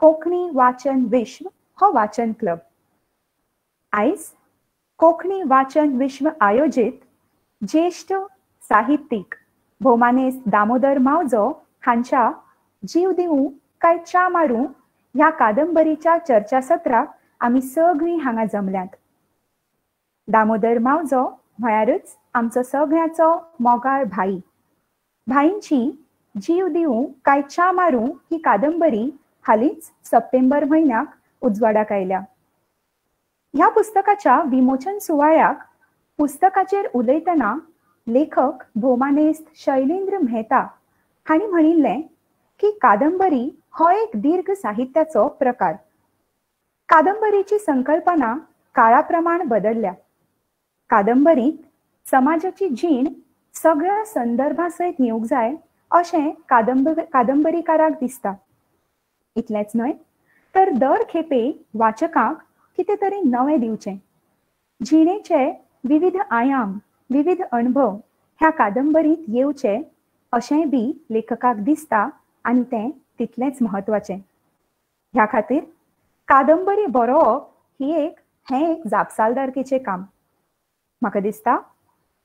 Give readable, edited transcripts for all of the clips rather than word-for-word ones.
कोंकणी वाचन विश्व हो वाचन क्लब. आयज कोंकणी वाचन विश्व आयोजित ज्येष्ठ साहित्यीक भौमानेस्त दामोदर मावजो हांच्या जीव दिवूं काय च्या मारूं ह्या कादंबरीच्या चर्चासत्राक आमी सगळीं हांगा जमल्यात. दामोदर मावजो म्हळ्यारच आमचो सगळ्यांचो मोगाळ भाई. भाईंची जीव दिवूं काय च्या मारूं ही कादंबरी हालींच सप्टेंबर म्हयन्याक उजवाडाक आयल्या. ह्या पुस्तकाच्या विमोचन सुवाळ्याक पुस्तकाचेर उलयतना लेखक भौमानेस्त शैलेंद्र मेहता हांणी म्हणिल्लें की कादंबरी हो एक दीर्घ साहित्याचो प्रकार. कादंबरीची संकल्पना काळाप्रमाण बदलल्या. कादंबरीत समाजाची जीण सगळ्या संदर्भां सयत येवंक जाय अशें कादंबरीकाराक दिसता. इतलेंच न्हय तर दर खेपे वाचकांक कितें तरी नवें दिवचें. जिणेचे विविध आयाम, विविध अणभव ह्या कादंबरीत येवचे अशेंय बी लेखकाक दिसता आनी तें तितलेंच म्हत्वाचें. ह्या खातीर कादंबरी बरोवप हें एक जापसालदारकेचें काम. म्हाका दिसता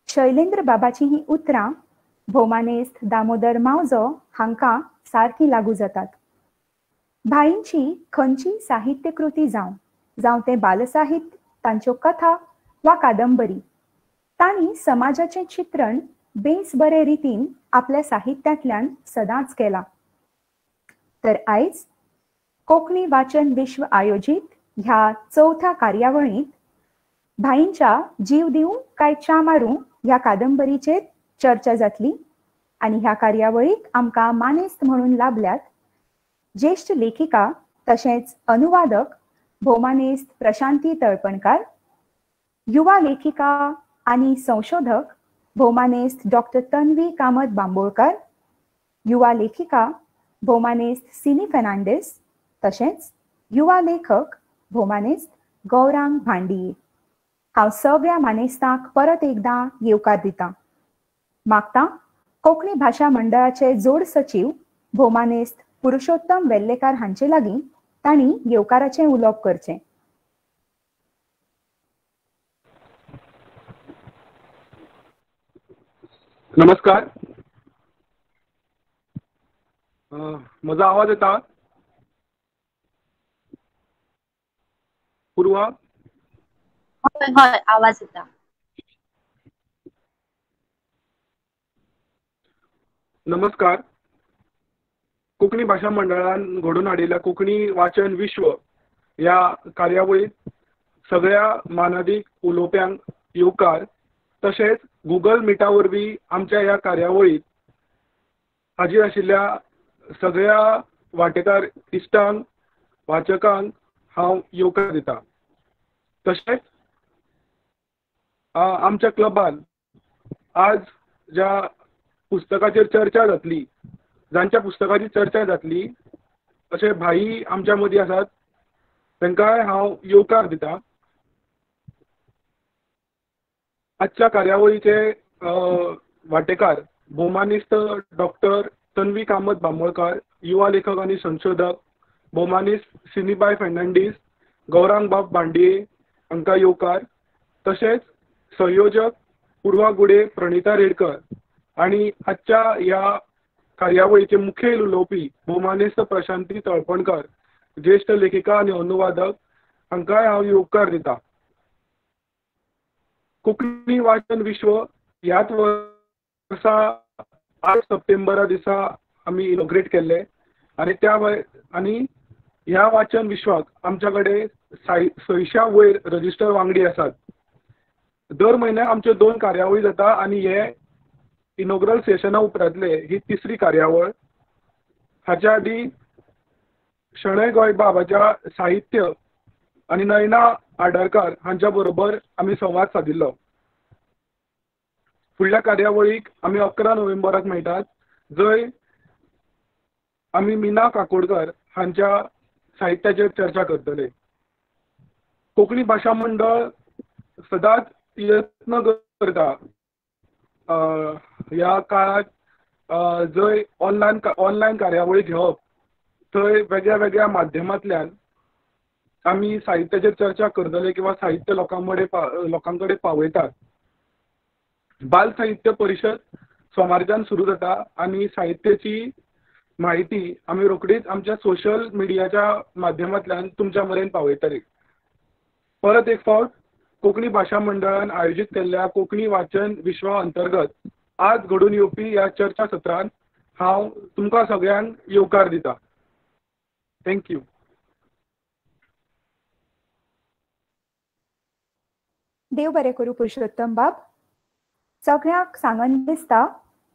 शैलेंद्र बाबाची ही उतरां भौमानेस्त दामोदर मावजो हांकां सारकी लागू जातात. भाईंची खंयची साहित्य कृती जावं तें बालसाहित्य, तांच्यो कथा वा कादंबरी, तांणी समाजाचें चित्रण बेस बरे रितीन आपल्या साहित्यांतल्यान सदांच केलां. तर आयज कोंकणी वाचन विश्व आयोजीत ह्या चौथ्या कार्यावळींत भाईंच्या जीव दिवूं काय च्या मारूं ह्या कादंबरीचेर चर्चा जातली. आनी ह्या कार्यावळीक आमकां मानेस्त म्हणून लाभल्यात ज्येष्ठ लेखिका तशेंच अनुवादक भौमानेस्त प्रशांती तळपणकार, युवा लेखिका आनी संशोधक भौमानेस्त डॉक्टर तन्वी कामत बांबोळकार, युवा लेखिका भौमानेस्त सिनी फेर्नांडीस, तशेंच युवा लेखक भौमानेस्त गौरांग भांडिये. हांव सगळ्या मानेस्तांक परत एकदां येवकार दितां. मागतां कोंकणी भाशा मंडळाचे जोड सचीव भौमानेस्त पुरुषोत्तम वेल्लेकार हांचे लागीं तांणी येवकाराचें उलोवप करचें. नमस्कार. म्हजो आवाज येता? पूर्वा? हय आवाज येता. नमस्कार. कोंकणी भाशा मंडळान घडोवन हाडिल्ल्या कोंकणी वाचन विश्व ह्या कार्यावळीत सगळ्या मानादीक उलोवप्यांक येवकार. तशेंच गुगल मिटा वरवीं आमच्या ह्या कार्यावळीत हाजीर आशिल्ल्या सगळ्या वांटेकार इश्टांक वाचकांक हांव येवकार दितां. तशेंच आमच्या क्लबान आज ज्या पुस्तकाचेर चर्चा जातली, जांच्या पुस्तकाची चर्चा जातली अशे भाई आमच्या मदीं आसात, तांकांय हांव येवकार दितां. आजच्या कार्यावळीचे वांटेकार भौमानेस्त डॉक्टर तन्वी कामत बांबोळकार, युवा लेखक आनी संशोधक भौमानेस्त सिनीबाई फेर्नांडीस, गौरांग बाब भांडिये हांकां येवकार. तशेंच संयोजक पूर्वा गुडे, प्रणिता रेडकर आनी आजच्या ह्या कार्यावळीचे मुखेल उलोवपी भौमानेस्त प्रशांती तळपणकार, ज्येष्ठ लेखिका आनी अनुवादक हांकांय हांव येवकार दितां. कोंकणी वाचन विश्व ह्याच वर्सा 8 सप्टेंबरा दिसा आमी इनॉग्रेट केल्ले आनी ह्या वाचन विश्वाक आमच्या कडेन 600 वयर रजिस्टर वांगडी आसात. दर म्हयन्याक आमच्यो 2 कार्यावळी जाता आनी हे इनॉग्रल सेशना उपरांतले ही तिसरी कार्यावळ. हाच्या आदी शणै गोंयबाबाच्या साहित्य आनी नयना आडारकार हांच्या बरोबर आमी संवाद सादिल्लो. फुडल्या कार्यावळीक आमी 11 नोव्हेंबराक मेळटात, जंय आमी मिना काकोडकर हांच्या साहित्याचेर चर्चा करतले. कोंकणी भाशा मंडळ सदांच यत्न करता ह्या काळात जंय ऑनलायन कार्यावळी घेवप थंय वेगळ्या वेगळ्या माध्यमांतल्यान आमी साहित्याचेर चर्चा करतले किंवा साहित्य लोकां कडेन पावयतात. बाल साहित्य परिशद सोमारच्यान सुरू जाता आनी साहित्याची माहिती आमी रोखडीच आमच्या सोशल मिडियाच्या माध्यमांतल्यान तुमच्या मेरेन पावयतले. परत एक फावट कोंकणी भाशा मंडळान आयोजीत केल्ल्या कोंकणी वाचन विश्वा अंतर्गत आज घडून येवपी ह्या चर्चा सत्रांत हांव तुमकां सगळ्यांक येवकार दिता. थँक्यू. देव बरें करूं पुरुषोत्तम बाब. सगळ्यांक सांगन दिसता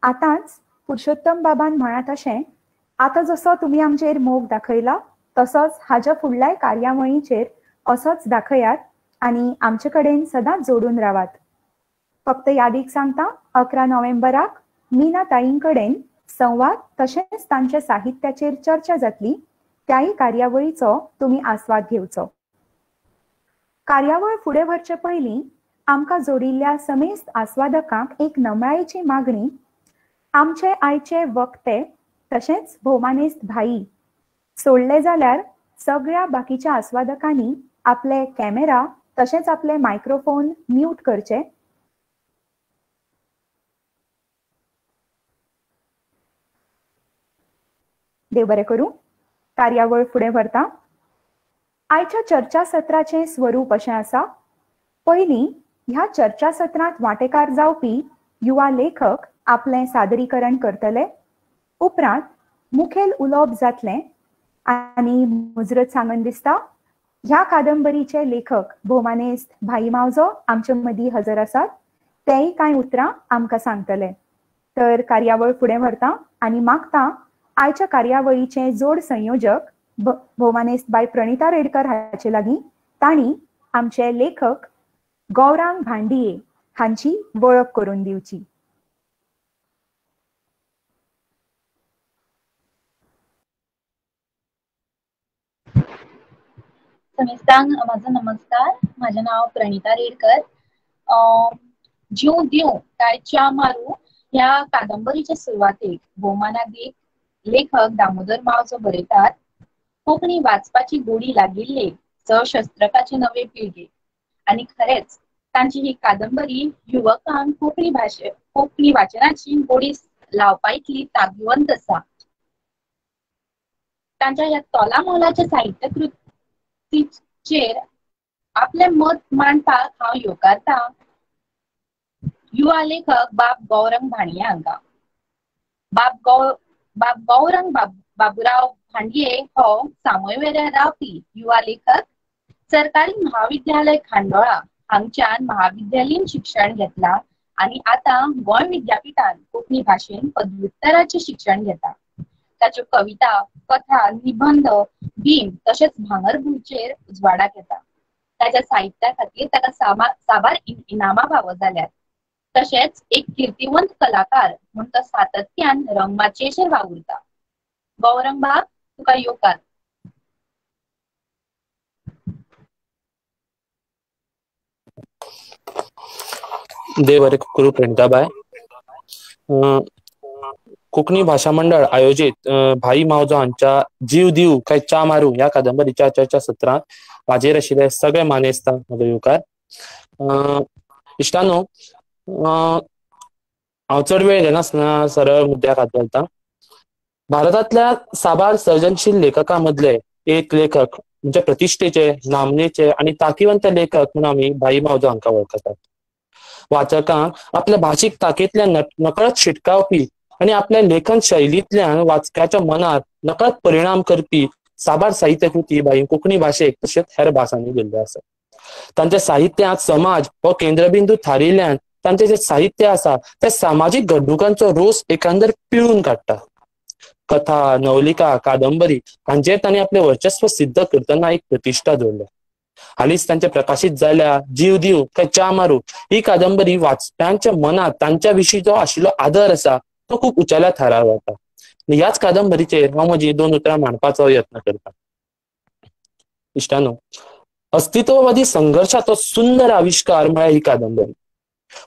आतांच पुरुषोत्तम बाबान म्हणा तशें आतां जसो तुमी आमचेर मोग दाखयला तसोच हाच्या फुडल्याय कार्यावळींचेर असोच दाखयात आनी आमचे कडेन सदांच जोडून रावात. फक्त यादीक सांगता 11 नोव्हेंबराक मीना ताईं कडेन संवाद तशेंच तांच्या साहित्याचेर चर्चा जातली. त्याय कार्यावळीचो तुमी आस्वाद घेवचो. कार्यावळ फुडें व्हरचे पयलीं आमकां जोडिल्ल्या समेस्त आस्वादकांक एक नमळायेची मागणी. आमचे आयचे वक्ते तशेंच भोवमानेस्त भाई सोडले जाल्यार सगळ्या बाकीच्या आस्वादकांनी आपले कॅमेरा तशेंच आपले मायक्रोफोन म्यूट करचे. देव बरें करूं. कार्यावळ फुडें व्हरता. आयच्या चर्चा सत्राचें स्वरूप अशें आसा. पयलीं ह्या चर्चा सत्रांत वांटेकार जावपी युवा लेखक आपलें सादरीकरण करतले. उपरांत मुखेल उलोवप जातलें आनी मुजरत सांगन दिसता ह्या कादंबरीचे लेखक भोवमानेस्त भाई मावजो आमचे मदीं हजर आसात. तेय कांय उतरां आमकां सांगतले. तर कार्यावळ फुडें व्हरता आनी मागता आयच्या कार्यावळीचे जोड संयोजक भोवमानेस्त बाय प्रणिता रेडकर हाचे लागीं तांणी आमचे लेखक गौरांग भांडिये हांची वळख करून दिवची. समेस्तांक माझो नमस्कार. माझे नाव प्रणिता रेडकर. जीव दिव काय च्या मारू ह्या कादंबरीच्या सुरवातेक भोवमानादीक लेखक दामोदर मावजो बरयतात. कोंकणी वाचपाची गोडी लागिल्ले सशस्त्रकाचे नवे पिळगे आणि खरेच तांची ही कादंबरी युवकांक कोंकणी वाचनाची गोडी लावपा इतली ताकदीवंत आसा. तांच्या ह्या तोला मोलाच्या साहित्य कृतीचेर आपले मत मांडपाक हांव येवकारता युवा लेखक बाब गौरंग भाणये हांकां. बाब गौरंग बाबुराव भांडये हो सामोयवेऱ्या रावपी युवा लेखक. सरकारी महाविद्यालय खांडोळा हांगच्यान महाविद्यालयीन शिक्षण घेतला आणि आता गोंय विद्यापीठान कोंकणी भाशेन पदव्युत्तराचे शिक्षण घेता. ताच्यो कविता, कथा, निबंध, भीम तशेंच भांगरभूंयचेर उजवाडाक येता. ताच्या साहित्या खातीर ताका साबार इनामां फावो जाल्यात. तशेंच एक कीर्तिवंत कलाकार म्हूण तो सातत्यान रंगमाचयेचेर वावुरता. गौरंग बाब तुका येवकार. देव बरें करूं प्रणिताबाय. कोंकणी भाशा मंडळ आयोजीत भाई मावजो हांच्या जीव दिव काय च्या मारू ह्या कादंबरीच्या चर्चा सत्रांत हाजेर आशिल्ले सगळे मानेस्तांक म्हजो येवकार. इश्टानो, हांव चड वेळ घेनासतना सरळ मुद्द्याक हात घालता. भारतांतल्या साबार सर्जनशील लेखकां मदले एक लेखक म्हणजे प्रतिश्ठेचे, नामनेचे आणि तांकीवंत लेखक म्हणून आमी भाई मावजो हांकां वळखतात. वाचकांक आपल्या भाशीक तांकेंतल्यान नकळत शिटकावपी आणि आपल्या लेखन शैलींतल्यान वाचकाच्या मनार नकळत परिणाम करपी साबार साहित्य कृती भाईन कोंकणी भाशेक तशेंच हेर भासांनी दिल्ले आसा. तांच्या साहित्यांत समाज हो केंद्रबिंदू थारिल्ल्यान तांचे जे साहित्य आसा ते सामाजीक घडणुकांचो रोस एकंदर पिळून काडटा. कथा, नवलिका, कादंबरी हांचेर तांणी आपले वर्चस्व सिद्ध करतना एक प्रतिश्ठा दवरल्या. हालींच तांचे प्रकाशीत जाल्ल्या जीव दिव काय च्या मारू ही कादंबरी वाचप्यांच्या मनात तांच्या विशीं जो आशिल्लो आदर आसा तो खूप उंचेल्या थरार वता. ह्याच कादंबरीचेर हांव म्हजी 2 उतरां मांडपाचो यत्न करता. इश्टानो, अस्तित्ववादी संघर्षाचो सुंदर आविष्कार म्हळ्यार ही कादंबरी.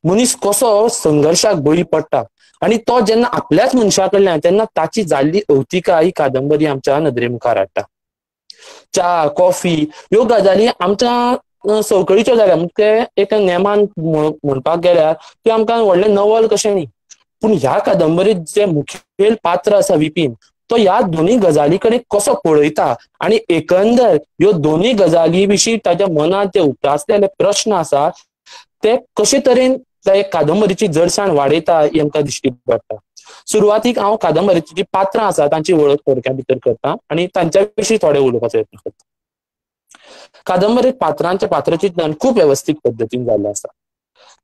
मनीस कसो संघर्षाक बळी पडटा आणि तो जेन्ना आपल्याच मनशा कडल्यान तेन्ना ताची जाल्ली अवतिका ही कादंबरी आमच्या नदरे मुखार हाडटा. च्या कॉफी ह्यो गजाली आमच्या सवकळीच्यो जाल्या, म्हणजे ते एक नेमान म्हणपाक गेल्यार ते आमकां व्हडलें नवल कशें न्ही, पूण ह्या कादंबरीत जे मुखेल पात्र आसा विपीन, तो ह्या दोन्ही गजाली कडेन कसो पळयता आनी एकंदर ह्यो दोन्ही गजाली विशीं ताच्या मनात जे उप्रासलेले प्रश्न आसा ते कशे तरेन त्या कादंबरीची जडसाण वाडयता ही आमकां दिश्टी पडटा. सुरवातीक हांव कादंबरीची जी पात्रां आसा तांची वळख थोडक्या भितर करता आनी तांच्या विशीं थोडे उलोवपाचो यत्न करता. कादंबरीत पात्रांचे पात्रचित्रण खूब वेवस्थीत पद्दतीन जाल्लें आसा.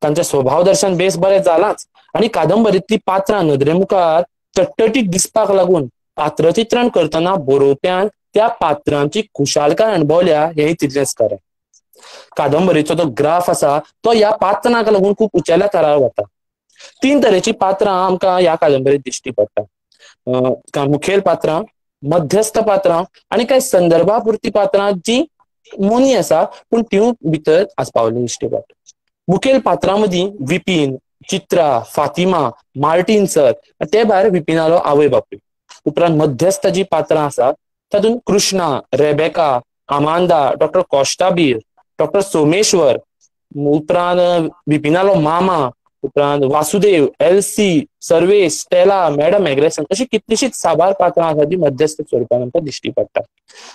तांचे स्वभाव दर्शन बेस बरें जालांच आनी कादंबरीतली पात्रां नदरे मुखार टटटीत दिसपाक लागून पात्रचित्रण करतना बरोवप्यान त्या पात्रांची खुशालकाय अणभवल्या हेय तितलेंच खरें. कादंबरीचो जो ग्राफ आसा तो ह्या पात्रांक लागून खूब उंचेल्या थरार वता. 3 तरेची पात्रां आमकां ह्या कादंबरीत दिश्टी पडटा. मुखेल पात्रां, मध्यस्थ पात्रां आनी कांय संदर्भापुरती पात्रां जी मोनी आसा पूण ती भितर आस्पावली दिश्टी पडटा. मुखेल पात्रां मदीं विपीन, चित्रा, फातिमा, मार्टीन सर, ते भायर विपिनालो आवय बापूय. उपरांत मध्यस्थ जी पात्रां आसा तातूंत Krishna, Rebecca, Amanda, doctor Costabir, doctor Someshwar, उपरांत विपिनालो मामा, उपरांत Vasudev, Elsie, Sarvesh, Stella, madam एग्रेसन अशी कितलीशीच साबार पात्रां आसा जी मध्यस्थ स्वरुपान आमकां दिश्टी पडटा.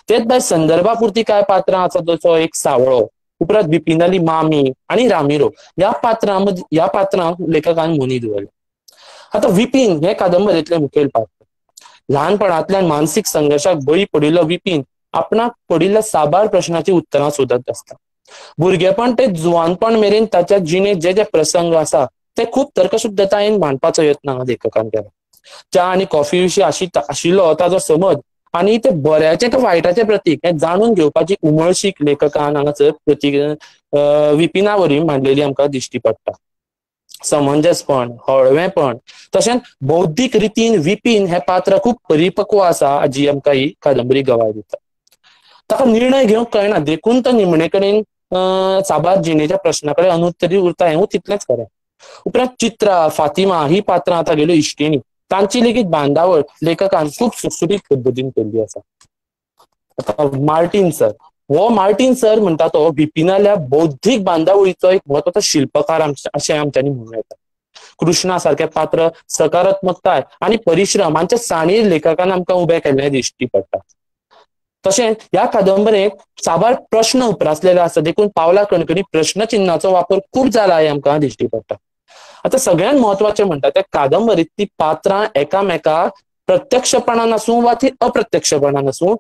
तेच भायर संदर्भापुरती कांय पात्रां आसा जसो एक सावळो, उपरांत बिपिनाली मामी आनी रामिरो ह्या पात्रांक लेखकान मोनी दवरल्या. आता विपीन हे कादंबरीतले मुखेल पात्र. ल्हानपणांतल्यान मानसीक संघर्शाक बळी पडिल्लो विपीन आपणाक पडिल्ल्या साबार प्रश्नांची उतरां सोदत आसता. भुरगेपण ते जुवानपण मेरेन ताच्या जिणेंत जे जे प्रसंग आसा ते खूब तर्कशुद्धतायेन मांडपाचो यत्न हांगा लेखकान केला. च्या आनी कॉफी विशीं आशिल्लो ताजो समज आनी ते बऱ्याचे काय वायटाचे प्रतीक हे जाणून घेवपाची उमळशीक लेखकान हांगासर विपिना वरवीं मांडलेली आमकां दिश्टी पडटा. समंजसपण, हळवेपण तशेंच बौद्धीक रितीन विपीन हे पात्र खूब परिपक्व आसा जी आमकां ही कादंबरी गवाय दिता. ताका निर्णय घेवंक कळना देखून तो निमणे कडेन साबार जिणेच्या प्रश्ना कडेन अनुत्तरी उरता हें तितलेंच खरें. उपरांत चित्रा, फातिमा ही पात्रां तागेल्यो इश्टिणी, तांची लेगीत बांदावळ लेखकान खूब सुटसुटीत पद्दतीन केल्ली आसा. मार्टीन सर हो मार्टीन सर म्हणटा तो विपिनाल्या बौद्धीक बांदावळीचो एक महत्वाचो शिल्पकार अशें आमच्यांनी म्हणूं येता. कृष्णा सारखे पात्र सकारात्मकताय आनी परिश्रम हांचे साणीर लेखकान आमकां उबें केल्लें दिश्टी पडटा. तशेंच ह्या कादंबरेक साबार प्रश्न उप्रासलेले आसा देखून पावला कणकणी प्रश्नचिन्हाचो वापर खूब जाला हे आमकां दिश्टी पडटा. आता सगळ्यात महत्वाचे म्हणटा त्या कादंबरीत ती पात्रां एकामेकाक प्रत्यक्षपणान आसूं वा ती अप्रत्यक्षपणान आसूं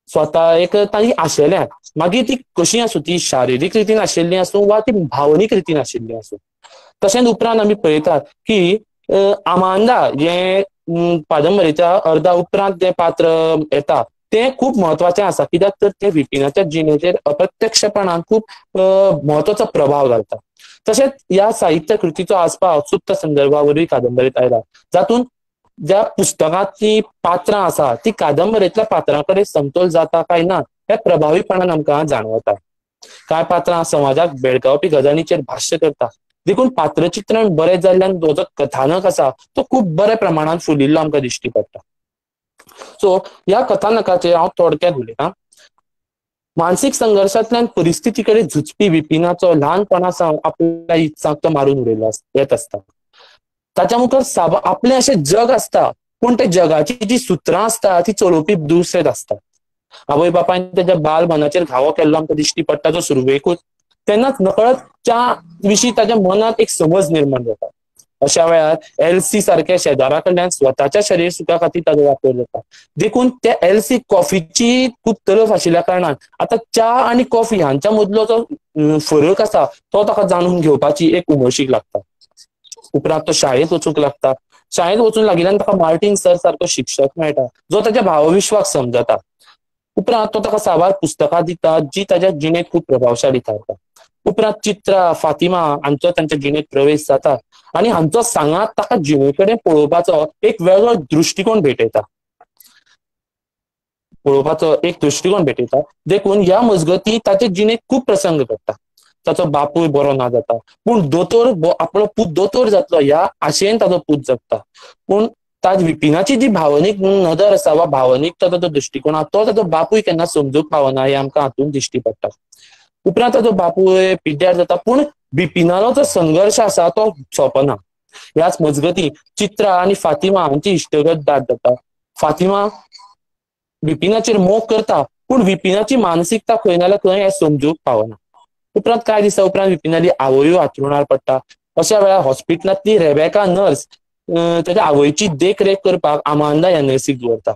स्वता एक तांणी आशिल्ल्यात, मागीर ती कशी आसूं ती शारिरीक रितीन आशिल्ली आसूं वा ती भावनीक रितीन आशिल्ली आसूं. तशेंच उपरांत आमी पळयतात की आमांदा जे कादंबरीच्या अर्धा उपरांत जे पात्र येता ते खूब महत्वाचें आसा, कित्याक तर ते विपिनाच्या जिणेचेर अप्रत्यक्षपणान खूब महत्वाचो प्रभाव घालता. तशेंच ह्या साहित्य कृतीचो आस्पाव सुप्त संदर्भावरवीं कादंबरीत आयला, जातून ज्या पुस्तकांतली पात्रां आसा ती कादंबरीतल्या पात्रां कडेन समतोल जाता काय ना हे प्रभावीपणान आमकां जाणवता. कांय पात्रां समाजाक बेळकावपी गजालींचेर भाश्य करता, देखून पात्रचित्रण बरें जाल्ल्यान जो कथानक आसा तो खूब बऱ्या प्रमाणात फुलिल्लो आमकां दिश्टी पडटा. सो ह्या कथानकाचेर हांव थोडक्यात उलयतां. मानसीक संघर्शांतल्यान परिस्थिती कडेन झुजपी विपिनाचो ल्हानपणासावन आपल्या इत्सांक तो मारून उडयलो येत आसता. ताच्या मुखार आपलें अशें जग आसता, पूण त्या जगाची जी सुत्रां आसता ती चलोवपी दुसरेच आसता. आवय बापायन तेच्या बाल मनाचेर घावो केल्लो आमकां दिश्टी पडटा जो सुरवेकूच. तेन्नाच नकळत च्या विशीं ताच्या मनात एक समज निर्माण जाता. अशा वेळार एलसी सारख्या शेजारा कडल्यान स्वताच्या शरीर सुखा खातीर ताचो वापर जाता, देखून त्या एलसी कॉफीची खूब तलफ आशिल्ल्या कारणान आता च्या आनी कॉफी हांच्या मदलो जो फरक आसा तो ताका जाणून घेवपाची एक उमळशीक लागता. उपरांत तो शाळेंत वचूंक लागता. शाळेंत वचून लागिल्ल्यान ताका मार्टीन सर सारको शिक्षक मेळटा जो ताच्या भावविश्वाक समजता. उपरांत तो ताका साबार पुस्तकां दिता जी ताच्या जिणेंत खूब प्रभावशाली थारता. उपरांत चित्रा, फातिमा हांचो तांच्या जिणेंत प्रवेश जाता आनी हांचो सांगात ताका जिणे कडेन पळोवपाचो एक वेगळो दृश्टिकोन भेटयता. देखून ह्या मजगती ताचे जिणेंत खूब प्रसंग घडटा. ताचो बापूय बरो ना जाता, पूण दोतोर आपलो पूत दोतोर जातलो ह्या आशेन ताचो पूत जगता. पूण विपिनाची जी भावनीक नदर आसा वा भावनीक ताचो जो दृश्टिकोन आसा तो ताचो बापूय केन्ना समजूंक पावना हे आमकां हातून दिश्टी पडटा. उपरांत ताचो बापूय पिड्ड्यार जाता, पूण बिपिनाचो जो संघर्श आसा तो सोंपना. ह्याच मजगती चित्रा आनी फातिमा हांची इश्टगत दाट जाता. फातिमा बिपिनाचेर मोग करता, पूण विपिनाची मानसिकता खंय ना खंय हे समजूंक पावना. उपरांत कांय दिसा उपरांत विपिनाली आवयूय हांतरुणार पडटा. अशा वेळार हॉस्पिटलांतली रेबेका नर्स त्याच्या आवयची देखरेख करपाक आमांदा ह्या नर्सीक दवरता.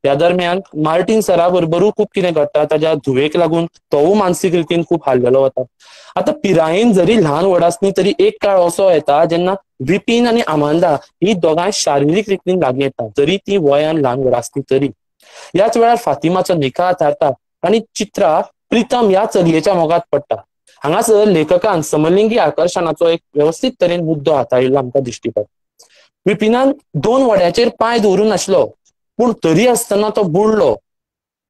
ह्या दरम्यान मार्टीन सरा बरोबरूय खूब कितें घडटा. ताच्या धुवेक लागून तोवूय मानसीक रितीन खूब हाल्लेलो वता. आता पिरायेन जरी ल्हान व्हड आसली तरी एक काळ असो येता जेन्ना विपिन आनी आमांदा ही दोगांय शारिरीक रितीन लागीं येता, जरी ती वयान ल्हान व्हड आसली तरी. ह्याच वेळार फातिमाचो निकाह थारता आनी चित्रा प्रितम ह्या चलयेच्या मोगात पडटा. हांगासर लेखकान समलिंगी आकर्शणाचो एक व्यवस्थीत तरेन मुद्दो हाताळिल्लो आमकां दिश्टी पडटा. विपिनान 2 वड्याचेर पांय दवरून नासलो, पूण तरी आसतना तो बुडलो.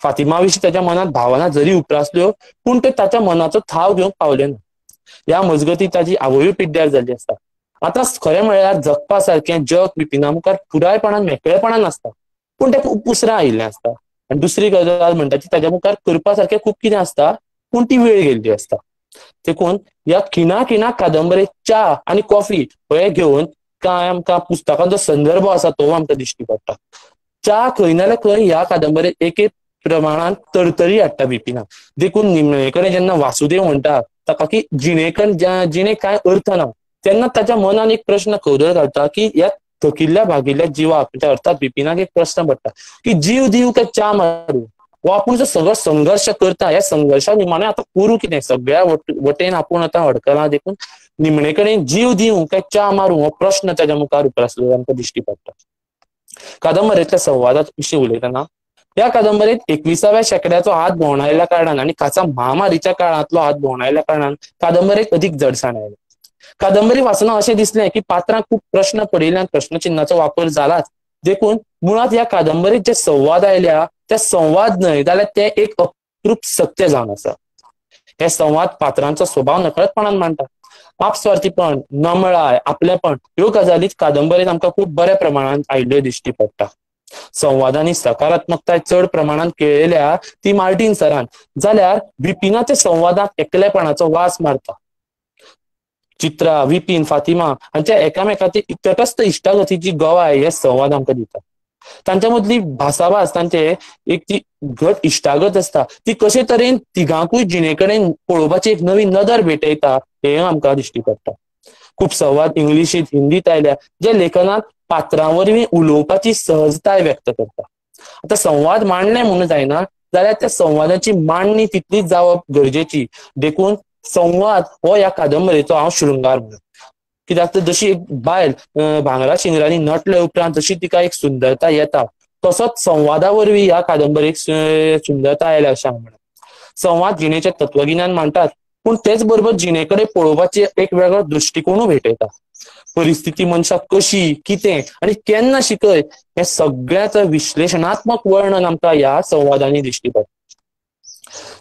फातिमा विशीं ताच्या मनात भावना जरी उप्रासल्यो, पूण ते ताच्या मनाचो थाव घेवंक पावले ना. ह्या मजगती ताची आवयूय पिड्ड्यार जाल्ली आसता. आतां खरें म्हळ्यार जगपा सारखें जग विपिना मुखार पुरायपणान मेकळेपणान आसता, पूण तें खूब उसरां आयिल्लें आसता. आनी दुसरी गजाल म्हणटा ती ताच्या मुखार करपा सारखें खूब कितें आसता, पूण ती वेळ गेल्ली आसता. देखून ह्या खिणा कादंबरेक च्या आनी कॉफी हे घेवन काय आमकां पुस्तकांचो संदर्भ आसा तो आमकां दिश्टी पडटा. च्या खंय ना खंय ह्या कादंबरेक एक प्रमाणात तरतरी हाडटा विपिना. देखून निमणेकडे जेन्ना वासुदेव म्हणटा ताका की जिणेक कांय अर्थ ना, तेन्ना ताच्या मनान एक प्रश्न खदर घालता की ह्या थकिल्ल्या भागिल्ल्या जिवाक म्हणजे अर्थात विपिनाक एक प्रश्न पडटा की जीव दिव काय च्या मारू, हो आपूण जो सगळो संघर्श करता ह्या संघर्शा निमाणें आतां करूं कितें, सगळ्या वटेन आपूण आतां अडकलां. देखून निमणे कडेन जीव दिवं काय च्या मारूं हो प्रश्न ताच्या मुखार उप्रासलो आमकां दिश्टी पडटा. कादंबरेंतल्या संवादा विशीं उलयतना ह्या कादंबरेंत 21व्या शेंकड्याचो हात भोंवडायल्या कारणान आनी खासा महामारीच्या काळांतलो हात भोंवडायल्या कारणान कादंबरेक अदीक जडसाण आयली. कादंबरी वाचना अशें दिसलें की पात्रांक खूब प्रश्न पडिल्ल्यान प्रश्नचिन्हाचो वापर जालाच. देखून मुळात ह्या कादंबरीत जे संवाद आयल्या ते संवाद न्हय जाल्यार ते एक अप्रूप सत्य जावन आसा. हे संवाद पात्रांचो स्वभाव नकळतपणान मांडटा. आपस्वार्थीपण, नमळाय, आपलेपण ह्यो गजाली कादंबरीत आमकां खूब बऱ्या प्रमाणात आयिल्ल्यो दिश्टी पडटा. संवादांनी सकारात्मकताय चड प्रमाणात केळयल्या ती मार्टीन सरान, जाल्यार विपिनाच्या संवादाक एकलेपणाचो वास मारता. चित्रा, विपिन, फातिमा हांच्या एकामेकाची तटस्थ इश्टागतीची गवाय हे संवाद आमकां दिता. तांच्या मदली भासाभास तांचे एक ती घट इश्टागत आसता ती कशे तरेन तिगांकूय जिणे कडेन पळोवपाची एक नवी नदर भेटयता हे आमकां दिश्टी पडटा. खूब संवाद इंग्लिशींत हिंदीत आयल्या जे लेखनात पात्रां वरवीं उलोवपाची सहजताय व्यक्त करता. आतां संवाद मांडले म्हणून जायना, जाल्यार त्या संवादाची मांडणी तितलीच जावप गरजेची. देखून संवाद हो ह्या कादंबरेचो हांव शृंगार म्हणून. कित्याक तर जशी एक बायल भांगरा शिंगरांनी नटले उपरांत जशी तिका एक सुंदरता येता, तसोच संवादा वरवीं ह्या कादंबरेक सुंदरता आयल्या अशें हांव म्हणटा. संवाद जिणेचें तत्वगिन्यान मांडटात, पूण तेच बरोबर जिणे कडेन पळोवपाची एक वेगळो दृश्टिकोनूय भेटयता. परिस्थिती मनशाक कशी, कितें आनी केन्ना शिकय हे सगळ्याचं विश्लेशणात्मक वर्णन आमकां ह्या संवादांनी दिश्टी पडटा.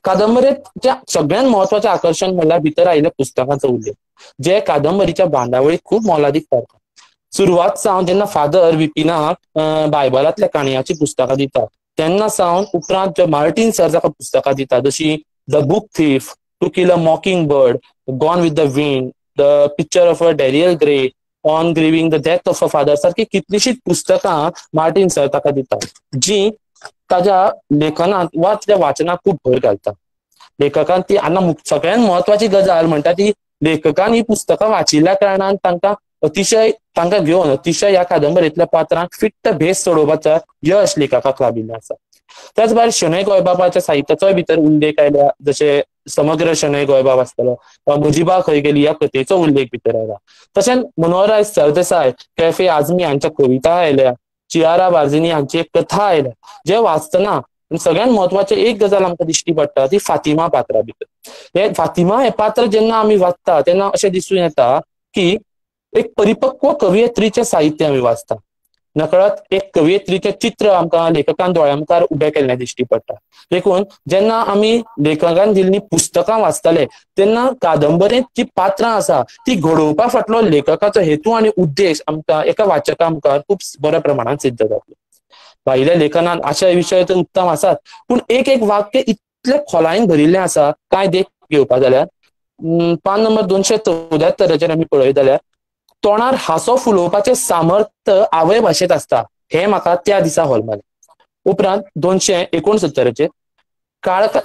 कादंबरेत सगळ्यात महत्वाचें आकर्षण म्हणल्यार भितर आयिल्ल्या पुस्तकांचो उल्लेख, जे कादंबरीच्या बांदावळीक खूब मोलादीक थारता. सुरवात सावन जेन्ना फादर विपिनाक बायबलांतल्या काणयांची पुस्तकां दिता तेन्ना सावन उपरांत जे मार्टीन सर जाका पुस्तकां दिता जशी the book thief, to kill a mockingbird, gone with the wind, the picture of a Dorian Gray, on grieving the death of a father सारखी कितलीशीच पुस्तकां मार्टीन सर ताका दिता, जी ताच्या लेखनात वा त्या वाचनाक खूब भर घालता. लेखकान ती हांगा सगळ्यात महत्वाची गजाल म्हणटा ती लेखकान ही पुस्तकां वाचिल्ल्या कारणान तांकां घेवन अतिशय ह्या कादंबरीतल्या पात्रांक फिट्ट भेस सोडोवपाचा यश लेखकाक लाभिल्लें आसा. त्याच भायर शणै गोंयबाबाच्या साहित्याचोय भितर उल्लेख आयल्या, जशे समग्र शणै गोंयबाब आसतलो वा म्हजीबा खंय गेली ह्या कथेचो उल्लेख भितर आयला. तशेंच मनोहरराय सरदेसाय, कैफे आझमी हांच्या कविता आयल्या, चियारा बार्जिनी हांची एक कथा आयल्या, जे वाचतना सगळ्यात महत्वाचे एक गजाल आमकां दिश्टी पडटा ती फातिमा पात्रा भितर. हे फातिमा हे पात्र जेन्ना आमी वाचता तेन्ना अशें दिसून येता की एक परिपक्व कवयित्रीचें साहित्य आमी वाचता. नकळत एक कवयित्रीचे चित्र आमकां लेखकान दोळ्या मुखार उबें केल्लें दिश्टी पडटा. देखून जेन्ना आमी लेखकान दिल्लीं पुस्तकां वाचतले तेन्ना कादंबरींत जी पात्रां आसा ती घडोवपा फाटलो लेखकाचो हेतू आनी उद्देश आमकां एका वाचका मुखार खूब बऱ्या प्रमाणात सिद्ध जातलो. भायल्या लेखनात आशय विशय तर उत्तम आसात, पूण एक एक वाक्य इतले खोलायेन भरिल्लें आसा कांय देख घेवपा जाल्यार पान नंबर 274 आमी पळयत जाल्यार तोंडार हांसो फुलोवपाचें सामर्थ्य आवय भाशेंत आसता हें म्हाका त्या दिसा होलमलें. उपरांत 269 काळका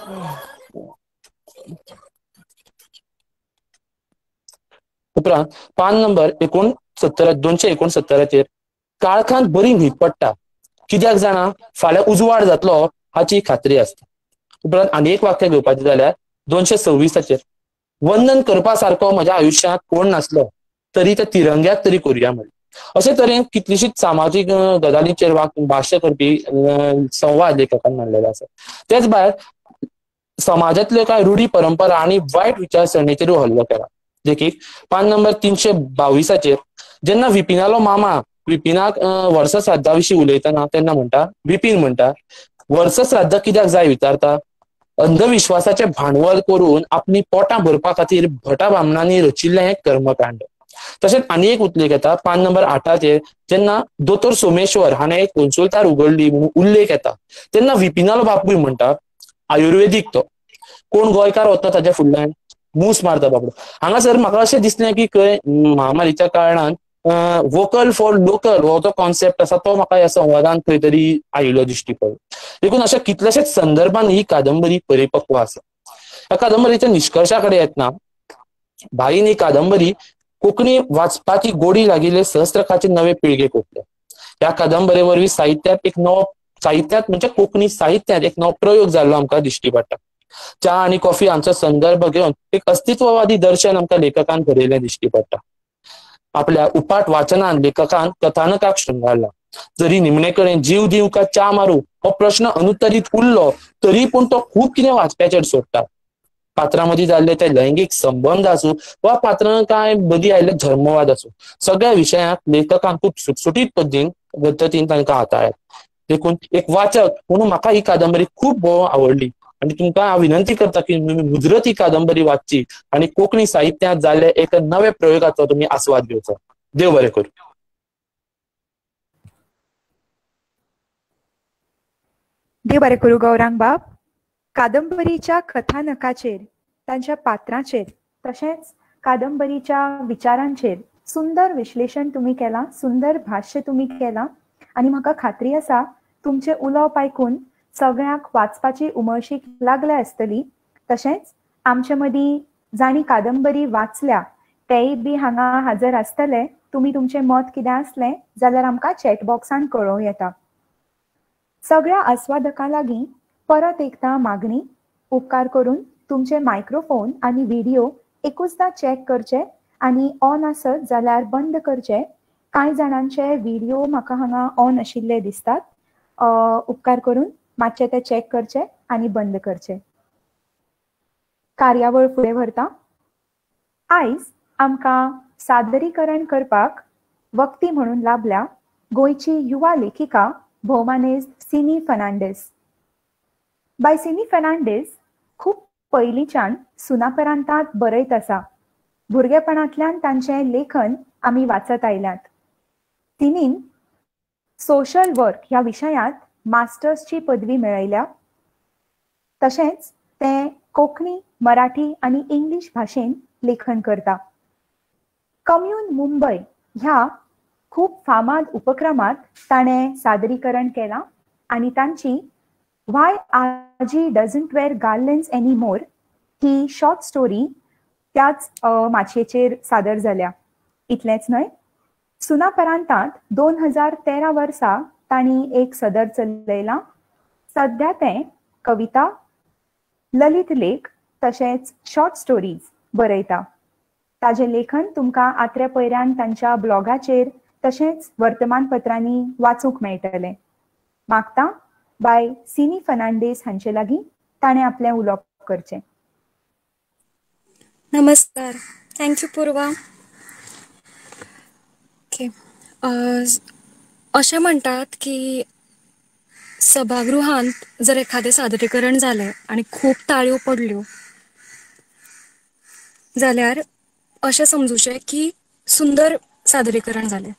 उपरांत पान नंबर 269 काळखांत बरी न्हीद पडटा, कित्याक जाणा फाल्यां उजवाड जातलो हाची खात्री आसता. उपरांत आनी एक वाक्य घेवपाचें जाल्यार 226 वंदन करपा सारको म्हज्या आयुश्यांत कोण नासलो तरी त्या तिरंग्याक तरी करुया म्हणलें. अशे तरेन कितलीशीच सामाजीक गजालींचेर भाश्य करपी संवाद लेखकान मांडलेले आसा. तेच भायर समाजातल्यो कांय रूढी परंपरा आनी वायट विचारसरणीचेरूय हल्लो केला. देखीक पान नंबर 322 जेन्ना विपिनालो मामा विपिनाक वर्स श्राद्धा विशीं उलयतना तेन्ना म्हणटा, विपिन म्हणटा वर्स श्राद्ध कित्याक जाय विचारता, अंधविश्वासाचे भांडवल करून आपली पोटां भरपा खातीर भटा ब्राह्मणांनी रचिल्लें हें कर्मकांड. तशेंच आनी एक उल्लेख येता पान नंबर 8 जेन्ना दोतोर सोमेश्वर हाणें एक कन्सुलतार उगडली म्हणून उल्लेख येता तेन्ना विपिनालो बापूय म्हणटा आयुर्वेदीक तो कोण गोंयकार वता ताच्या फुडल्यान मूस मारता बाबडो. हांगासर म्हाका अशें दिसलें की खंय महामारीच्या कारणान वोकल फॉर लोकल हो जो कॉन्सेप्ट आसा तो म्हाका ह्या संवादान खंय तरी आयिल्लो दिश्टी पडलो. देखून अशा कितल्याशाच संदर्भान ही कादंबरी परिपक्व आसा. ह्या कादंबरीच्या निष्कर्शा कडेन येतना भाईन ही कादंबरी कोंकणी वाचपाची गोडी लागिल्ले सहस्त्रकाचे नवे पिळगेक ओंपल्या. ह्या कादंबरे वरवीं साहित्यात म्हणजे कोंकणी साहित्यात एक नवो प्रयोग जाल्लो आमकां दिश्टी पडटा. च्या आनी कॉफी हांचो संदर्भ घेवन एक अस्तित्ववादी दर्शन आमकां लेखकान बरयल्लें दिश्टी पडटा. आपल्या उपाट वाचनान लेखकान कथानकाक शृंगारला. जरी निमणे कडेन जीव दिवं का च्या मारूं हो प्रश्न अनुत्तरीत उरलो तरी पूण तो खूब कितें वाचप्याचेर सोडटा. पात्रां मदीं जाल्ले ते लैंगीक संबंध आसूं वा पात्रां कांय मदीं आयिल्ले धर्मवाद आसूं सगळ्या विशयांक लेखकान खूब सुटसुटीत पद्दतीन तांकां हाताळ्ळ्यात. देखून एक वाचक म्हणून म्हाका ही कादंबरी खूब आवडली आनी तुमकां हांव विनंती करता की तुमी मुजरत ही कादंबरी वाचची आनी कोंकणी साहित्यांत जाल्ले एक नवे प्रयोगाचो तुमी आस्वाद घेवचो. देव बरें करूं. देव बरें करूं गौरांग बाब. कादंबरीच्या कथानकाचेर तांच्या पात्रांचेर तशेंच कादंबरीच्या विचारांचेर सुंदर विश्लेशण तुम्ही केलां, सुंदर भाष्य तुम्ही केलां आनी म्हाका खात्री आसा तुमचे उलोवप आयकून सगळ्यांक वाचपाची उमळशीक लागल्या आसतली. तशेंच आमचे मदीं जाणी कादंबरी वाचल्या तेय बी हांगा हाजर आसतले. तुमी तुमचें मत कितें आसलें जाल्यार आमकां चॅट बॉक्सान कळोवं येता. सगळ्या आस्वादकां लागीं परत एकदा मागणी, उपकार करून तुमचे मायक्रोफोन आनी व्हिडिओ एकूचदा चॅक करचे आनी ऑन आसत जाल्यार बंद करचे. कांय जाणांचे व्हिडिओ म्हाका हांगा ऑन आशिल्ले दिसतात. उपकार करून मातशें ते चॅक करचे आनी बंद करचे. कार्यावळ फुडें व्हरता. आयज आमकां सादरीकरण करपाक वक्ती म्हणून लाभल्या गोंयची युवा लेखिका भौमानेस्त सिनी फर्नांडीस. बाय सिनी फर्नांडीस खूब पयलींच्यान सुनापरान्तांत बरयत आसा. भुरगेपणांतल्यान तांचें लेखन आमी वाचत आयल्यात. तिणीन सोशल वर्क ह्या विशयांत मास्टर्सची पदवी मेळयल्या. तशेंच ते कोंकणी, मराठी आनी इंग्लीश भाशेन लेखन करता. कम्यून मुंबय ह्या खूब फामाद उपक्रमात ताणें सादरीकरण केलां आनी तांची why aaji doesn't wear garlands any more ही शॉर्ट स्टोरी त्याच माचयेचेर सादर जाल्या. इतलेंच न्हय, सुनापरान्तांत 2013 वर्सा तांणी एक सदर चलयलां. सध्या तें कविता, ललित लेख तशेंच शॉर्ट स्टोरीज बरयता. ताजें लेखन तुमकां आत्र्या पयऱ्यान तांच्या ब्लॉगाचेर तशेंच वर्तमानपत्रांनी वाचूंक मेळटलें. मागता बाय सिनी फर्नांडीस हांचे लागीं ताणें आपलें उलोवप करचें. नमस्कार. थँक्यू पूर्वा. ओके. असे म्हणतात की सभागृहात जर एखादे सादरीकरण झाले आणि खूप ताळयो पडल्यो जाल्यार अशें समजूचे की सुंदर सादरीकरण जाले.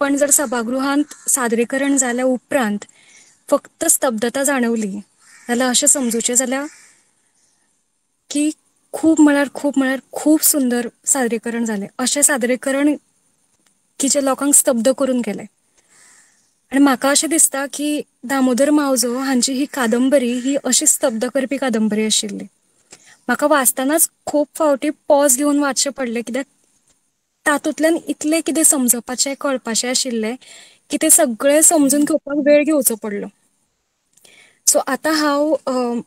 पण जर सभागृहात सादरीकरण जाल्या उपरांत फक्त स्तब्धता जाणवली जाल्यार अशें समजूचे जाल्यार की खूप म्हळ्यार खूप सुंदर सादरीकरण जाले. अशें सादरीकरण की जे लोकांक स्तब्ध करून गेले. आणि म्हाका अशें दिसता की दामोदर मावजो हांची ही कादंबरी ही अशी स्तब्ध करपी कादंबरी आशिल्ली. म्हाका वाचतानाच खूप फावटी पॉज घेवन वाचचें पडलें, कित्याक तातूंतल्यान इतलें कितें समजपाचें कळपाचें आशिल्लें की तें सगळें समजून घेवपाक वेळ घेवचो पडलो. सो आतां हांव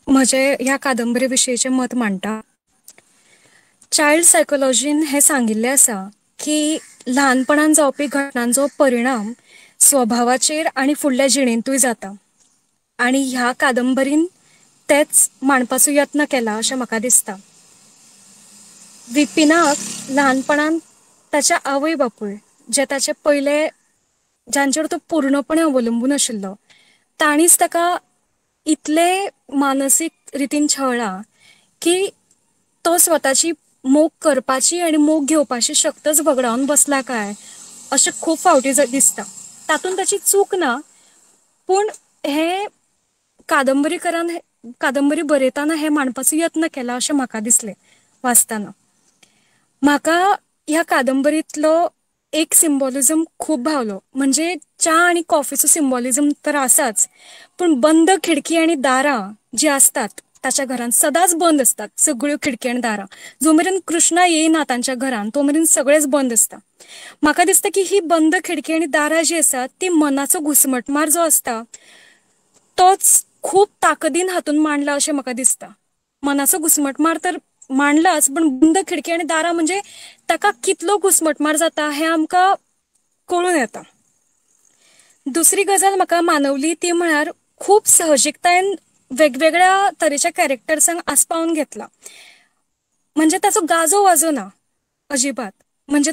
म्हजें ह्या कादंबरी विशयीचें मत मांडटा. चायल्ड सायकोलॉजीन हें सांगिल्लें आसा की ल्हानपणांत जावपी घटनांचो परिणाम स्वभावाचेर आनी फुडल्या जिणेंतूय जाता. आनी ह्या कादंबरीन तेच मांडपाचो यत्न केला अशें म्हाका दिसता. विपिनाक ल्हानपणांत ताच्या आवय बापूय जे ताचे पयले जांचेर तो पूर्णपणे अवलंबून आशिल्लो तांणीच ताका इतले मानसीक रितीन छळ्ळा की तो स्वताची मोग करपाची आनी मोग घेवपाची शक्तच वगडावन बसला काय अशें खूब फावटी दिसता. तातूंत ताची चूक ना, पूण हे कादंबरी बरयतना हे मांडपाचो यत्न केला अशें म्हाका दिसलें वाचताना. म्हाका ह्या कादंबरीतलो एक सिंबॉलिझम खूब भावलो. म्हणजे च्या आनी कॉफीचो सिंबॉलिझम तर आसाच, पूण बंद खिडकी आनी दारां जी आसतात ताच्या घरांत सदांच बंद असतात. सगळ्यो खिडकी आनी दारां जो मेरेन कृष्णा येयना तांच्या घरान तो मेरेन सगळेच बंद आसता. म्हाका दिसता की ही बंद खिडकी आनी दारां जी आसात ती मनाचो घुसमटमार जो आसता तोच खूब ताकदीन हातून मांडला अशें म्हाका दिसता. मनाचो घुसमटमार तर मांडलाच, पण बंद खिडकी आनी दारां म्हणजे ताका कितलो घुसमटमार जाता हें आमकां कळून येता. दुसरी गजाल म्हाका मानवली ती म्हळ्यार खूब सहजीकतायेन वेगवेगळ्या तरेच्या कॅरेक्टर्सांक आस्पावून घेतला. म्हणजे ताचो गाजो वाजोना अजिबात. म्हणजे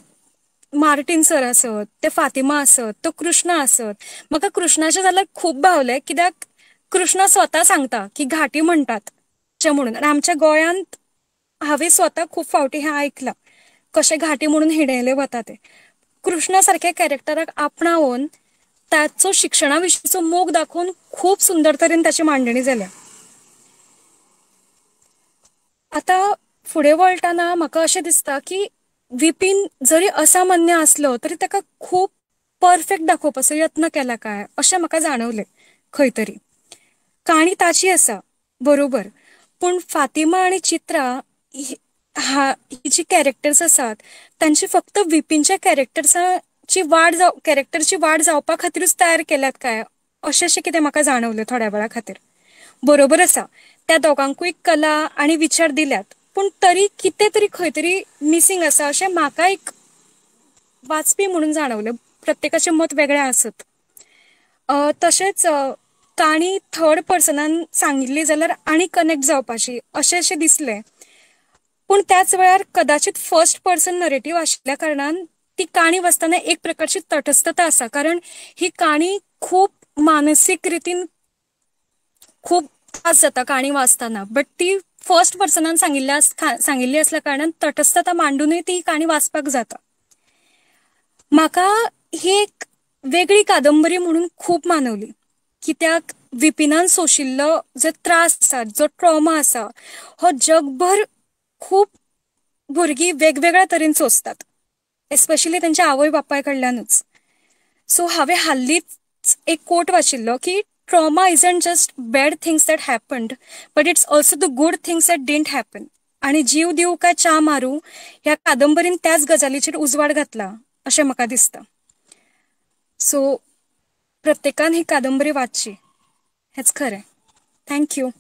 मार्टीन सर आसत, ते फातिमा आसत, तो कृष्णा आसत. म्हाका कृष्णाचे जाल्यार खूब भावलें, कित्याक कृष्णा स्वता सांगता की घाटी म्हणटात चे म्हणून. आनी आमच्या गोंयांत हांवें स्वता खूब फावटी हें आयकलां कशें घाटी म्हणून हिणयलें वता तें. कृष्णा सारक्या कॅरेक्टराक आपणावून ताचो शिक्षणा विशींचो मोग दाखोवन खूब सुंदर तरेन ताची मांडणी जाल्या. आतां फुडें वळटाना म्हाका अशें दिसता की विपीन जरी असामान्य आसलो तरी ताका खूब परफेक्ट दाखोवपाचो यत्न केला काय अशें म्हाका जाणवलें खंय तरी. काणी ताची आसा बरोबर, पूण फातिमा आनी चित्रा ही जी कॅरेक्टर्स आसात तांची फक्त विपीनच्या कॅरेक्टरची वाड जावपा खातीरूच तयार केल्यात काय अशें कितें म्हाका जाणवलें थोड्या वेळा खातीर. बरोबर आसा, त्या दोगांकूय कला आनी विचार दिल्यात, पूण तरी कितें तरी खंय तरी मिसींग आसा अशें म्हाका एक वाचपी म्हणून जाणवलें. प्रत्येकाचें मत वेगळें आसत. तशेंच काणी थर्ड पर्सनान सांगिल्ली जाल्यार आनी कनेक्ट जावपाची अशें दिसलें. पूण त्याच वेळार कदाचित फर्स्ट पर्सन नरेटिव्ह आशिल्ल्या कारणान ती काणी वाचतना एक प्रकारची तटस्थता आसा, कारण ही काणी खूब मानसीक रितीन खूब त्रास जाता काणी वाचतना. बट ती फर्स्ट पर्सनान सांगिल्ली असल्या कारणान तटस्थता मांडूनय ती काणी वाचपाक जाता. म्हाका ही एक वेगळी कादंबरी म्हणून खूब मानवली, कित्याक विपिनान सोशिल्लो जो त्रास आसा, जो ट्रॉमा आसा, हो जगभर खूब भुरगीं वेगवेगळ्या तरेन सोंसतात, एस्पेशली तांच्या आवय बापाय कडल्यानूच. सो हांवें हाल्लीच एक कोट वाचिल्लो की trauma isn't just bad things that happened, but it's also the good things that didn't happen. आनी जीव दिवं काय च्या मारूं ह्या कादंबरीन त्याच गजालीचेर उजवाड घातला अशें म्हाका दिसता. सो प्रत्येकान ही कादंबरी वाचची हेच खरें. थँक्यू.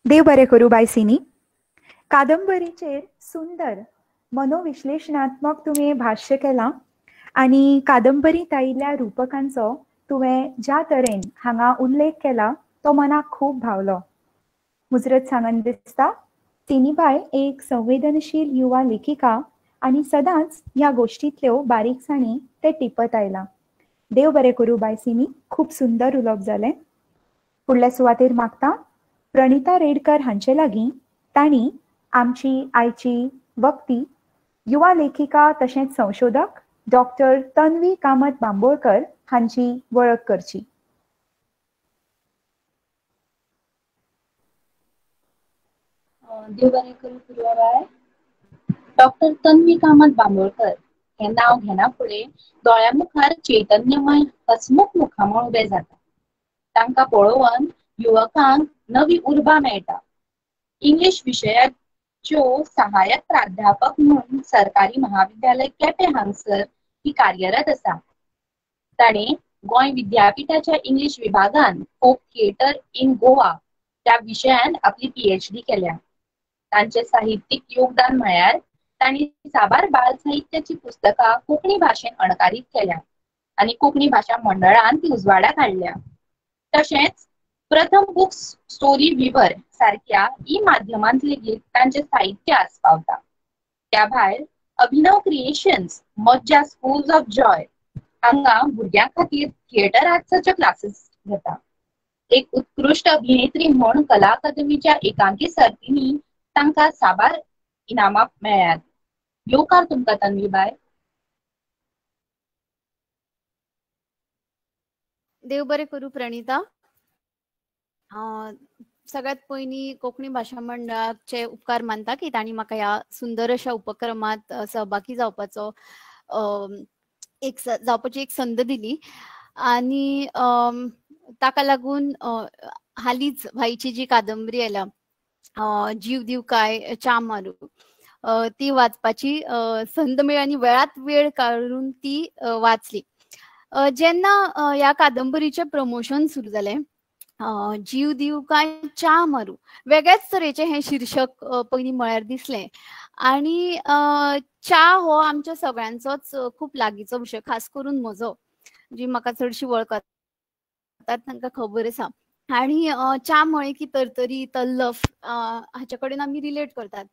देव बरें करूं बाय सिनी. कादंबरीचेर सुंदर मनोविश्लेशणात्मक तुवें भाश्य केलां आनी कादंबरींत आयिल्ल्या रुपकांचो तुवें ज्या तरेन हांगा उल्लेख केला तो मनाक खूब भावलो. मुजरत सांगन दिसता सिनीबाय एक संवेदनशील युवा लेखिका आणि सदांच ह्या गोष्टींतल्यो बारीकसाणी ते टिपत आयला. देव बरें करूं बाय सिनी, खूब सुंदर उलोवप जालें. फुडल्या सुवातेर मागता प्रणिता रेडकर हांचे लागीं तांणी आमची आयची वक्ती युवा लेखिका तशेंच संशोधक डॉक्टर तन्वी कामत बांबोळकर हांची वळख करची. देव बरें करूं पुरवाबाय. डॉक्टर तन्वी कामत बांबोळकर हे नाव घेना फुडें दोळ्या मुखार चैतन्यमय हसमुख मुखामळ उबें जाता. तांकां पळोवन युवकांक नवी उर्बा मेळटा. इंग्लीश विशयाच्यो सहाय्यक प्राध्यापक म्हणून सरकारी महाविद्यालय केपें हांगसर ही कार्यरत आसा. ताणें गोंय विद्यापीठाच्या इंग्लीश विभागान फोक थिएटर इन गोवा त्या विशयान आपली PhD केल्या. तांचे साहित्यीक योगदान म्हळ्यार तांणी साबार बाल साहित्याची पुस्तकां कोंकणी भाशेन अणकारीत केल्या आनी कोंकणी भाशा मंडळान ती उजवाड्याक हाडल्या. तशेंच प्रथम बुक्स स्टोरी विवर सारख्या माध्यमांत लेगीत तांचे साहित्य आस्पावता. त्या भायर अभिनव क्रिएशन्स, मज्जा स्कूल्स ऑफ जॉय हांगा भुरग्यां खातीर थिएटर आर्ट्साच्यो क्लासेस घेता. एक उत्कृष्ट अभिनेत्री म्हूण कला अकादमीच्या एकांकी सर्तींनी तांकां साबार इनामां मेळ्ळ्यात. येवकार तुमकां तन्वीबाय. देव बरें करूं प्रणिता. सगळ्यात पयलीं कोंकणी भाशा मंडळाचे उपकार मानता की तांणी म्हाका ह्या सुंदर अशा उपक्रमांत सहभागी जावपाचो एक संद दिली आनी ताका लागून हालींच भाईची जी कादंबरी आयल्या जीव दिव काय च्या मारू ती वाचपाची संद मेळ्ळी आनी वेळात वेळ काडून ती वाचली. जेन्ना ह्या कादंबरीचें प्रमोशन सुरू जालें जीव दिव काय च्या मारू वेगळेच तरेचें हें शीर्षक पयलीं म्हळ्यार दिसलें आनी च्या हो आमच्या सगळ्यांचोच खूब लागींचो विशय, खास करून म्हजो जी म्हाका चडशी वळखतात तांकां खबर आसा. आनी च्या म्हळें की तरतरी तल्लफ हाचे कडेन आमी रिलेट करतात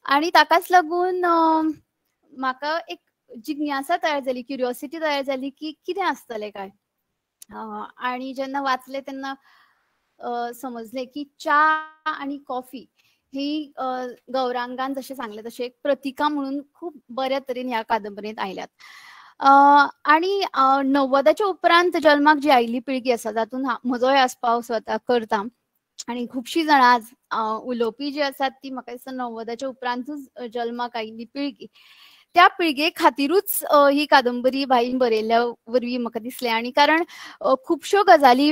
आनी ताकाच लागून म्हाका एक जिज्ञासा तयार जाली, क्युरियोसिटी तयार जाली की कितें आसतलें काय. आनी जेन्ना वाचलें तेन्ना समजलें की च्या आनी कॉफी ही गौरांगान जशें सांगलें तशें एक प्रतिका म्हणून खूब बऱ्या तरेन ह्या कादंबरींत आयल्यात. आनी 90च्या उपरांत जल्माक जी आयिल्ली पिळगी आसा जातून म्हजोय आस्पाव स्वता करता आनी खुबशीं जाणां आज उलोवपी जी आसात ती म्हाका दिसता 90च्या उपरांतूच जल्माक आयिल्ली पिळगी, त्या पिळगे खातीरूच ही कादंबरी भाईन बरयल्ल्या वरवीं म्हाका दिसलें. आनी कारण खुबश्यो गजाली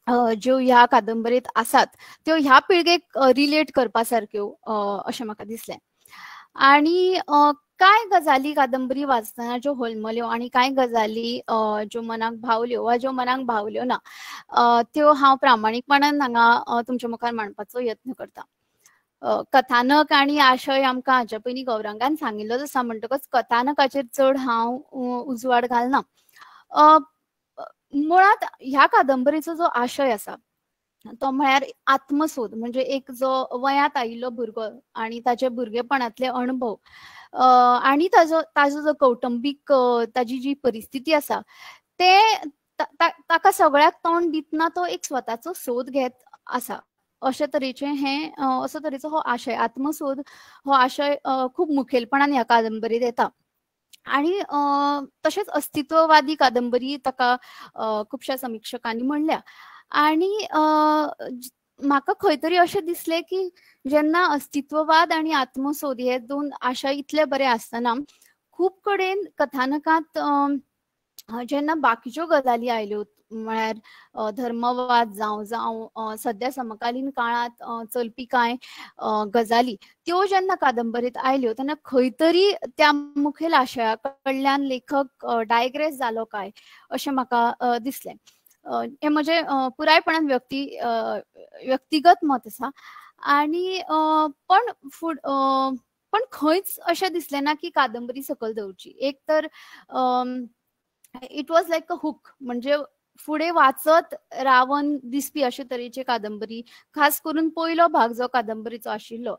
ज्यो ह्या कादंबरीत आसात त्यो ह्या पिळगेक रिलेट करपा सारक्यो अशें म्हाका दिसलें. आनी कांय गजाली कादंबरी वाचतना ज्यो होलमल्यो आनी कांय गजाली ज्यो मनाक भावल्यो वा ज्यो मनाक भावल्यो ना त्यो हांव प्रामाणीकपणान हांगा तुमच्या मुखार मांडपाचो यत्न करता. कथानक आनी आशय आमकां हाच्या पयलीं गौरांगान सांगिल्लोच आसा म्हणटकच कथानकाचेर चड हांव उजवाड घालना. मुळात ह्या कादंबरीचो जो आशय आसा तो म्हळ्यार आत्मसोद, म्हणजे एक जो वयांत आयिल्लो भुरगो आनी ताचे भुरगेपणांतले अणभव आनी ताजो जो कौटुंबीक ताजी जी परिस्थिती आसा ते ताका सगळ्याक तोंड दितना तो एक स्वताचो सोद घेत आसा अशे तरेचें हें असो तरेचो हो आशय आत्मसोद हो आशय खूब मुखेलपणान ह्या कादंबरीत येता. आनी तशेंच अस्तित्ववादी कादंबरी ताका खुबश्या समिक्षकांनी म्हणल्या. आनी म्हाका खंय तरी अशें दिसलें की जेन्ना अस्तित्ववाद आनी आत्मसोद हे दोन आशय इतले बरे आसतना खूब कडेन कथानकांत जेन्ना बाकीच्यो गजाली आयल्यो म्हळ्यार धर्मवाद जावं सद्या समकालीन काळांत चलपी कांय गजाली त्यो जेन्ना कादंबरीत आयल्यो तेन्ना खंय तरी त्या मुखेल आशया कडल्यान लेखक डायग्रेस जालो काय अशें म्हाका दिसलें. हें म्हजें पुरायपणान व्यक्तिगत मत आसा. आनी पण खंयच अशें दिसलें ना की कादंबरी सकयल दवरची. एक तर it was like a hook, म्हणजे फुडें वाचत रावन दिसपी अशे तरेची कादंबरी, खास करून पयलो भाग जो कादंबरीचो आशिल्लो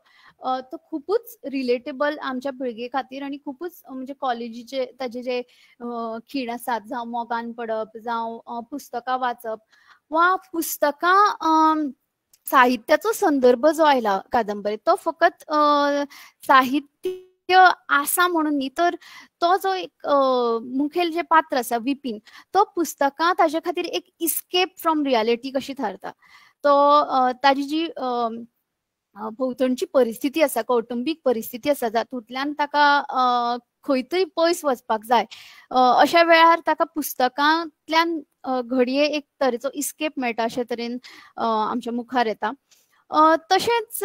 तो खूपच रिलेटेबल आमच्या पिळगे खातीर आणि खूपच म्हणजे कॉलेजीचे ताजे जे खीण आसात, जावं मोगान पडप, जावं पुस्तकां वाचप वा पुस्तकां साहित्याचो संदर्भ जो आयला कादंबरीत तो फकत साहित्य आसा म्हणून न्ही, तर तो जो एक मुखेल जे पात्र आसा विपिन, तो पुस्तकां ताजे खातीर एक इस्केप फ्रॉम रियालिटी कशी थारता. तो ताजी जी भोंवतणची परिस्थिती आसा, कौटुंबीक परिस्थिती आसा, जातूंतल्यान ताका खंय तरी पयस वचपाक जाय, अशा वेळार ताका पुस्तकांतल्यान घडये एक तरेचो इस्केप मेळटा अशे तरेन आमच्या मुखार येता. तशेंच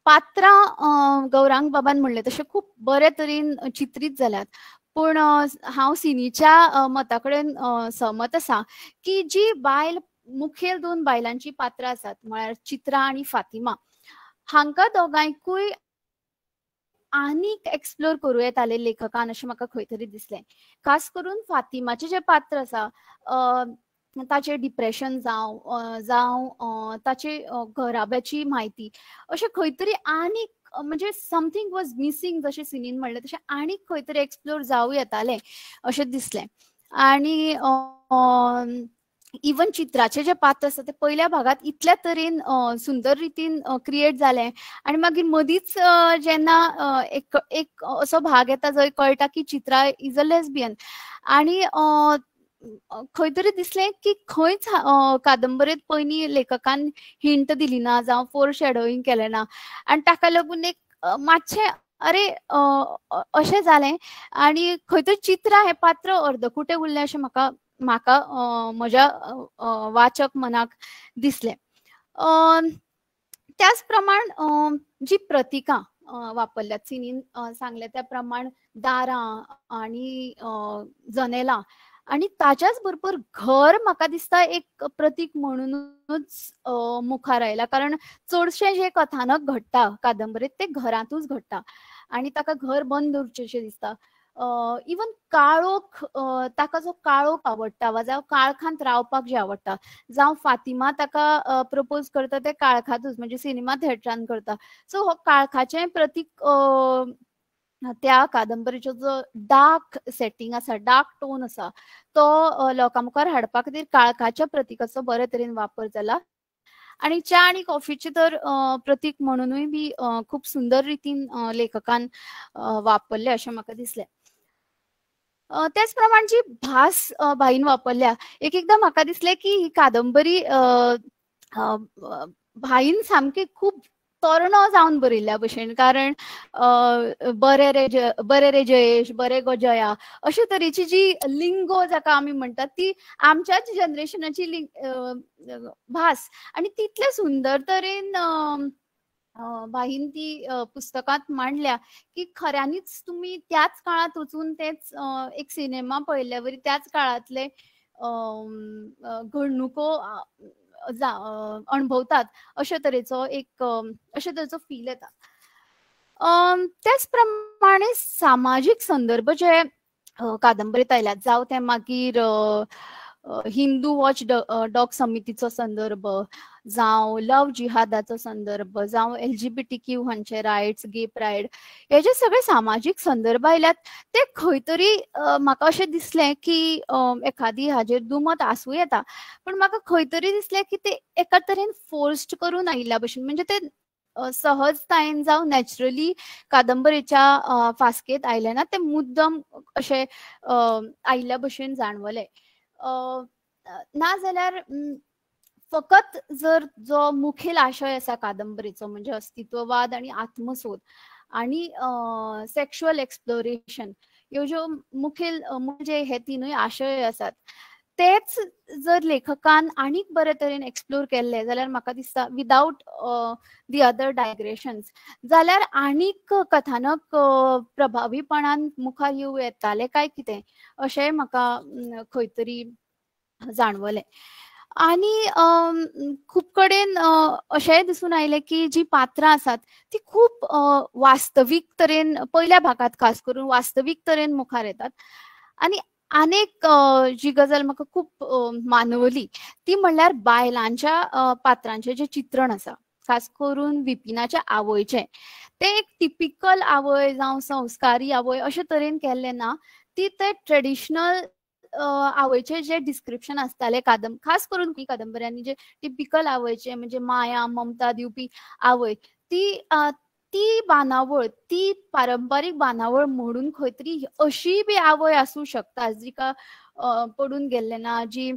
पात्रां गौरांग बाबान म्हणले तशें खूब बरे तरेन चित्रीत जाल्यात, पूण हांव सिनीच्या मता कडेन सहमत आसा की जी बायल मुखेल दोन बायलांची पात्रां आसात म्हळ्यार चित्रा आनी फातिमा, हांकां दोगांयकूय आनीक एक्सप्लोर करूं येताले लेखकान अशें म्हाका खंय तरी दिसलें. खास करून फातिमाचें जें पात्र आसा ताचें डिप्रेशन जावं ताचे घराब्याची म्हायती अशें खंय तरी आनीक म्हणजे समथींग वॉज मिसींग जशें सिनीन म्हणलें तशें आनीक खंय तरी एक्सप्लोर जावं येतालें अशें दिसलें. आनी इवन चित्राचे जे पात्र आसा ते पयल्या भागात इतल्या तरेन सुंदर रितीन क्रिएट जालें आनी मागीर मदींच जेन्ना एक असो भाग येता जंय कळटा की चित्रा इज अ लेस्बियन आनी खंय तरी दिसलें की खंयच कादंबरीत पयलीं लेखकान हिंट दिली ना जावं फोर शॅडोईंग केलें ना आनी ताका लागून एक मातशें अरे अशें जालें आनी खंय तरी चित्रा हें पात्र अर्दकुटें उरलें अशें म्हाका म्हज्या वाचक मनाक दिसलें. त्याच प्रमाण जी प्रतिकां वापरल्यात सिनीन सांगले त्या प्रमाण दारां आनी जनेलां आनी ताच्याच बरोबर घर म्हाका दिसता एक प्रतीक म्हणूनच मुखार आयला, कारण चडशें जे कथानक घडटा कादंबरीत ते घरांतूच घडटा आनी ताका घर बंद उरचेशें दिसता. इवन काळोख, ताका जो काळोख आवडटा वा जावं काळखांत रावपाक जे आवडटा, जावं फातिमा ताका प्रपोज करता ते काळखातूच म्हणजे सिनेमा थिएटरान करता. सो हो काळखाचें प्रतीक त्या कादंबरीचो जो डार्क सेटींग आसा, डार्क टोन आसा, तो लोकां मुखार हाडपा खातीर काळखाच्या प्रतीकाचो बरे तरेन वापर जाला. आनी च्या आनी कॉफीचे तर प्रतीक म्हणूनय बी खूब सुंदर रितीन लेखकान वापरले अशें म्हाका दिसलें. त्याच प्रमाण जी भास भाईन वापरल्या, एकदां म्हाका दिसलें की ही कादंबरी भाईन सामकी खूब तोरणो जावन बरयल्ल्या भशेन, कारण बरे रे जयेश, बरे गो जया अशे तरेची जी लिंगो जाका आमी म्हणटात ती आमच्याच जनरेशनाची भास आनी तितले सुंदर तरेन भाईन ती पुस्तकांत मांडल्या की खऱ्यांनीच तुम्ही त्याच काळात वचून तेच एक सिनेमा पळयल्ल्या वरी त्याच काळातले घडणुको अणभवतात अशे तरेचो फील येता. त्याच प्रमाणे सामाजीक संदर्भ जे कादंबरीत आयल्यात, जावं ते मागीर हिंदू वॉच डॉग समितीचो संदर्भ, जावं लव जिहादाचो संदर्भ, जावं LGBTQ हांचे रायट्स, गे प्रायड, हे जे सगळे सामाजीक संदर्भ आयल्यात ते खंय तरी म्हाका अशें दिसलें की एखादी हाजेर दुमत आसूं येता, पण म्हाका खंय तरी दिसलें की ते एका तरेन फोर्स्ड करून आयिल्ल्या भशेन, म्हणजे ते सहजतायेन जावं नॅचरली कादंबरीच्या फासकेत आयले ना, ते मुद्दम अशें आयिल्ल्या भशेन जाणवलें. नाजाल्यार फकत जर जो मुखेल आशय आसा कादंबरीचो म्हणजे अस्तित्ववाद आनी आत्मसोध आनी सेक्शुअल एक्सप्लोरेशन, ह्यो ज्यो मुखेल म्हणजे हे तीनूय आशय आसात, तेच जर लेखकान आनीक बरे तरेन एक्सप्लोर केल्ले जाल्यार म्हाका दिसता विदाउट दी अदर डायग्रेशन्स जाल्यार आनीक कथानक प्रभावीपणान मुखार येवं येताले काय कितें अशेंय म्हाका खंय तरी जाणवलें. आनी खूब कडेन अशेंय दिसून आयलें की जी पात्रां आसात ती खूब वास्तवीक तरेन पयल्या भागात खास करून वास्तवीक तरेन मुखार येतात आनी आनेक जी गजाल म्हाका खूब मानवली ती म्हणल्यार बायलांच्या पात्रांचे जे चित्रण आसा, खास करून विपिनाच्या आवयचे ते एक टिपिकल आवय जावं संस्कारी आवय अशे तरेन केल्ले ना. ती ते ट्रेडिशनल आवयचे जे डिस्क्रिप्शन आसताले खास करून कादंबऱ्यांनी जे टिपिकल आवयचे म्हणजे माया ममता दिवपी आवय ती बांदावळ ती पारंपारीक बांदावळ म्हणून खंय तरी अशी बी आवय आसूं शकता जिका पडून गेल्ले ना, जी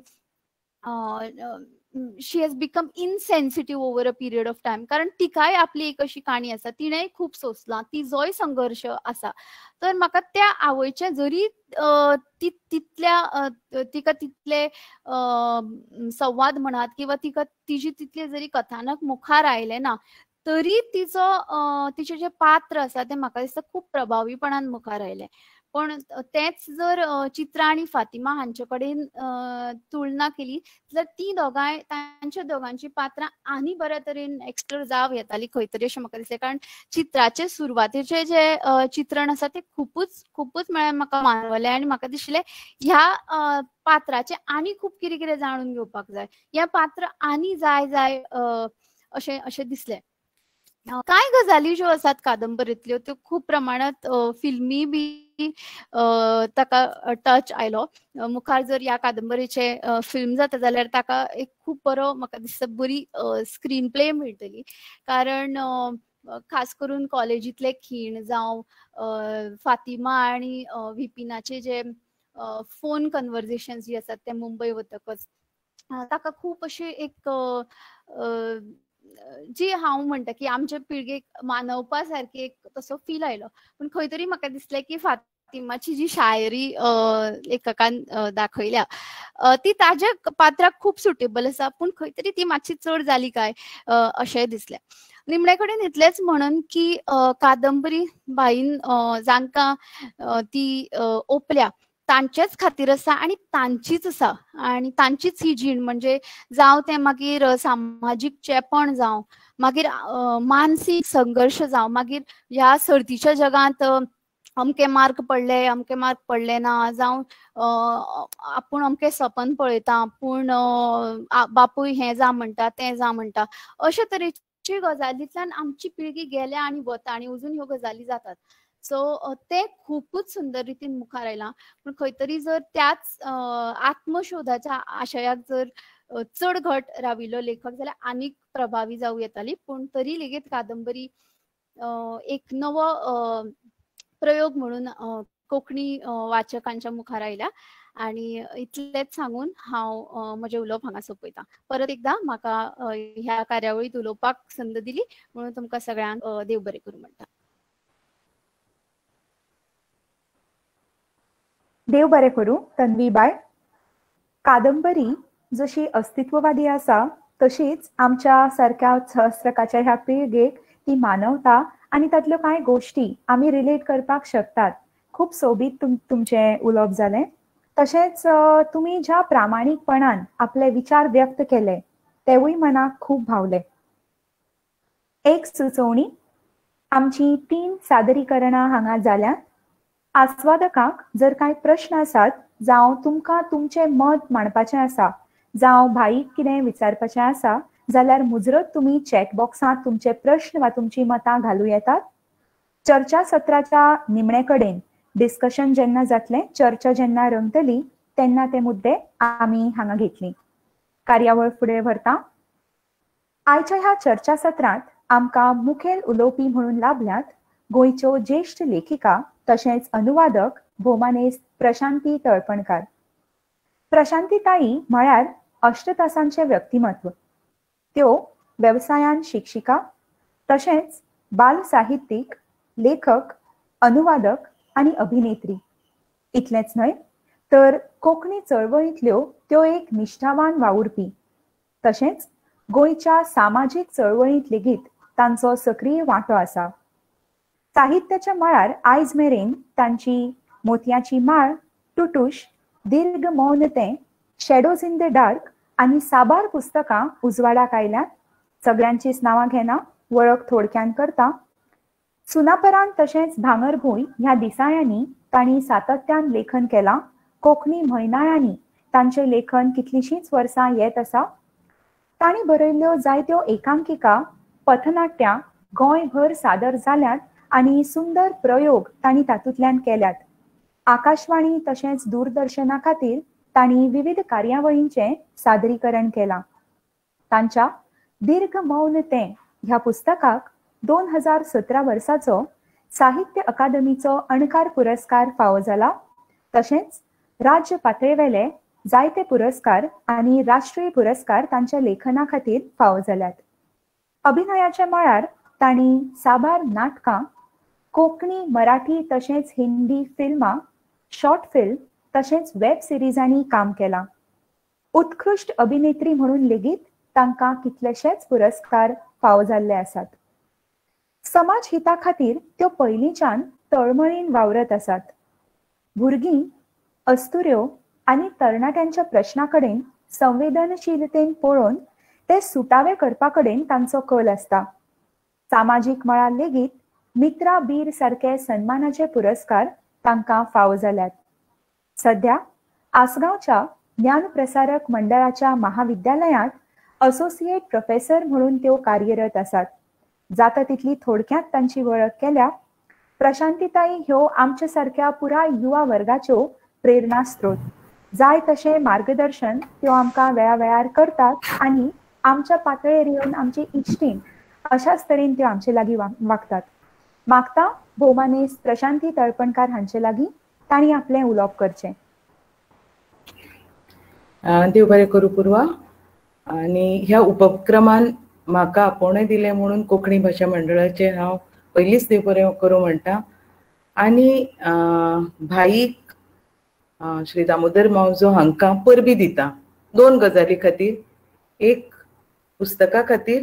she has become insensitive over a period of time. कारण तिकाय आपली एक अशी काणी आसा, तिणेय खूब सोंसलां, तिजोय संघर्श आसा. तर म्हाका त्या आवयचे जरी तितल्या तिका तितले संवाद म्हणात किंवा तिका तिची तितले जरी कथानक मुखार आयले ना, तरी तिचे जे पात्र आसा ते म्हाका दिसता खूब प्रभावीपणान मुखार आयले. पण तेच जर चित्रा आणि फातिमा हांचे कडेन तुलना केली जाल्यार ती तांच्या दोगांची पात्रां आनी बऱ्या तरेन एक्सप्लोर जावं येताली खंय तरी अशें म्हाका दिसलें. कारण चित्राचे सुरवातेचे जे चित्रण आसा ते खूबच म्हळ्यार म्हाका मानवलें आनी म्हाका दिसलें ह्या पात्राचे आनी खूब कितें कितें जाणून घेवपाक जाय, ह्या पात्र आनी जाय अशें दिसलें. कांय गजाली ज्यो आसात कादंबरींतल्यो त्यो खूब प्रमाणांत फिल्मी बी ताका टच आयलो. मुखार जर ह्या कादंबरीचे फिल्म जाता जाल्यार ताका एक खूब बरो म्हाका दिसता बरी स्क्रीन प्ले मेळटली. कारण खास करून कॉलेजींतले खीण जावं फातिमा आनी विपिनाचे जे फोन कन्वर्सेशन्स जी आसात ते मुंबय वतकच ताका खूब अशें एक जी हांव म्हणटा की आमच्या पिळगेक मानवपा सारकी एक तसो फील आयलो. पूण खंय तरी म्हाका दिसलें की फातिमाची जी शायरी लेखकान दाखयल्या ती ताज्या पात्राक खूब सुटेबल आसा, पूण खंय तरी ती मातशी चड जाली काय अशें दिसलें. निमणे कडेन इतलेंच म्हणन की कादंबरी भाईन जांकां ती ओपल्या तांचेच खातीर आसा आनी तांचीच आसा आनी तांचीच ही जीण. म्हणजे जावं ते मागीर सामाजीक चेपण जावं मागीर मानसीक संघर्श जावं मागीर ह्या सर्तीच्या जगांत अमके मार्क पडले ना, जावं आपूण अमकें सपन पळयता पूण बापूय हें जा म्हणटा तें जा म्हणटा, अशे तरेची गजालींतल्यान आमची पिळगी गेल्या आनी वता आनी अजून ह्यो गजाली जातात. सो ते खूबच सुंदर रितीन मुखार आयलां. पूण खंय तरी जर त्याच आत्मशोधाच्या आशयाक जर चड घट राविल्लो लेखक जाल्यार आनीक प्रभावी जावं येताली. पूण तरी लेगीत कादंबरी एक नवो प्रयोग म्हणून कोंकणी वाचकांच्या मुखार आयल्या. आनी इतलेंच सांगून हांव म्हजें उलोवप हांगा सोंपयतां. परत एकदां म्हाका ह्या कार्यावळींत उलोवपाक संद दिली म्हणून तुमकां सगळ्यांक देव बरें करूं म्हणटा. देव बरें करूं तन्वी बाय. कादंबरी जशी अस्तित्ववादी आसा तशीच आमच्या सारक्या सहस्त्रकाच्या ह्या पिळगेक ती मानवता आनी तातल्यो कांय गोश्टी आमी रिलेट करपाक शकतात. खूब सोबीत तुमचें उलोवप जालें. तशेंच तुमी ज्या प्रामाणीकपणान आपले विचार व्यक्त केले तेवूय मनाक खूब भावले. एक सुचोवणी, आमची 3 सादरीकरणां हांगा जाल्यात. आस्वादकांक जर कांय प्रश्न आसात जावं तुमकां तुमचें मत मांडपाचें आसा जावं भाईक कितें विचारपाचें आसा जाल्यार मुजरत तुमी चॅट बॉक्सांत तुमचे प्रश्न वा तुमची मतां घालूं येतात. चर्चा सत्राच्या निमणे कडेन डिस्कशन जेन्ना जातलें, चर्चा जेन्ना रंगतली तेन्ना ते मुद्दे आमी हांगा घेतली. कार्यावळ फुडें व्हरता. आयच्या ह्या चर्चा सत्रांत आमकां मुखेल उलोवपी म्हणून लाभल्यात गोंयच्यो ज्येश्ठ लेखिका तशेंच अनुवादक भोमानेस्त प्रशांती तळपणकार. प्रशांती ताई म्हळ्यार अष्टतासांचें व्यक्तिमत्व. त्यो वेवसायान शिक्षिका तशेंच बाल साहित्यीक, लेखक, अनुवादक आनी अभिनेत्री. इतलेंच न्हय तर कोंकणी चळवळींतल्यो त्यो एक निश्ठावान वावुरपी. तशेंच गोंयच्या सामाजीक चळवळींत लेगीत तांचो सक्रीय वांटो आसा. साहित्याच्या मळार आयज मेरेन तांची मोतयाची माळ, टुटुश, दीर्घ मौन तें, शॅडोज इन द डार्क आनी साबार पुस्तकां उजवाडाक आयल्यात. सगळ्यांचीच नांवां घेना, वळख थोडक्यान करता. सुनापरान्त तशेंच भांगरभूंय ह्या दिसाळ्यांनी तांणी सातत्यान लेखन केलां. कोंकणी म्हयनाळ्यांनी तांचे लेखन कितलीशींच वर्सां येत आसा. तांणी बरयल्ल्यो जायत्यो एकांकिका, पथनाट्यां गोंयभर सादर जाल्यात आनी सुंदर प्रयोग तांणी तातूंतल्यान केल्यात. आकाशवाणी तशेंच दूरदर्शना खातीर तांणी विविध कार्यावळींचें सादरीकरण केलां. तांच्या दीर्घ मौन तें ह्या पुस्तकाक 2017 वर्साचो साहित्य अकादमीचो अणकार पुरस्कार फावो जाला. तशेंच राज्य पातळेवेले जायते पुरस्कार आनी राष्ट्रीय पुरस्कार तांच्या लेखना खातीर फावो जाल्यात. अभिनयाच्या मळार तांणी साबार नाटकां, कोंकणी, मराठी तशेंच हिंदी फिल्मां, शॉर्ट फिल्म तशेंच वेब सिरीजांनी काम केलां. उत्कृश्ट अभिनेत्री म्हणून लेगीत तांकां कितलेशेच पुरस्कार फावो जाल्ले आसात. समाज हिता खातीर त्यो पयलींच्यान तळमळीन वावरत आसात. भुरगीं, अस्तुऱ्यो आनी तरणाट्यांच्या प्रश्ना कडेन संवेदनशीलतेन पळोवन ते सुटावे करपा कडेन तांचो कल आसता. सामाजीक मळार लेगीत मित्रा बीर सारखे सन्मानाचे पुरस्कार तांकां फावो जाल्यात. सध्या आसगांवच्या ज्ञान प्रसारक मंडळाच्या महाविद्यालयांत असोसिएट प्रोफेसर म्हणून त्यो कार्यरत आसात. जाता तितली थोडक्यात तांची वळख केल्या. प्रशांतीताई ह्यो आमच्या सारक्या पुराय युवा वर्गाच्यो प्रेरणा स्त्रोत. जाय तशें मार्गदर्शन त्यो आमकां वेळावेळार करतात आनी आमच्या पातळेर येवन आमची इश्टीण अशाच तरेन त्यो आमचे लागीं वागतात. मागता भोवमानेस्त प्रशांती तळपणकार हांचे लागीं तांणी आपलें उलोवप करचें. देव बरें करूं पुर्वा. आनी ह्या उपक्रमान म्हाका आपोवणें दिलें म्हणून कोंकणी भाशा मंडळाचे हांव पयलींच देव बरें करूं म्हणटा. आनी भाईक श्री दामोदर मावजो हांकां परबी दिता 2 गजाली खातीर. एक पुस्तका खातीर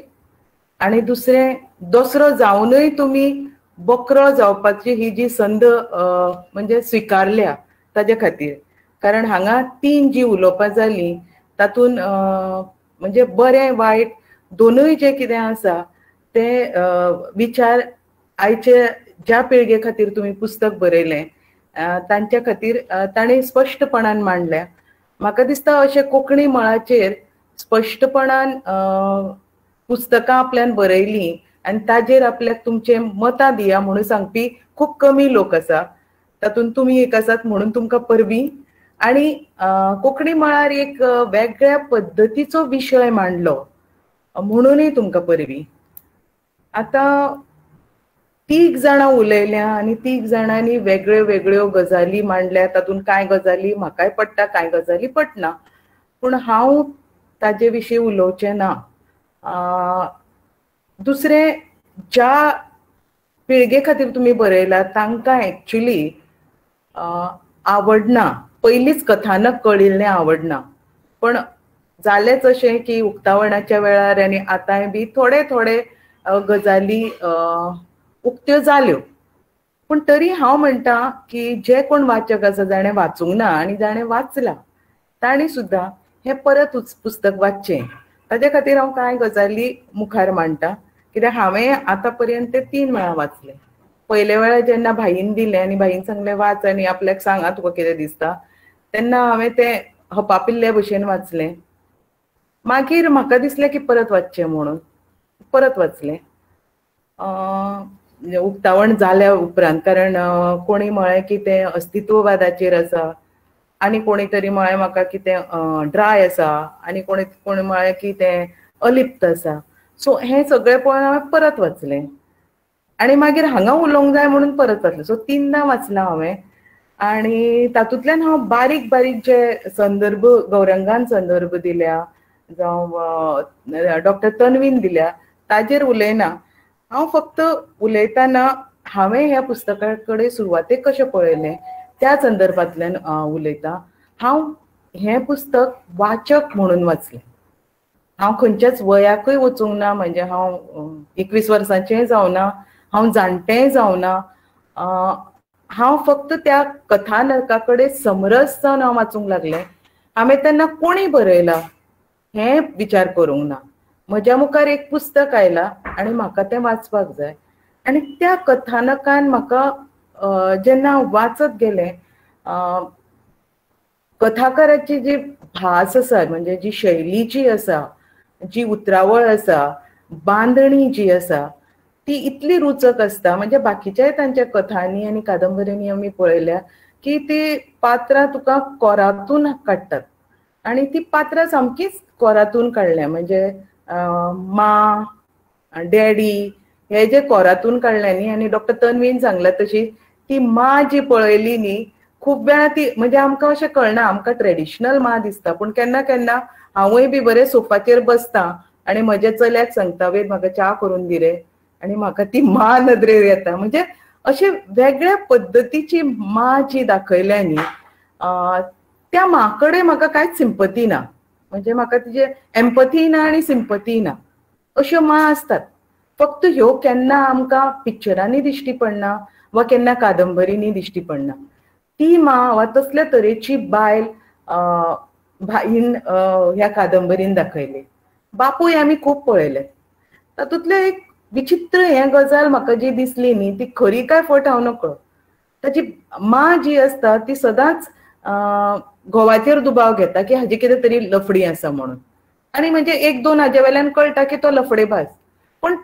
आनी दुसरें दसरो जावनूय तुमी बकरो जावपाची ही जी संद म्हणजे स्विकारल्या ताजे खातीर. कारण हांगा 3 जी उलोवपां जालीं तातूंत म्हणजे बरें वायट दोनूय जे कितें आसा ते विचार आयचे ज्या पिळगे खातीर तुमी पुस्तक बरयलें तांच्या खातीर ताणें स्पश्टपणान मांडल्या. म्हाका दिसता अशें कोंकणी मळाचेर स्पश्टपणान पुस्तकां आपल्यान बरयलीं आनी ताजेर आपल्याक तुमचें मतां दिया म्हणून सांगपी खूब कमी लोक आसा. तातूंत तुमी एक आसात म्हणून तुमकां परबी. आनी कोंकणी मळार एक वेगळ्या पद्दतीचो विशय मांडलो म्हणूनय तुमकां परबी. आतां 3 जाणां उलयल्या आनी 3 जाणांनी वेगळ्यो वेगळ्यो गजाली मांडल्या. तातूंत कांय गजाली म्हाकाय पडटा, कांय गजाली पटना, पूण हांव ताजे विशीं उलोवचें ना. दुसरें, ज्या पिळगे खातीर तुमी बरयला तांकां एक्चुली आवडना, पयलींच कथानक कळिल्लें आवडना. पण जालेंच अशें की उक्तावणाच्या वेळार आनी आतांय बी थोडे थोडे गजाली उक्त्यो जाल्यो. पूण तरी हांव म्हणटा की जे कोण वाचक आसा जाणें वाचूंक ना आनी जाणें वाचलां तांणी सुद्दां हें परत पुस्तक वाचचें. ताजे खातीर हांव कांय गजाली मुखार मांडटा. कित्याक हांवें आतां पर्यंत ते 3 वेळा वाचले. पयले वेळार जेन्ना भाईन दिलें आनी भाईन सांगलें वाच आनी आपल्याक सांगा तुका कितें दिसता, तेन्ना हांवें तें हपापिल्ले भशेन वाचलें. मागीर म्हाका दिसलें की परत वाचचें म्हणून परत वाचलें उक्तावण जाल्या उपरांत. कारण कोणी म्हळें की तें अस्तित्ववादाचेर आसा आनी कोणी तरी म्हळें म्हाका की तें ड्राय आसा आनी कोणी म्हळें की तें अलिप्त आसा. सो हें सगळें पळोवन हांवें परत वाचलें आनी मागीर हांगा उलोवंक जाय म्हणून परत वाचलें. सो 3दां वाचलां हांवें. आनी तातूंतल्यान हांव बारीक बारीक जे संदर्भ गौरंगान संदर्भ दिल्या जावं डॉक्टर तन्वीन दिल्या ताजेर उलयना. हांव फक्त उलयतना हांवें ह्या पुस्तका कडेन सुरवातेक कशें पळयलें त्या संदर्भांतल्यान उलयतां. हांव हें पुस्तक वाचक म्हणून वाचलें. हांव खंयच्याच वयाकूय वचूंक ना. म्हणजे हांव 21 वर्सांचेंय जावना, हांव जाणटेंय जावना. हांव फक्त त्या कथानका कडेन समरस जावन हांव वाचूंक लागलें. हांवें तेन्ना कोणी बरयलां हें विचार करूंक ना. म्हज्या मुखार एक पुस्तक आयलां आनी म्हाका तें वाचपाक जाय. आनी त्या कथानकान म्हाका जेन्ना हांव वाचत गेलें कथाकाराची जी भास आसा म्हणजे जी शैली जी आसा, जी उतरावळ आसा, बांदणी जी आसा ती इतली रुचक असता. म्हणजे बाकीच्याय तांच्या कथांनी आणि कादंबरींनी आमी पळयल्या की ती पात्रां तुका कोरांतून काडटात आणि ती पात्रां सामकीच कोरांतून काडल्या. म्हणजे मा, डॅडी हे जे कोरांतून काडल्या न्ही, आनी डॉक्टर तन्वीन सांगला तशी ती मा जी पळयली न्ही खूब वेळा ती म्हणजे आमकां अशें कळना, आमकां ट्रेडिशनल मा दिसता, पूण केन्ना केन्ना हांवूय बी बरें सोफाचेर बसतां आणि म्हज्या चल्याक सांगता वेद म्हाका च्या करून दी रे, आणि म्हाका ती मा नदरेर येता. म्हणजे अशे वेगळ्या पद्दतीची मा जी दाखयल्या न्ही त्या माकडे म्हाका कांयच सिंपती ना. म्हणजे म्हाका तिजे एम्पथी ना आणि सिंपती ना. अश्यो मा असतात, फक्त ह्यो केन्ना आमकां पिक्चरांनी दिश्टी पडना वा केन्ना कादंबरींनी दिश्टी पडना. ती मा वा तसल्या तरेची बायल भाईन ह्या कादंबरीन दाखयली. बापूय आमी खूब पळयले. तातूंतले एक विचित्र हे गजाल म्हाका जी दिसली न्ही ती खरी काय फट हांव नकळो. ताची मा जी असता ती सदांच घोवाचेर दुबाव घेता की हाजी कितें तरी लफडी आसा म्हणून, आनी म्हणजे एक दोन हाजे वेल्यान कळटा की तो लफडेबाज. पण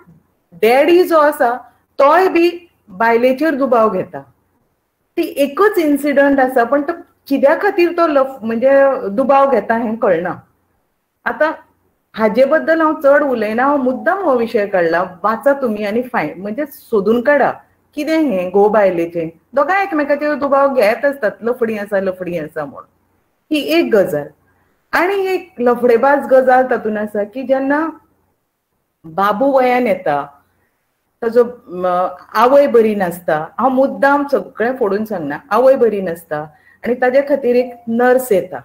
डॅडी जो आसा तोय बी बायलेचेर दुबाव घेता. ती एकच इन्सिडंट आसा पण तो कित्या खातीर तो म्हणजे दुबाव घेता हें कळना. आतां हाजे बद्दल हांव चड उलयना, हांव मुद्दाम हो विशय काडला. वाचा तुमी आनी म्हणजे सोदून काडा कितें हें घोव बायलेचें. दोगांय एकमेकाचेर दुबाव घेत आसतात लफडी आसा म्हणून. ही एक गजाल. आनी एक लफडेबाज गजाल तातूंत आसा की जेन्ना बाबू वयान येता, ताजो आवय बरी नासता. हांव मुद्दाम सगळें फोडून सांगना, आवय बरी नासता आनी ताजे खातीर एक नर्स येता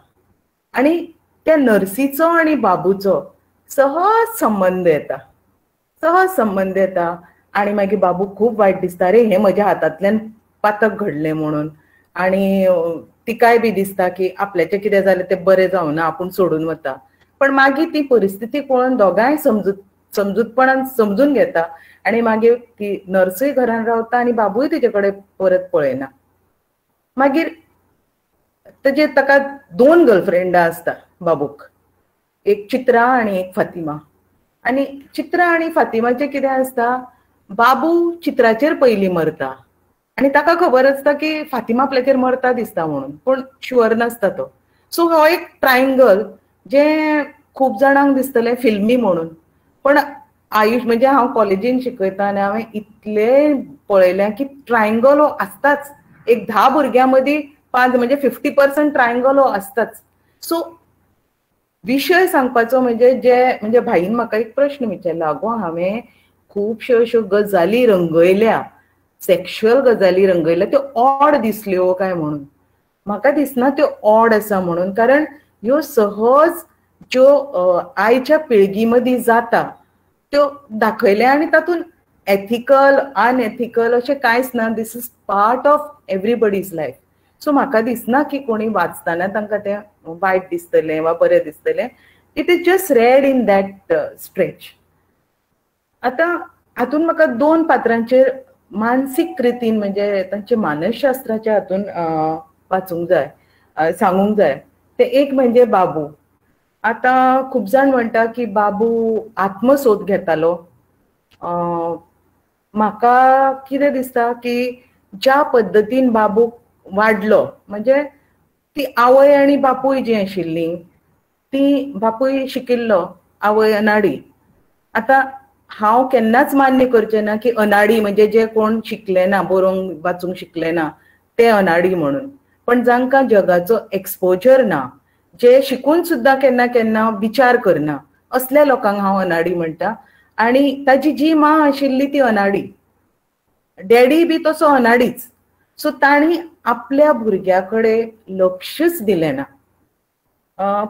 आनी त्या नर्सीचो आनी बाबूचो सहज संबंध येता आनी मागीर बाबू खूब वायट दिसता, रे हें म्हज्या हातांतल्यान पातक घडलें म्हणून. आनी तिकाय बी दिसता की आपल्याचें कितें जालें तें बरें जावना, आपूण सोडून वता. पण मागीर ती परिस्थिती पळोवन दोगांय समजूतपणान समजून घेता आनी मागीर ती नर्सूय घरान रावता आनी बाबूय तिचे कडेन परत पळयना. मागीर ताका 2 गर्लफ्रेंडां आसता बाबूक, एक चित्रा आनी एक फातिमा. आनी चित्रा आनी फातिमाचें कितें आसता, बाबू चित्राचेर पयलीं मरता आनी ताका खबर आसता की फातिमा आपल्याचेर मरता दिसता म्हणून, पूण शुअर नासता तो. सो हो एक ट्रायंगल जे खूब जाणांक दिसतलें फिल्मी म्हणून, पण म्हणजे हांव कॉलेजीन शिकयता आनी हांवें इतले पळयलें की ट्रायंगल हो आसताच. एक 10 भुरग्यां मदीं 5 म्हणजे 50% ट्रायंगल हो आसताच. सो विशय सांगपाचो म्हणजे भाईन म्हाका एक प्रश्न विचारला, आगो हांवें खुबश्यो अश्यो गजाली रंगयल्या, सेक्शुअल गजाली रंगयल्या, त्यो ऑड दिसल्यो काय म्हणून. म्हाका दिसना त्यो ऑड आसा म्हणून, कारण ह्यो सहज ज्यो आयच्या पिळगी मदीं जाता त्यो दाखयल्या आनी तातूंत एथिकल अनएथिकल अशें कांयच ना. This is part of everybody's life. So म्हाका दिसना की कोणी वाचतना तांकां तें वायट दिसतलें वा बरें दिसतलें. It is just red in that stretch. आतां हातूंत म्हाका 2 पात्रांचेर मानसीक रितीन म्हणजे तांचे मानसशास्त्राच्या हातून वाचूंक जाय, सांगूंक जाय. ते एक म्हणजे बाबू. आतां खूब जाण म्हणटा की बाबू आत्मसोद घेतालो. म्हाका कितें दिसता की ज्या पद्दतीन बाबू वाडलो, म्हणजे ती आवय आनी बापूय जी आशिल्लीं ती, बापूय शिकिल्लो, आवय अनाडी. आतां हांव केन्नाच मान्य करचें ना की अनाडी म्हणजे जे कोण शिकले ना, बरोवंक वाचूंक शिकले ना ते अनाडी म्हणून. पण जांकां जगाचो एक्सपोजर ना, जे शिकून सुद्दां केन्ना केन्ना विचार करना, असल्या लोकांक हांव अनाडी म्हणटा. आनी ताची जी मा आशिल्ली ती अनाडी, डॅडी बी तसो अनाडीच. सो तांणी आपल्या भुरग्या कडेन लक्षच दिलें ना.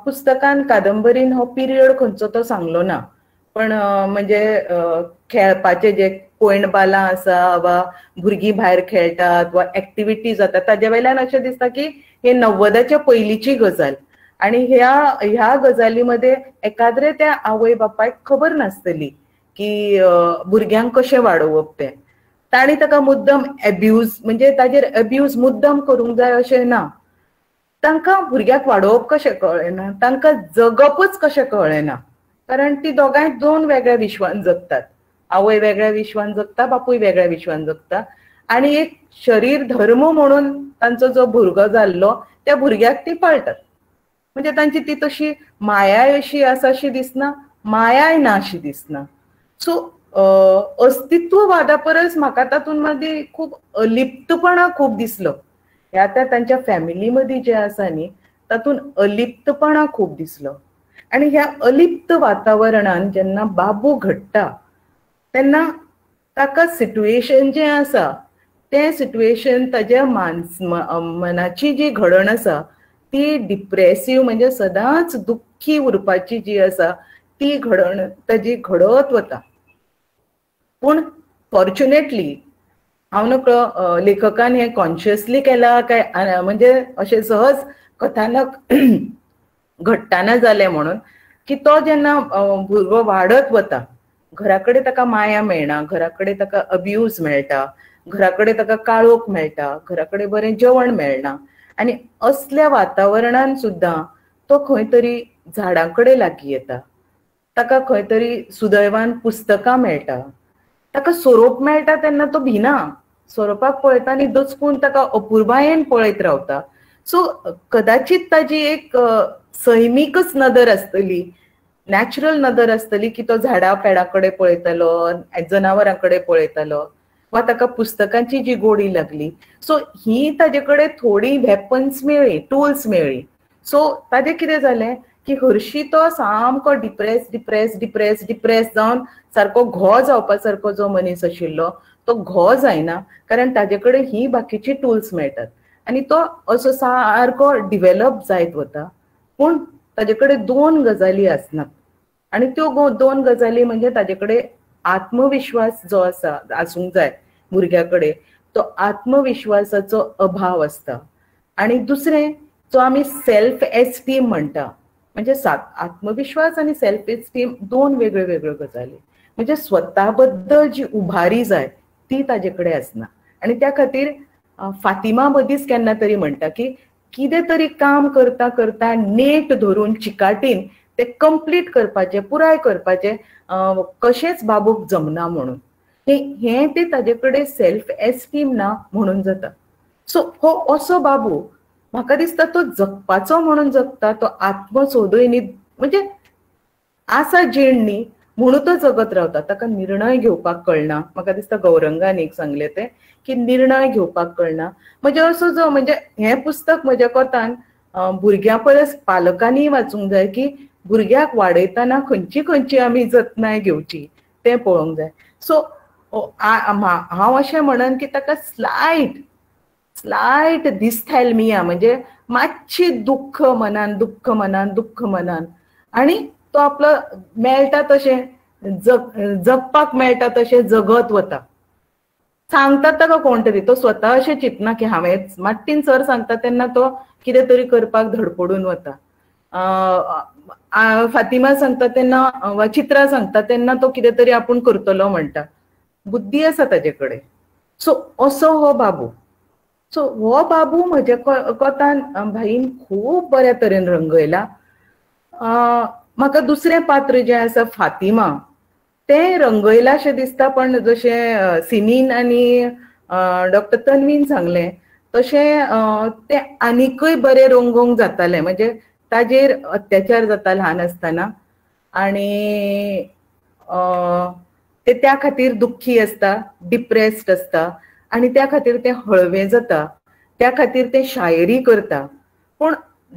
पुस्तकान कादंबरीन हो पिरियड खंयचो तो सांगलो ना, पण म्हणजे खेळपाचे जे कोयणबालां आसा वा भुरगीं भायर खेळटात वा एक्टिविटी जाता ताजे वयल्यान अशें दिसता की हे 90च्या पयलींची गजाल. आनी ह्या गजाली मध्ये एकाद्रे त्या आवय बापायक खबर नासतली की भुरग्यांक कशें वाडोवप तें. तांणी ताका मुद्दम एब्यूज म्हणजे ताजेर एब्यूज मुद्दम करूंक जाय अशें ना. तांकां भुरग्याक वाडोवप कशें कळना, तांकां जगपूच कशें कळना, कारण ती दोगांय दोन वेगळ्या विश्वान जगतात. आवय वेगळ्या विश्वान जगता, बापूय वेगळ्या विश्वान जगता, आणि एक शरीर धर्म म्हणून तांचो जो भुरगो जाल्लो त्या भुरग्याक ती पाळटात. म्हणजे तांची ती तशी मायाय अशी आसा अशी दिसना, मायाय ना अशी दिसना. सो अस्तित्ववादा परस म्हाका तातूंत मदीं खूब अलिप्तपणा खूब दिसलो. ह्या त्या तांच्या फॅमिली मदीं जे आसा न्ही तातूंत अलिप्तपणा खूब दिसलो. आणि ह्या अलिप्त वातावरणान जेन्ना बाबू घडटा तेन्ना ताका सिट्युएशन जें आसा तें सिट्युएशन ताज्या मनाची जी घडण आसा ती डिप्रेसिव्ह, म्हणजे सदांच दुख्खी उरपाची जी आसा ती घडण ताजी घडत वता. पूण फॉर्च्युनेटली हांव नकळो लेखकान हें कॉन्शियसली केलां काय म्हणजे अशें सहज कथानक घडटाना जालें म्हणून, की तो जेन्ना भुरगो वाडत वता, घरा कडेन ताका माया मेळना, घरा कडेन ताका अब्यूज मेळटा, घरा कडेन ताका काळोख मेळटा, घरा कडेन बरें जेवण मेळना, आनी असल्या वातावरणान सुद्दां तो खंय तरी झाडां कडेन लागीं येता. ताका खंय तरी सुदैवान पुस्तकां मेळटा, ताका सोरोप मेळटा तेन्ना तो भिना, सोरोपाक पळयता आनी दचकून ताका अपुरबायेन पळयत रावता. सो कदाचित ताजी एक सैमीकच नदर आसतली, नॅचरल नदर आसतली, की तो झाडां पेडां कडेन पळयतालो, जनावरां कडेन पळयतालो, वा ताका पुस्तकांची जी गोडी लागली. सो ही ताजे कडेन थोडी वेपन्स मेळ्ळी, टूल्स मेळ्ळी. सो ताजें कितें जालें की हरशीं तो सामको डिप्रेस जावन सारको घो जावपा सारको जो मनीस आशिल्लो तो घो जायना, कारण ताजे कडेन ही बाकीची टूल्स मेळटात आनी तो असो सारको डिवेलप जायत वता. पूण ताजे कडेन दोन गजाली आसनात, आनी त्यो दोन गजाली म्हणजे ताजे कडेन आत्मविश्वास जो आसा आसूंक जाय भुरग्या कडेन, तो आत्मविश्वासाचो अभाव आसता. आनी दुसरें जो आमी सेल्फ एस्टीम म्हणटा, म्हणजे आत्मविश्वास आणि सेल्फ एस्टीम दोन वेगळ्यो वेगळ्यो गजाली. म्हणजे स्वता बद्दल जी उभारी जाय ती ताजे कडेन आसना. आणि त्या खातीर फातिमा मदींच केन्ना तरी म्हणटा की कितें तरी काम करता करता नेट धरून चिकाटीन ते कंप्लीट करपाचें, पुराय करपाचें कशेंच बाबूक जमना म्हणून. हे ते ताजे कडेन सेल्फ एस्टीम ना म्हणून जाता. सो हो असो बाबू म्हाका दिसता तो जगपाचो म्हणून जगता, तो आत्म सोदूय न्ही, म्हणजे आसा जीण न्ही म्हणून तो जगत रावता. ताका निर्णय घेवपाक कळना. म्हाका दिसता गौरंगान एक सांगलें तें की निर्णय घेवपाक कळना. म्हणजे असो जो, म्हणजे हें पुस्तक म्हज्या कोतान भुरग्यां परस पालकांनी वाचूंक जाय, की भुरग्याक वाडयतना खंयची खंयची आमी जतनाय घेवची तें पळोवंक जाय. सो हांव अशें म्हणन की ताका स्लायट दिस्थॅल्मिया, म्हणजे मातशी दुख्ख मनान आणि तो आपलो मेळटा तशें जगपाक मेळटा तशें जगत वता. सांगतात ताका कोण तरी, तो स्वता अशें चिंतना की हांवें माट्टीन सर सांगता तेन्ना तो कितें तरी करपाक धडपडून वता. फातिमा सांगता तेन्ना वा चित्रा सांगता तेन्ना तो कितें तरी आपूण करतलो म्हणटा. बुद्धी आसा ताजे कडेन. सो असो हो बाबू. सो हो बाबू म्हज्या कोतान भाईन खूब बऱ्या तरेन रंगयला. म्हाका दुसरें पात्र जें आसा फातिमा तें रंगयला अशें दिसता, पण जशें सिनीन आनी डॉक्टर तन्वीन सांगलें तशें तें आनिकूय बरें रंगोवंक जातालें. म्हणजे ताजेर अत्याचार जाता ल्हान आसतना आनी ते त्या खातीर दुख्खी आसता, डिप्रेस्ड आसता आनी त्या खातीर तें हळवें जाता, त्या खातीर तें शायरी करता. पूण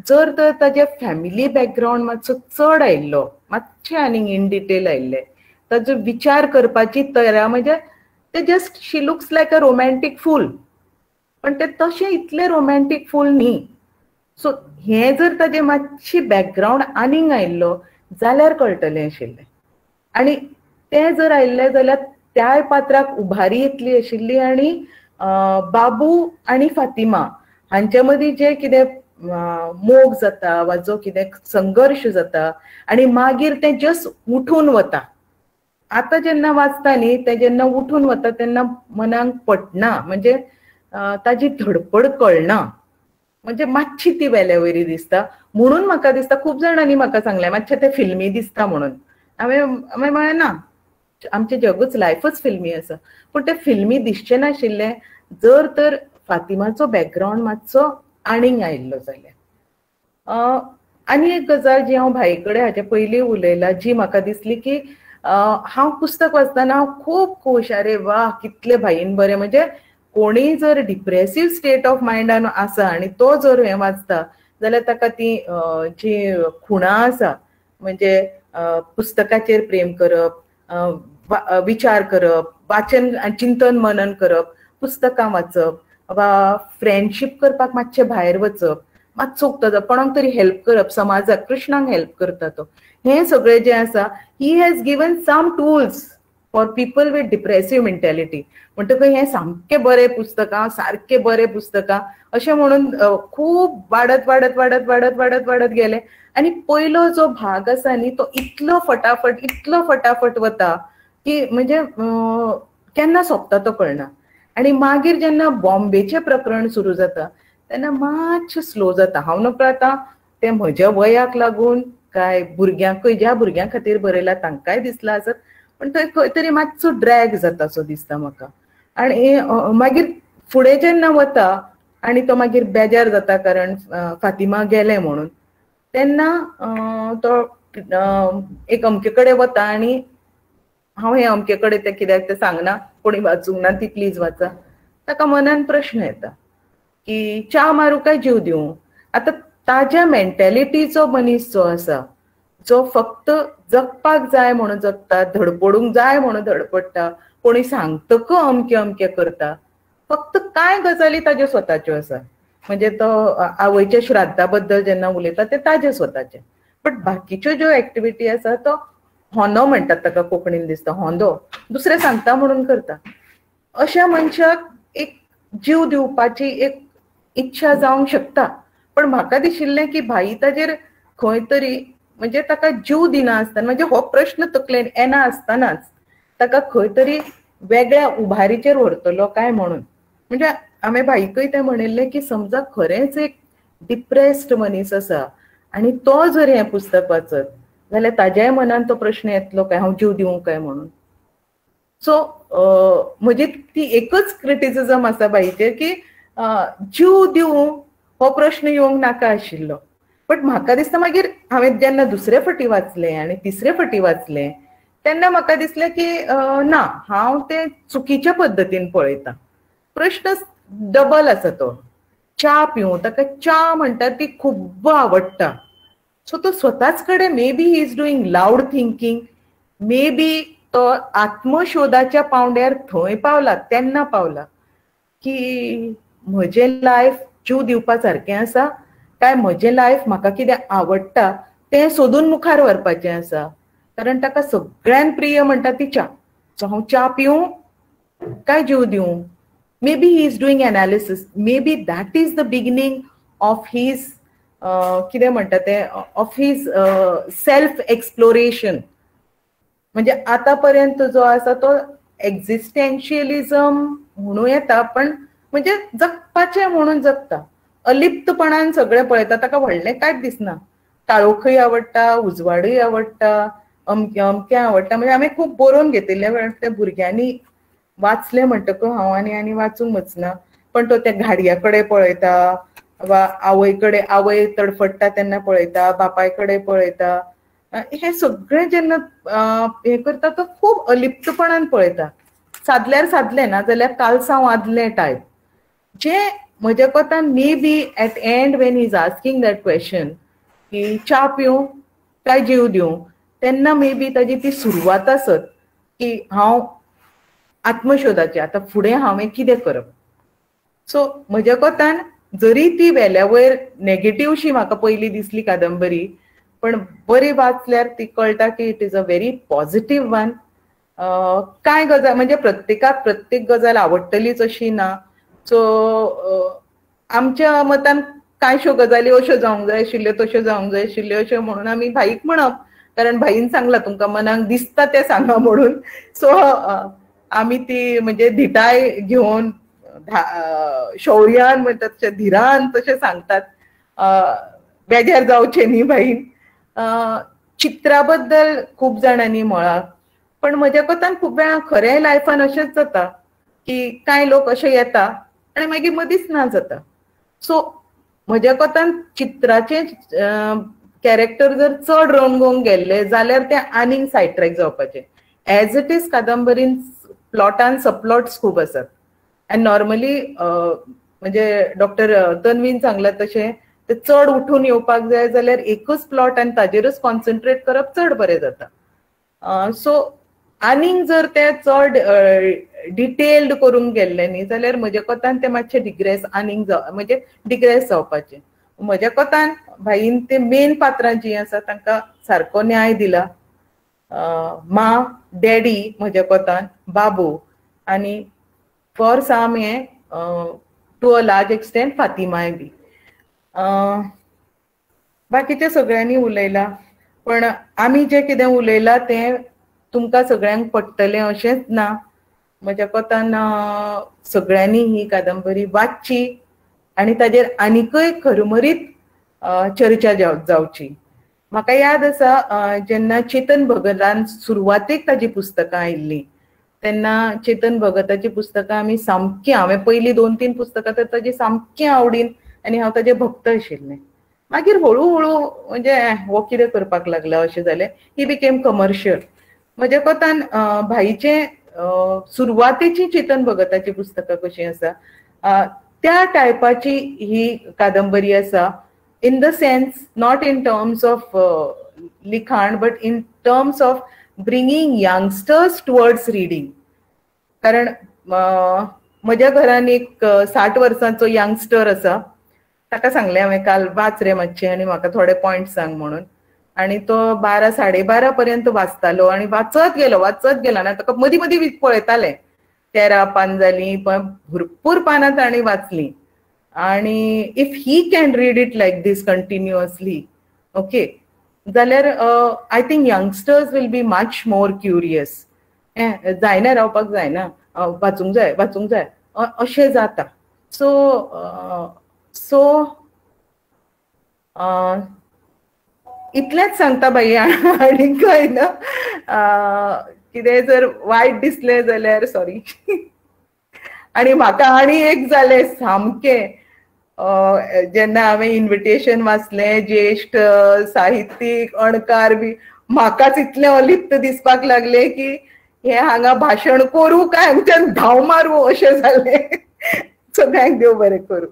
जर तर ताजे फॅमिली बॅकग्रावंड मातसो चड आयिल्लो, मातशें आनीक इन डिटेल आयिल्लें, ताजो विचार करपाची तरा, म्हणजे ते जस्ट शी लुक्स लायक अ रोमॅन्टीक फूल, पण ते तशें इतलें रोमॅन्टीक फूल न्ही. सो हें जर ताजें मातशी बॅकग्रावंड आनीक आयिल्लो जाल्यार कळटलें आशिल्लें. आनी तें जर आयिल्लें जाल्यार त्या पात्राक उभारी येतली आशिल्ली. आनी बाबू आनी फातिमा हांच्या मदीं जें कितें मोग जाता वा जो कितें संघर्श जाता आनी मागीर तें जस्ट उठून वता. आतां जेन्ना वाचता न्ही तें जेन्ना उठून वता तेन्ना मनाक पटना, म्हणजे ताजी धडपड कळना. म्हणजे मातशी ती वेल्या वयरी दिसता. म्हणून म्हाका दिसता खूब जाणांनी म्हाका सांगलें मातशें तें फिल्मी दिसता म्हणून. हांवें म्हळें ना, आमचें जगूच लायफच फिल्मी आसा. पूण तें फिल्मी दिसचें नाशिल्लें जर तर फातिमाचो बॅकग्रावंड मातसो आनीक आयिल्लो जाल्यार. आनी एक गजाल जी हांव भाई कडेन हाचे पयलीं उलयलां, जी म्हाका दिसली की हांव पुस्तक वाचतना हांव खूब खूश, अरे वा कितले भाईन बरें. म्हणजे कोणीय जर डिप्रेसिव्ह स्टेट ऑफ मायंडान आसा आनी तो जर हें वाचता जाल्यार ताका ती जी खुणां आसा, म्हणजे पुस्तकाचेर प्रेम करप, विचार करप, वाचन चिंतन मनन करप, पुस्तकां वाचप, वा फ्रेंडशीप करपाक मातशें भायर वचप, मातसो कोणाक तरी हेल्प करप, समाजाक कृष्णाक हेल्प करता तो, हें सगळें जें आसा he has given some tools for people with depressive mentality. म्हणटकच हें सामकें बरें पुस्तकां, सारकें बरें पुस्तकां अशें म्हणून खूब वाडत वाडत वाडत वाडत वाडत वाडत गेलें. आनी पयलो जो भाग आसा न्ही तो इतलो फटाफट वता की म्हणजे केन्ना सोंपता तो कळना. आनी मागीर जेन्ना बॉम्बेचें प्रकरण सुरू जाता तेन्ना मातशें स्लो जाता. हांव नकळो आतां तें म्हज्या वयाक लागून काय भुरग्यांकय, ज्या भुरग्यां खातीर बरयला तांकांय दिसला आसत, पण थंय खंय तरी मातसो ड्रॅग जाता सो दिसता म्हाका. आनी मागीर फुडें जेन्ना वता आनी तो मागीर बेजार जाता कारण फातिमा गेलें म्हणून, तेन्ना तो एक अमके कडेन वता आनी हांव हें अमके कडेन तें कित्याक तें सांगना, कोणी वाचूंक ना ती प्लीज वाचा. ताका मनान प्रश्न येता की च्या मारूं काय जीव दिवं. आतां ताज्या मेंटॅलिटीचो मनीस जो आसा, जो फक्त जगपाक जाय म्हणून जगता, धडपडूंक जाय म्हणून धडपडटा, कोणी सांगतक अमकें अमकें करता, फक्त कांय गजाली ताज्यो स्वताच्यो आसा. म्हणजे तो आवयच्या श्राद्धा बद्दल जेन्ना उलयता ते ताजे स्वताचे, बट बाकीच्यो ज्यो एक्टिविटी आसा तो होंदो म्हणटात ताका कोंकणीन दिसता, होंदो दुसरें सांगता म्हणून करता. अशा मनशाक एक जीव दिवपाची एक इच्छा जावंक शकता. पण म्हाका दिशिल्लें की भाई ताजेर खंय तरी म्हणजे ताका जीव दिना आसतना, म्हणजे हो प्रश्न तकलेन येना आसतनाच ताका खंय तरी वेगळ्या उभारीचेर व्हरतलो काय म्हणून. म्हणजे हांवें भाईकय तें म्हणिल्लें की समजा खरेंच एक डिप्रेस्ड मनीस आसा आनी तो जर हें पुस्तक वाचत जाल्यार ताज्याय मनान तो प्रश्न येतलो काय हांव जीव दिवं काय म्हणून. सो म्हजी ती एकच क्रिटिसिजम आसा भाईचेर की जीव दिवं हो प्रश्न येवंक नाका आशिल्लो. बट म्हाका दिसता मागीर हांवें जेन्ना दुसरे फावटी वाचलें आनी तिसरे फावटी वाचलें तेन्ना म्हाका दिसलें की ना, हांव तें चुकीच्या पद्दतीन पळयता. प्रश्न डबल आसा तो. च्या पिवं, ताका च्या म्हणटा ती खूब आवडटा. सो तो स्वताच कडेन may be he is doing loud thinking, may be तो आत्मशोधाच्या पावंड्यार थंय पावला, तेन्ना पावला की म्हजें लायफ जीव दिवपा सारकें आसा काय म्हजें लायफ म्हाका कितें आवडटा तें सोदून मुखार व्हरपाचें आसा. कारण ताका सगळ्यान प्रिय म्हणटा ती च्या. सो हांव च्या पिवं काय जीव दिवं. Maybe he is doing analysis, maybe that is the beginning of his कितें म्हणटा तें ऑफ हीज सेल्फ एक्सप्लोरेशन. म्हणजे आतां पर्यंत जो आसा तो एक्झिस्टेन्शियलिझम म्हणूं येता, पण म्हणजे जगपाचें म्हणून जगता. अलिप्तपणान सगळें पळयता, ताका व्हडलें कांयच दिसना. काळोखय आवडटा, उजवाडूय आवडटा, अमकें आवडटा. म्हणजे हांवें खूब बरोवन घेतिल्ले वेळ त्या भुरग्यांनी वाचलें म्हणटकच हांव आनी वाचूंक वचना, पण तो त्या घाडया कडेन पळयता वा आवय कडेन, आवय तडफडटा तेन्ना पळयता, बापाय कडेन पळयता. हें सगळें जेन्ना हें करता तो खूब अलिप्तपणान पळयता. सादल्यार सादलें ना जाल्यार कालसांव आदलें टायप. जें म्हज्या कोतान may be at and when he is asking that question की च्या पिवं काय जीव दिवं, तेन्ना मे बी ताजी ती सुरवात आसत की हांव आत्मशोधाचें आतां फुडें हांवें कितें करप. सो म्हज्या कोतान जरी ती वेल्या वयर नेगेटिव्हशी म्हाका पयली दिसली कादंबरी, पण बरी वाचल्यार ती कळटा की it is a very positive one. कांय गजाल म्हणजे प्रत्येकाक प्रत्येक गजाल आवडटलीच अशी ना. सो आमच्या मतान कांयश्यो गजाली अश्यो जावंक जाय आशिल्ल्यो, तश्यो जावंक जाय आशिल्ल्यो अश्यो म्हणून आमी भाईक म्हणप, कारण भाईन सांगलां तुमकां मनाक दिसता तें सांगा म्हणून. सो आमी ती म्हणजे धिटाय घेवन शौर्यान म्हणतात तशें धिरान तशें सांगतात, बेजार जावचें न्ही भाईन. चित्रा बद्दल खूब जाणांनी म्हळां, पण म्हज्या कोतान खूब वेळा खरें लायफान अशेंच जाता की कांय लोक अशे येता आनी मागीर मदींच ना जाता. सो म्हज्या कोतान चित्राचे कॅरेक्टर जर चड रंगोवंक गेल्ले जाल्यार ते आनीक सायड ट्रॅक जावपाचे. एज इट इज कादंबरीन प्लॉटान सबप्लॉट्स खूब आसात आनी नॉर्मली म्हणजे डॉक्टर तन्वीन सांगलां तशें ते चड उठून येवपाक जाय जाल्यार एकूच प्लॉट आनी ताजेरूच कॉन्सन्ट्रेट करप चड बरें जाता. सो आनीक जर ते चड डिटेल्ड करूंक गेल्ले न्ही जाल्यार म्हज्या कोतान ते मातशे डिग्रेस आनीक म्हणजे डिग्रेस जावपाचे. म्हज्या कोतान भाईन ते मेन पात्रां जीं आसा तांकां सारको न्याय दिला. मा, डॅडी म्हज्या कोतान, बाबू आनी फॉर साम हें टू अ लार्ज एक्सटेंट फातिमाय बी. बाकीचे सगळ्यांनी उलयलां, पण आमी जें कितें उलयलां तें तुमकां सगळ्यांक पडटलें अशेंच ना. म्हज्या कोतान सगळ्यांनी ही कादंबरी वाचची आनी ताजेर आनिकय खरमरीत चर्चा जावची. म्हाका याद आसा जेन्ना चेतन भगतान सुरवातेक ताजी पुस्तकां आयिल्लीं तेन्ना चेतन भगताची पुस्तकां आमी सामकी, हांवें पयलीं 2-3 पुस्तकां तर ताजी सामकी आवडीन आनी हांव ताजें भक्त आशिल्लें. मागीर हळू म्हणजे हो कितें करपाक लागला अशें जालें. He became commercial. म्हज्या कोतान भाईचें सुरवातेची चेतन भगताची पुस्तकां कशीं आसा त्या टायपाची ही कादंबरी आसा. in the sense, not in terms of लिखाण, but in terms of bringing youngsters towards reading. कारण म्हज्या घरान एक 60 वर्सांचो यंगस्टर आसा. ताका सांगलें हांवें काल वाच रे मातशें आनी म्हाका थोडे पॉयंट सांग म्हणून. आनी तो 12-12:30 पर्यंत वाचतालो आनी वाचत गेलो आनी ताका मदीं मदीं पळयतालें. 13 पान जालीं, पण भरपूर पानां ताणी वाचलीं. आणि if he can read it like this continuously, okay, जाल्यार I think youngsters will be much more curious. जायना रावपाक जायना, वाचूंक जाय अशें जाता. सो इतलेंच सांगता बाई, आनी काय ना. कितें जर वायट दिसलें जाल्यार सॉरी. आनी म्हाका आनी एक जालें सामकें, जेन्ना हांवें इन्विटेशन वाचलें ज्येश्ठ साहित्यीक अणकार बी, म्हाकाच इतलें अलिप्त दिसपाक लागलें की हे हांगा भाशण करूं काय हांगच्यान धांव मारूं अशें जालें. सगळ्यांक देव बरें करूं.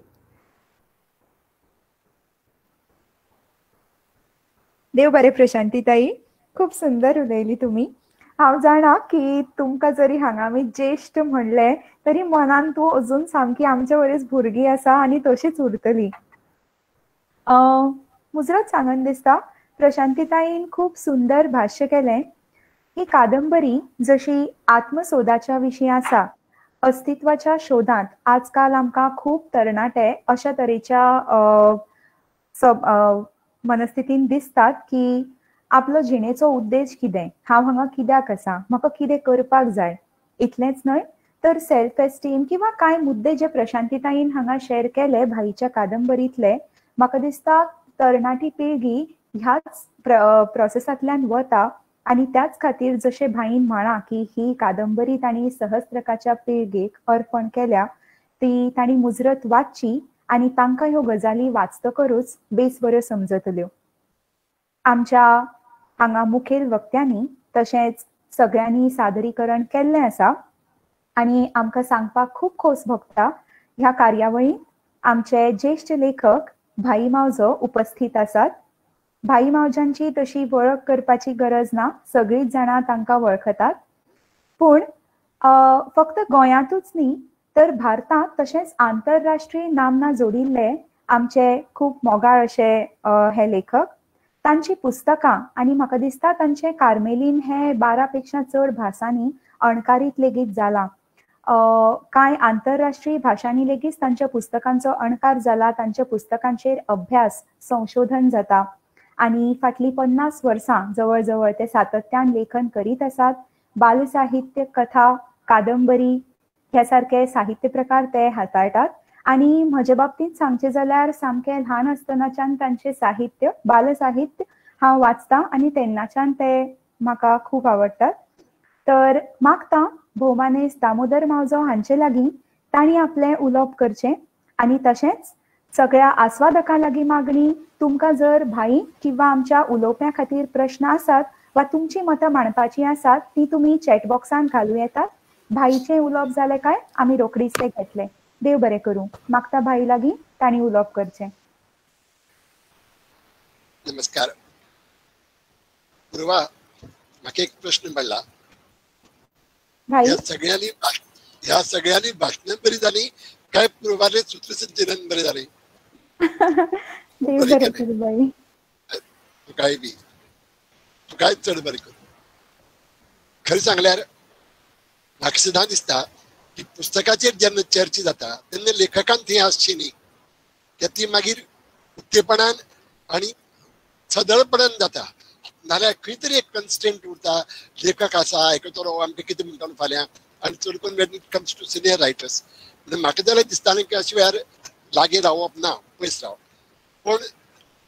देव बरें प्रशांती ताई, खूप सुंदर उलयली तुमी. हांव जाणा की तुमकां जरी हांगा आमी ज्येश्ठ म्हणलें तरी मनान तूं अजून सामकी आमच्या वरीस भुरगीं आसा आनी तशीच उरतली. मुजरत सांगन दिसता प्रशांती ताईन खूब सुंदर भाश्य केलें. ही कादंबरी जशी आत्मसोदाच्या विशीं आसा, अस्तित्वाच्या शोधांत आजकाल आमकां खूब तरणाटे अशा तरेच्या मनस्थितीन दिसतात की आपलो जिणेचो उद्देश कितें, हांव हांगा कित्याक आसा, म्हाका कितें करपाक जाय. इतलेंच न्हय तर सेल्फ एस्टीम किंवा कांय मुद्दे जे प्रशांती ताईन हांगा शेअर केले भाईच्या कादंबरीतले, म्हाका दिसता तरणाटी पिळगी ह्याच प्रोसेसांतल्यान वता. आनी त्याच खातीर जशें भाईन म्हळां की ही कादंबरी तांणी सहस्त्रकाच्या पिळगेक अर्पण केल्या, ती तांणी मुजरत वाचची आनी तांकां ह्यो गजाली वाचतकरूच बेस बऱ्यो समजतल्यो. आमच्या हांगा मुखेल वक्त्यांनी तशेंच सगळ्यांनी सादरीकरण केल्लें आसा आनी आमकां सांगपाक खूब खोस भोगता ह्या कार्यावळींत आमचे ज्येश्ठ लेखक भाई मावजो उपस्थित आसात. भाई मावजांची तशी वळख करपाची गरज ना, सगळींच जाणां तांकां वळखतात. पूण फक्त गोंयांतूच न्ही तर भारतांत तशेंच आंतरराष्ट्रीय नामना जोडिल्ले आमचे खूब मोगाळ अशे हे लेखक. तांची पुस्तकां आनी म्हाका दिसता तांचे कार्मेलीन हे 12 पेक्षा चड भासांनी अणकारीत लेगीत जाला. कांय आंतरराष्ट्रीय भाशांनी लेगीत तांच्या पुस्तकांचो अणकार जाला, तांच्या पुस्तकांचेर अभ्यास संशोधन जाता आनी फाटलीं 50 वर्सां जवळ जवळ ते सातत्यान लेखन करीत आसात. बालसाहित्य, कथा, कादंबरी ह्या सारखे साहित्य प्रकार ते हाताळटात आणि म्हजे बाबतींत सांगचे जाल्यार सामके ल्हान आसतनाच्यान तांचे साहित्य बालसाहित्य हांव वाचतां आणि तेन्नाच्यान ते म्हाका खूब आवडटात. तर मागतां भोवमानेस्त दामोदर मावजो हांचे लागीं तांणी आपलें उलोवप करचें आणि तशेंच सगळ्या आस्वादकां लागीं मागणी, तुमकां जर भाई किंवा आमच्या उलोवप्यां खातीर प्रश्न आसात वा तुमची मतां मांडपाची आसात ती तुमी चॅट बॉक्सान घालूं येतात. भाईचें उलोवप जालें काय आमी रोखडीच ते घेतले. देव बरें करूं. मागता भाई लागीं तांणी उलोवप करचें. नमस्कार. पूर्वा, म्हाका एक प्रश्न पडला. भाई ह्या सगळ्यांनी भाशणां बरी जाली काय पूर्वाले सूत्रसंचलन बरें जालें? देव बरें करूं भाई. तुकाय चड बरें करूं. खरें सांगल्यार म्हाका सदां दिसता की पुस्तकाचेर जेन्ना चर्चा जाता तेन्ना लेखकान थंय आसची न्ही, कित्याक ती मागीर उक्तेपणान आनी सदळपणान जाता. नाल्यार खंय तरी एक कन्स्टेंट उरता, लेखक आसा आयकतलो आमकां कितें म्हणटलो फाल्यां. आनी चड करून when it comes to senior writers म्हणजे म्हाका जाल्यार दिसतालें की अशे वेळार लागीं रावप ना, पयस रावप. पूण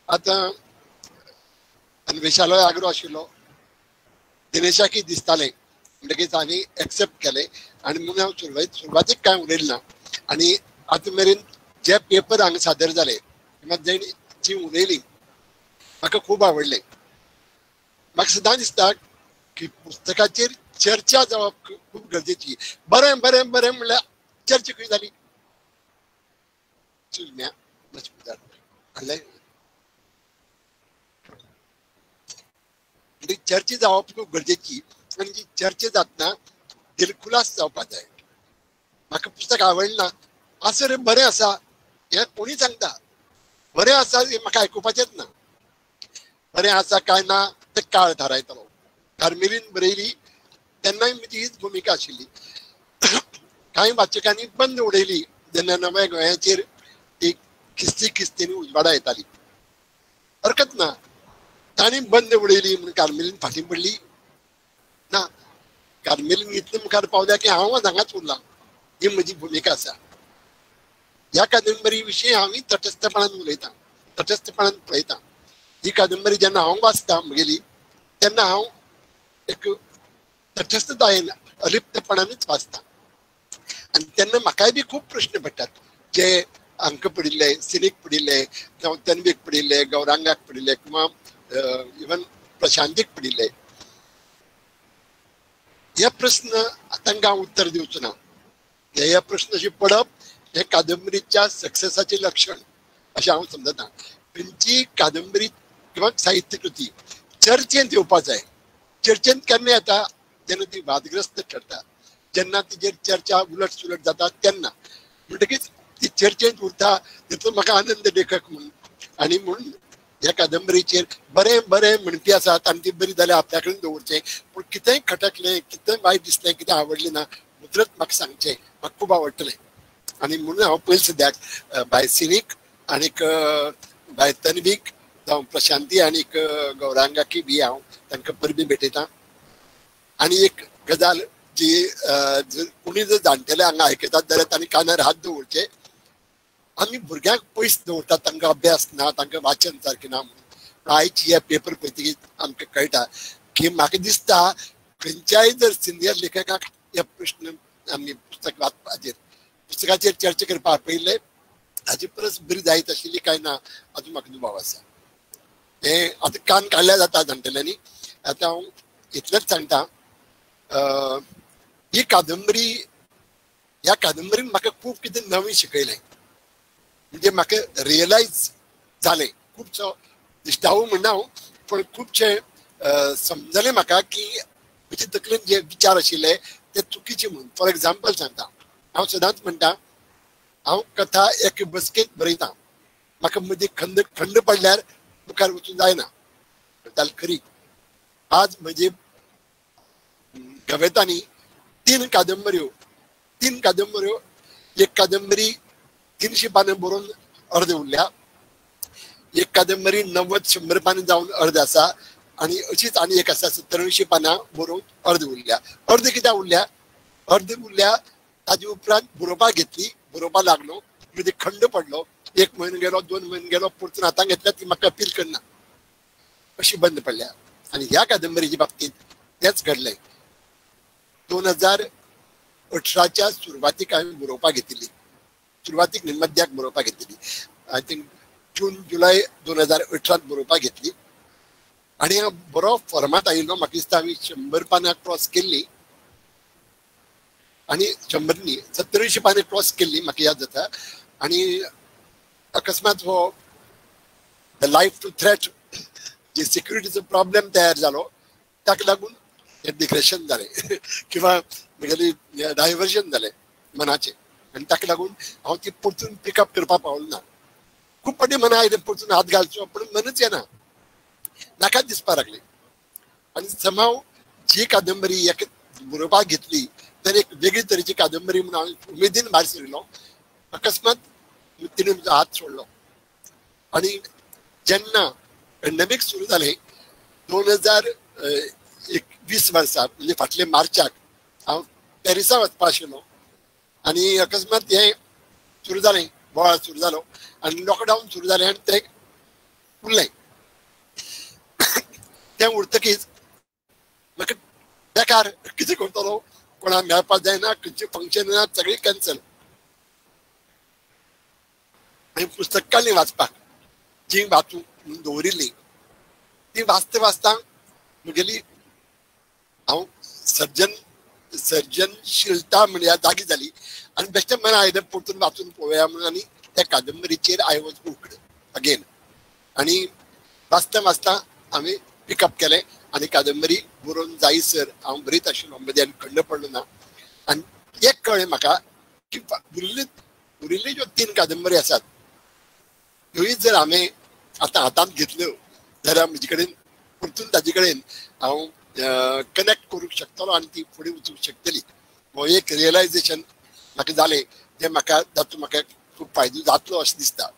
आतां अन्वेशालोय आग्रो आशिल्लो, दिनेशाकय दिसतालें, म्हणटकीच हांवें एक्सेप्ट केलें आनी म्हणून हांव सुरवातीक कांय उलयलें ना. आनी आतां मेरेन जे पेपर हांगा सादर जाले किंवा जी उलयलीं म्हाका खूब आवडलें. म्हाका सदां दिसता की पुस्तकाचेर चर्चा जावप खूब गरजेची. बरें बरें बरें म्हणल्यार चर्चा खंय जाली? चर्चा जावप खूब गरजेची आनी जी चर्चा जातना दिलखुलास जावपाक जाय. म्हाका पुस्तक आवडना आसा रे, बरें आसा हें कोणी सांगता, बरें आसा हें म्हाका आयकुपाचेंच ना. बरें आसा काय ना ते काळ थारायतलो. कार्मेलीन बरयली तेन्नाय म्हजी हीच भुमिका आशिल्ली. कांय वाचकांनी बंद उडयली जेन्ना नव्या गोंयाचेर एक खिस्तींनी उजवाडा येताली. हरकत ना, तांणी बंद उडयली म्हणून कार्मेलीन फाटीं पडली ना. कार्मेलीन इतलें मुखार पावल्या की हांव हांगाच उरलां. ही म्हजी भुमिका आसा. ह्या कादंबरी विशीं हांव तटस्थपणान उलयतां, तटस्थपणान पळयतां. ही कादंबरी जेन्ना हांव वाचतां म्हगेली तेन्ना हांव एक तटस्थतायेन अलिप्तपणानूच वाचतां. आनी तेन्ना म्हाकाय बी खूब प्रश्न पडटात जे हांकां पडिल्ले, सिनीक पडिल्ले, जावं तन्वीक पडिल्ले, गौरांगाक पडिल्ले किंवा इवन प्रशांतीक पडिल्ले. हे प्रश्न तांकां हांव उत्तर दिवचो ना. हे प्रश्न अशें पडप हे कादंबरीच्या सक्सेसाचें लक्षण अशें हांव समजतां. खंयची कादंबरी किंवा साहित्य कृती चर्चेंत येवपाक जाय. चर्चेंत केन्ना येता? जेन्ना ती वादग्रस्त ठरता, जेन्ना तिचेर चर्चा उलट सुलट जाता तेन्ना. म्हणटकीच ती चर्चेंत उरता तितलो म्हाका आनंद लेखक म्हणून. आनी म्हणून ह्या कादंबरीचेर बरें बरें म्हणपी आसात आनी ती बरी जाल्यार आपल्या कडेन दवरचें. पूण कितेंय खटकलें, कितेंय वायट दिसलें, कितें आवडलें ना मुद्रत म्हाका सांगचें. म्हाका खूब आवडटलें. आनी म्हणून हांव पयलीं सद्याक बाय सिनीक आनीक बाय तन्वीक जावं प्रशांती आनीक गौरांगाकी बी हांव तांकां परबी भेटयतां. आनी एक गजाल जी कोणी जर जाणटेले हांगा आयकतात जाल्यार तांणी कानार हात दवरचे. आमी भुरग्यांक पयस दवरतात, तांकां अभ्यास ना, तांकां वाचन सारकें ना म्हणून. आयची हे पेपर पळयतकीर आमकां कळटा की म्हाका दिसता खंयच्याय जर सिनियर लेखकाक हे प्रश्न आमी पुस्तक वाचपाचेर पुस्तकाचेर चर्चा करपाक आपयले हाची परस बरी जायत आशिल्ली काय ना हाचो म्हाका दुबाव आसा. हे आतां कान काडल्या जाता जाणटेल्यांनी. आतां हांव इतलेंच सांगता, ही कादंबरी ह्या कादंबरीन म्हाका खूब कितें नवें शिकयलें. म्हणजे म्हाका रियलायज जालें खुबसो दिश्टावू म्हणना हांव, पूण खुबशें समजलें म्हाका की म्हजे तकलेन जे विचार आशिल्ले ते चुकीचे म्हणून. फॉर एग्जाम्पल सांगता, हांव सदांच म्हणटा हांव कथा एक बसकेंत बरयतां. म्हाका मदीं खंड पडल्यार मुखार वचूंक जायना. जाल्यार खरी आज म्हजे कवितांनी 3 कादंबऱ्यो एक कादंबरी 300 पानां बरोवन अर्द उरल्या, एक कादंबरी 90-100 पानां जावन अर्द आसा आनी अशीच आनी एक आसा 70-80 पानां बरोवन अर्द उरल्या. अर्द कित्याक उरल्या? अर्द उरल्या ताजे उपरांत बरोवपाक घेतली, बरोवपाक लागलो, म्हणजे खंड पडलो, 1 म्हयनो गेलो, 2 म्हयने गेलो, परतून हातांत घेतल्या ती म्हाका अपील करना अशी बंद पडल्या. आणि ह्या कादंबरीच्या बाबतीत तेच घडलें. 2018च्या सुरवातीक हांवें बरोवपाक घेतिल्ली, सुरवातीक न्ही मध्याक बरोवपाक घेतिल्ली. आय थिंक जून जुलय 2018 बरोवपाक घेतली. आणि बरो फॉर्मात आयिल्लो. म्हाका दिसता हांवें 100 पानां क्रॉस केल्ली आणि 100 न्ही 70 पानां क्रॉस केल्ली म्हाका याद जाता. आणि अकस्मात हो द लायफ टू थ्रेट जे सिक्युरिटीचो प्रॉब्लेम तयार जालो ताका लागून हे डिप्रेशन जालें किंवा म्हगेली डायवर्जन जालें मनाचें. आनी ताका लागून हांव ती परतून पिकअप करपाक पावलो ना. खूब फावटी मना आयलें परतून हात घालचो, पूण मनच येना, नाकाच दिसपाक लागली. आनी समाव जी कादंबरी एक बरोवपाक घेतली तर एक वेगळी तरेची कादंबरी म्हणून हांव उमेदीन भायर सरिल्लो. अकस्मात तिणें म्हजो हात सोडलो. आनी जेन्ना पॅन्डेमीक सुरू जालें 2020 वर्सा म्हणजे फाटल्या मार्चाक हांव पॅरिसा वचपा आशिल्लो. आनी अकस्मात हें सुरू जालें, बोवाळ सुरू जालो आनी लॉकडावन सुरू जालें आनी तें उरलें. तें उरतकीच म्हाका बेकार कितें करतलो, कोणाक मेळपाक जायना, खंयचें फंक्शन ना, सगळें कॅन्सल. हांवें पुस्तकां वाचपाक जी वाचूंक दवरिल्ली ती वाचता वाचता म्हगेली हांव सर्जनशीलता म्हणजे जागी जाली. आनी बेश्टें मना आयलें परतून वाचून पळोवया म्हणून. आनी त्या कादंबरीचेर आय वॉज बुक्ड अगेन. आनी वाचता वाचता हांवें पिकअप केलें आनी कादंबरी बरोवन जायसर हांव बरीत आशिल्लो, मदीं आनी खंड पडलो ना. आनी एक कळ्ळें म्हाका की उरिल्ल्यो ज्यो 3 कादंबरी आसात ह्योय जर हांवें आतां हातांत घेतल्यो जाल्यार म्हजे कडेन परतून ताजे कडेन हांव कनेक्ट करूंक शकतलो आनी ती फुडें वचूंक शकतली. हो एक रियलायजेशन म्हाका जालें, जें म्हाका तातूंत म्हाका खूब फायदो जातलो अशें दिसता.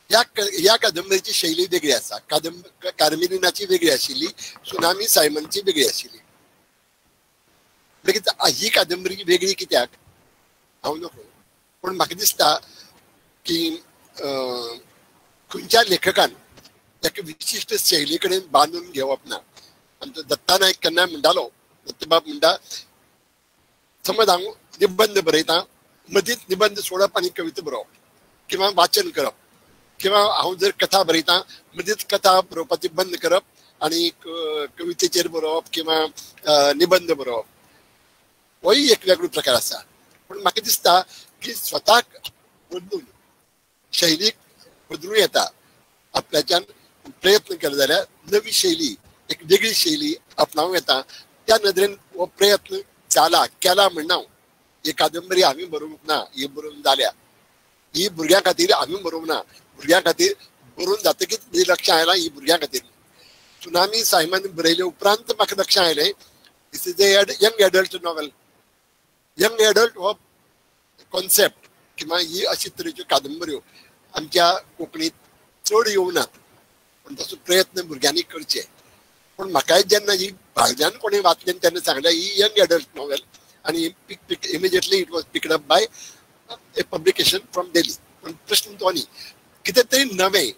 ह्या कादंबरीची शैली वेगळी आसा. कार्मेलिनाची वेगळी आशिल्ली, सुनामी सायमनची वेगळी आशिल्ली. ही कादंबरी वेगळी कित्याक हांव नको, पूण म्हाका दिसता की खंयच्या लेखकान एक विशिश्ट शैली कडेन बांदून घेवप ना. आमचो दत्ता नायक केन्नाय म्हणटालो, दत्तबाब म्हणटा, समज हांव निबंध बरयतां, मदींच निबंध सोडप आनी कविता बरोवप किंवा वाचन करप, किंवा हांव जर कथा बरयतां मदींच कथा बरोवपाची बंद करप आनी कवितेचेर बरोवप किंवा निबंध बरोवप, होय एक वेगळो प्रकार आसा. पूण म्हाका दिसता की स्वताक बदलून शैलीक बदलूं येता. आपल्याच्यान प्रयत्न केलो जाल्यार नवी शैली, एक वेगळी शैली आपणावं येता. त्या नदरेन हो प्रयत्न केला म्हणना. ही कादंबरी हांवें बरोवंक ना, ही बरोवन जाल्या, ही भुरग्यां खातीर हांवें बरोवंक ना, भुरग्यां खातीर बरोवन जातकीच म्हजें लक्ष आयलां ही भुरग्यां खातीर. सुनामी सायमन बरयले उपरांत म्हाका लक्ष आयलें this is a young adult novel. Young adult हो कॉन्सेप्ट किंवा ही अशी तरेच्यो कादंबऱ्यो आमच्या कोंकणीत चड येवनात, पूण ताचो प्रयत्न भुरग्यांनी करचे. पूण म्हाकाय जेन्ना ही भायल्यान कोणी वाचलें तेन्ना सांगलें ही यंग एडल्ट नॉवेल आनी immediately it was picked up by A publication from Delhi. पूण प्रश्न तो न्ही, कितें तरी नवें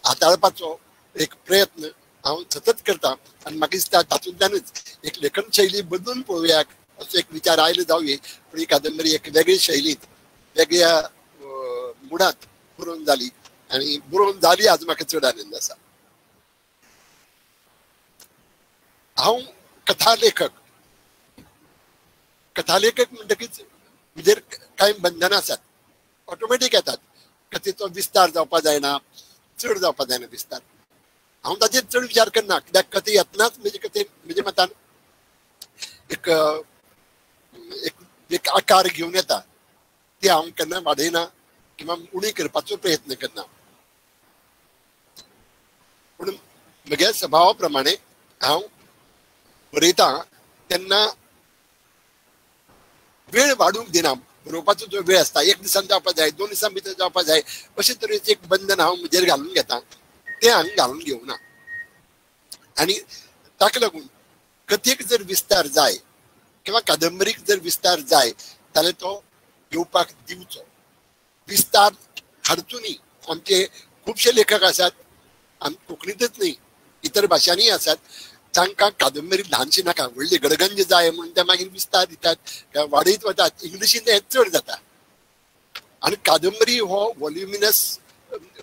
हाताळपाचो एक प्रयत्न हांव सतत करतां. आनी म्हाका दिसता तातूंतल्यानच एक लेखन शैली बदलून पळोवया असो एक विचार आयलो जावं. पूण ही कादंबरी एक वेगळी शैलींत वेगळ्या मुडांत बरोवन जाली आनी बरोवन जाली हाजो म्हाका चड आनंद आसा. हांव कथालेखक म्हणटकीच म्हजेर कांय बंधनां आसात, ऑटोमॅटीक येतात. कथेचो विस्तार जावपाक जायना, चड जावपाक जायना विस्तार. हांव ताचेर चड विचार करना, कित्याक कथे येतनाच म्हजे मतान एक आकार घेवन येता, ती हांव केन्ना वाडयना किंवा उणी करपाचो प्रयत्न करना. पूण म्हज्या स्वभावा प्रमाणे हांव बरयतां तेन्ना वेळ वाडूंक दिना. बरोवपाचो जो वेळ आसता 1 दिसान जावपाक जाय, 2 दिसां भितर जावपाक जाय, अशे तरेचें एक बंधन हांव म्हजेर घालून घेता. तें हांवें घालून घेवना. आनी ताका लागून कथेक जर विस्तार जाय किंवा कादंबरीक जर विस्तार जाय जाल्यार तो येवपाक दिवचो. विस्तार हाडचुनी आमचे खुबशे लेखक आसात, कोंकणीतच न्ही इतर भाशांनी आसात, तांकां कादंबरी ल्हानशी नाका व्हडली गडगंज जाय म्हणून ते मागीर विस्तार दितात वाडयत वतात. इंग्लिशीन हें चड जाता आनी कादंबरी हो वॉल्युमिनस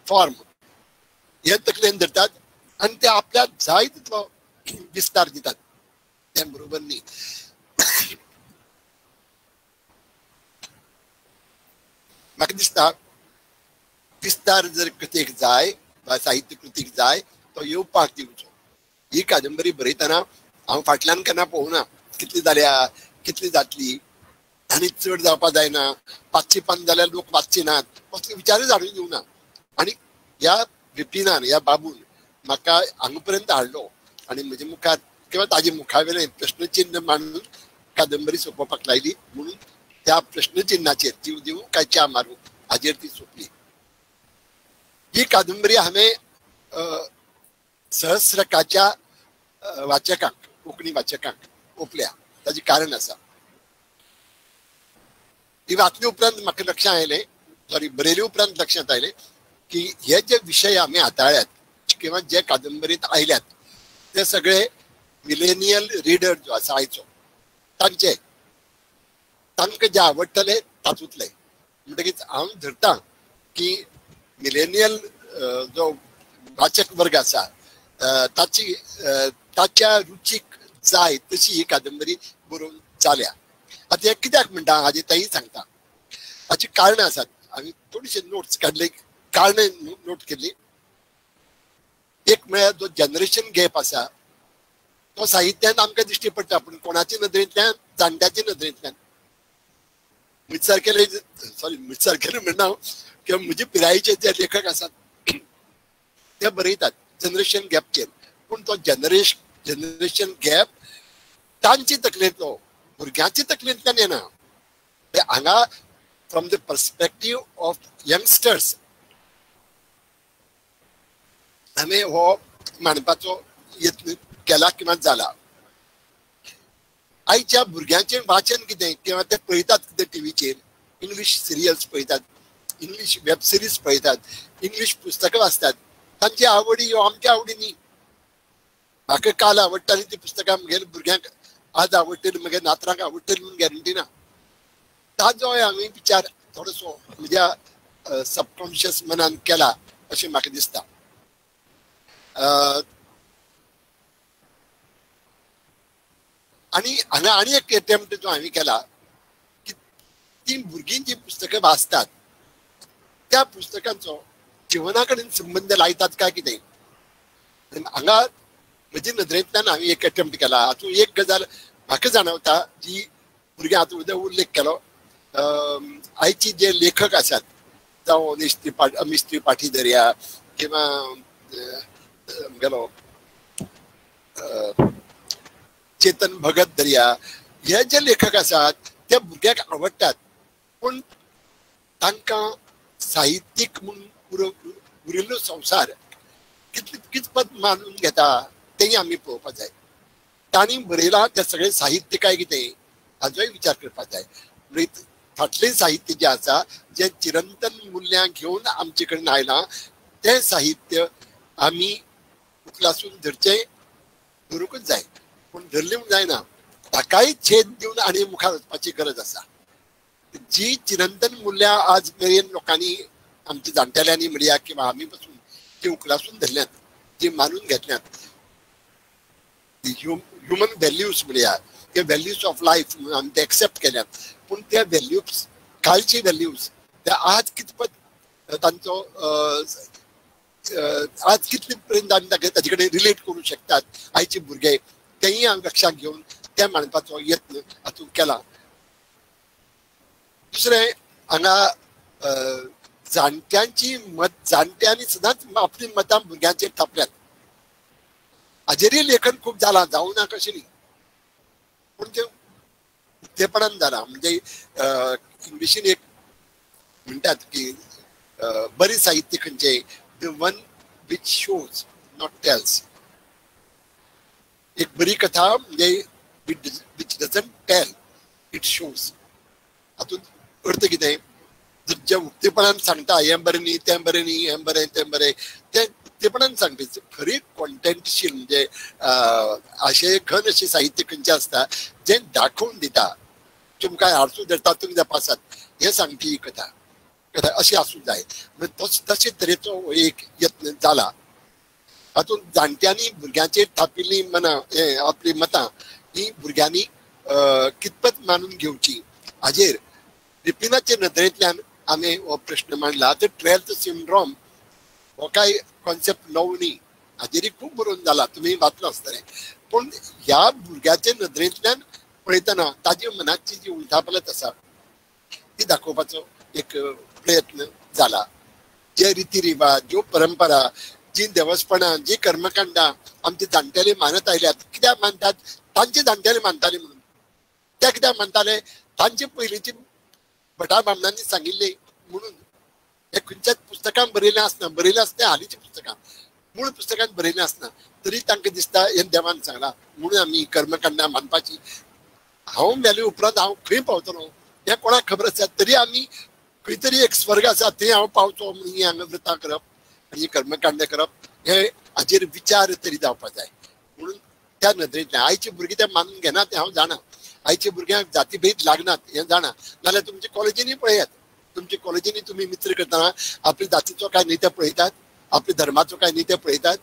फॉर्म हे तकलेन धरतात आनी ते आपल्याक जाय तितलो विस्तार दितात. ते बरोबर न्ही. म्हाका दिसता विस्तार जर कथेक जाय वा साहित्य कृतीक जाय तो येवपाक दिवचो. ही कादंबरी बरयतना हांव फाटल्यान केन्ना पळोवना कितली जाल्या कितली जातली आनी चड जावपा जायना 500 पान जाल्यार लोक वाचचे नात असले विचारच हाडून दिवना. आनी ह्या विपिनान ह्या बाबून म्हाका हांगा पर्यंत हाडलो आनी म्हजे मुखार किंवा ताजे मुखावेलें प्रश्नचिन्ह मांडून कादंबरी सोंपोवपाक लायली म्हणून त्या प्रश्नचिन्हाचेर जीव दिवं काय च्या मारूं हाजेर ती सोंपली. ही कादंबरी हांवें सहस्रकाच्या वाचकांक कोंकणी वाचकांक ओपल्या. ताजें कारण आसा. ही वाचले उपरांत म्हाका लक्षांत आयलें बरयले उपरांत लक्षांत आयलें की हे जे विशय आमी हाताळ्यात किंवा जे कादंबरीत आयल्यात ते सगळे मिलेनियल रिडर जो आसा आयचो तांकां जे आवडटले तातूंतले. म्हणटकीच हांव धरतां की मिलेनियल जो वाचक वर्ग आसा ताच्या रुचीक जाय तशी ही कादंबरी बरोवन जाल्या. आतां हे कित्याक म्हणटा हाजे तेंय सांगता. हाची कारणां आसात. हांवें थोडीशे नोट्स काडले कारणां नोट केल्ली. एक म्हळ्यार जो जनरेशन गॅप आसा तो साहित्यान आमकां दिश्टी पडटा पूण कोणाच्या नदरेंतल्यान जाणट्याच्या नदरेंतल्यान. म्हजे म्हणना किंवा म्हजे पिरायेचे जे लेखक आसात ते बरयतात जनरेशन गॅपचेर पूण तो जनरेशन गॅप तांचे तकलेंतलो भुरग्यांचे तकलेंतल्यान येना. ते हांगा फ्रॉम द पर्स्पेक्टीव ऑफ यंगस्टर्स हांवें हो मांडपाचो यत्न केला किंवा जाला. आयच्या भुरग्यांचें वाचन कितें किंवा ते पळयतात कितें टीव्हीचेर इंग्लीश सिरियल्स पळयतात इंग्लीश वेब सिरीज पळयतात इंग्लीश पुस्तकां वाचतात. तांची आवडी ह्यो आमच्या आवडी न्ही. म्हाका काल आवडटाली ती पुस्तकां म्हगेल्या भुरग्यांक आज आवडटली म्हगे नातरांक आवडटली म्हूण गॅरंटी ना. ताजो हांवें विचार थोडोसो म्हज्या सबकॉन्शियस मनान केला अशें म्हाका दिसता. आनी हांगा आनी एक एटेम्प्ट जो हांवें केला की ती भुरगीं जी पुस्तकां वाचतात त्या पुस्तकांचो जिवना कडेन संबंध लायतात काय कितें हांगा म्हजे नदरेंतल्यान हांवें एक एटेम्प्ट केला. हातूंत एक गजाल म्हाका जाणवता जी भुरग्यां हातूंत उदक उल्लेख केलो. आयची जे लेखक आसात जावं अमीश त्रिपाठी धरया किंवा गेलो चेतन भगत धरया हे जे लेखक आसात ते भुरग्याक आवडटात पूण तांकां साहित्यीक म्हणून उरिल्लो संवसार कितपत मानून घेता तेय आमी पळोवपाक जाय. तांणी बरयलां तें सगळें साहित्य काय कितें हाजोय विचार करपाक जाय. फाटलें साहित्य जें आसा जें चिरंतन मुल्यां घेवन आमचे कडेन आयलां तें साहित्य आमी उखलासून धरचें धरूंकच जाय पूण धरलें म्हूण जायना. ताकाय छेद दिवन आनी मुखार वचपाची गरज आसा. जी चिरंतन मुल्यां आज मेरेन लोकांनी आमच्या जाणटेल्यांनी म्हणया किंवा आमी पासून जी उखलासून धरल्यात जी मानून घेतल्यात ह्युमन व्हॅल्यूज म्हणया ते व्हॅल्यूज ऑफ लायफ म्हणून आमी ते एक्सेप्ट केल्यात पूण त्या व्हॅल्यूज कालची व्हॅल्यूज ते आज कितपत तांचो आज कितले पर्यंत आमी ताचे कडेन रिलेट करूं शकतात आयचे भुरगे तेय हांव लक्षांत घेवन ते मांडपाचो यत्न हातूंत केला. दुसरें हांगा जाणट्यांची जाणट्यांनी सदांच आपली मतां भुरग्यांचेर थापल्यात. हाजेरूय लेखन खूब जालां जावं ना कशें न्ही पूण तें उक्तेपणान जालां. म्हणजे इंग्लिशीन एक म्हणटात की बरें साहित्य खंयचें the one which shows not tells. एक बरी कथा म्हणजे which doesn't tell, it shows. हातून अर्थ कितें, जर जे उक्तेपणान सांगता हें बरें न्ही, तें बरें न्ही, हें बरें तें बरें, तें उक्तेपणान सांगपी खरी कॉन्टेंटशील म्हणजे अशें खन अशें साहित्य खंयचें आसता जें दाखोवन दिता तुमकां आरसू धरता तुमी तपासात हें सांगपी कथा कथा अशी आसूंक जाय. तशे तरेचो एक यत्न जाला. हातून जाणट्यांनी भुरग्यांचेर थापिल्ली मनां आपली मतां ही भुरग्यांनी कितपत मानून घेवची हाजेर रिपिनाचे नदरेंतल्यान आमी हो प्रश्न मांडला. तर 12th सिंड्रोम हो काय कॉन्सेप्ट नवो न्ही, हाजेरूय खूब बरोवन जाला, तुमी वाचलो आसतलें. पूण ह्या भुरग्याचे नदरेंतल्यान पळयतना ताजे मनाची जी उलथापलत आसा ती दाखोवपाचो एक प्रयत्न जाला. जे रिती रिवाज, ज्यो परंपरा, जी देवस्पणां, जी कर्मकांडां आमचे जाणटेले मानत आयल्यात. कित्याक मानतात, तांचे जाणटेले मानताले म्हणून. ते कित्याक मानताले, तांचे पयलींची भटा बामणांनी सांगिल्ले म्हणून. हे खंयच्याच पुस्तकांत बरयलें आसना, बरयलें आसता हालींच्या पुस्तकां, मूळ पुस्तकांत बरयलें आसना, तरी तांकां दिसता हें देवान सांगलां म्हणून आमी कर्मकांडां मानपाची. हांव मेले उपरांत हांव खंय पावतलो हें कोणाक खबर आसा, तरी आमी खंय तरी एक स्वर्ग आसा थंय हांव पावचो म्हणून ही हांगा व्रतां करप आनी कर्मकांड करप हे हाजेर विचार तरी जावपाक जाय. म्हणून त्या नदरेंतल्यान आयचे भुरगे ते मानून घेनात हें हांव जाणा. आयच्या भुरग्यांक जातीभेद लागनात हें जाणा. नाल्यार तुमच्या कॉलेजींनी पळयात, तुमच्या कॉलेजींनी तुमी मित्र करतना आपल्या जातीचो काय न्ही ते पळयतात, आपल्या धर्माचो काय न्ही ते पळयतात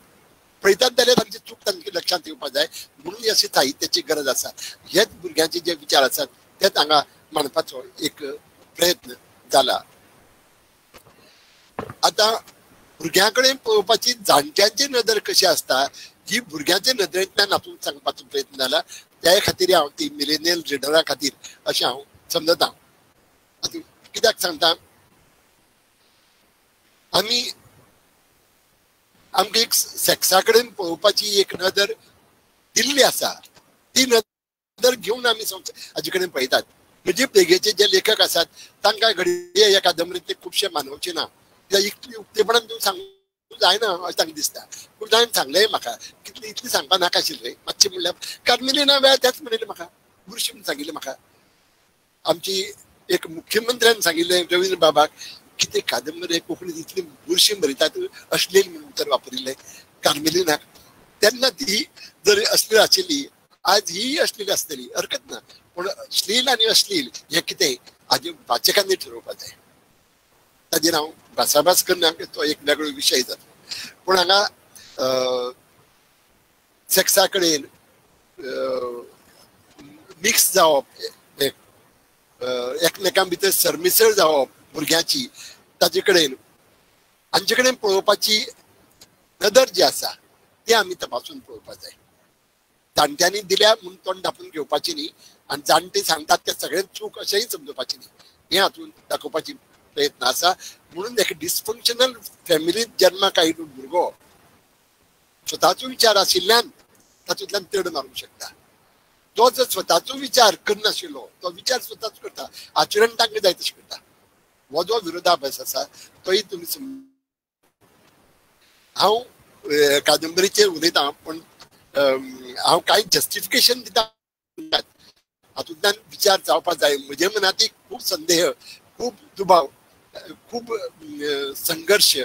जाल्यार तांची चूक तांचे लक्षांत येवपाक जाय. म्हणून अशी साहित्याची गरज आसा. हेच भुरग्यांचे जे विचार आसात तेच हांगा मांडपाचो एक प्रयत्न जाला. आता भुरग्यां कडेन पळोवपाची जाणट्यांची नदर कशी आसता ही भुरग्यांच्या नदरेंतल्यान हातून सांगपाचो प्रयत्न जाला. त्या खातीर हांव ती मिलेनियल रिडरा खातीर अशें हांव समजता. कित्याक सांगता, आमी आमकां एक सेक्सा कडेन पळोवपाची एक नदर दिल्ली आसा. ती नदर घेवन आमी हाजे कडेन पळयतात. म्हणजे पेगेचे जे लेखक आसात तांकां घडये ह्या कादंबरींतले खुबशे मानवचे ना. इतली उक्तेपणान तूं सांगूंक जायना अशें तांकां दिसता. पूण ताणें सांगलें म्हाका इतली सांगपा नाका आशिल्लें मातशें म्हणल्यार कार्मेलीना वेळार तेच म्हणलें म्हाका, बुरशी म्हणून सांगिल्लें म्हाका. आमची एक मुख्यमंत्र्यान सांगिल्लें रवींद्र बाबाक कितें कादंबरी कोंकणीत इतली बुरशी बरयतात, अश्लील म्हणून उतर वापरिल्लें कार्मेलीनाक. तेन्ना ती जर अश्लील आशिल्ली आज ही अश्लील आसतली हरकत ना. पूण अश्लील आनी अश्लील हें कितें हाजे वाचकांनी ठरोवपाक जाय. ताजेर हांव भासाभास करना, तो एक वेगळो विशय जाता. पूण हांगा सेक्सा कडेन मिक्स जावप, एकमेकां भितर सरमिसळ जावप भुरग्यांची, ताजे कडेन हांचे कडेन पळोवपाची नदर जी आसा ती आमी तपासून पळोवपाक जाय. जाणट्यांनी दिल्या म्हणून तोंड धापून घेवपाची न्ही आनी जाणटे सांगतात ते सगळे चूक अशेंय समजोवपाची न्ही. हें हातून दाखोवपाची प्रयत्न आसा. म्हणून एक डिस्फंक्शनल फॅमिलीत जन्माक आयिल्लो भुरगो स्वताचो विचार आशिल्ल्यान तातूंतल्यान तड मारूंक शकता. तो जर स्वताचो विचार करनाशिल्लो, तो विचार स्वताच करता, आचरण तांकां जाय तशें करता. हो जो विरोधाभास आसा तोय तुमी हांव कादंबरीचेर उलयतां पूण हांव कांय जस्टिफिकेशन दिता. हातूंतल्यान विचार जावपाक जाय. म्हजे मनांत एक खूब संदेह, खूब दुबाव, खूब संघर्श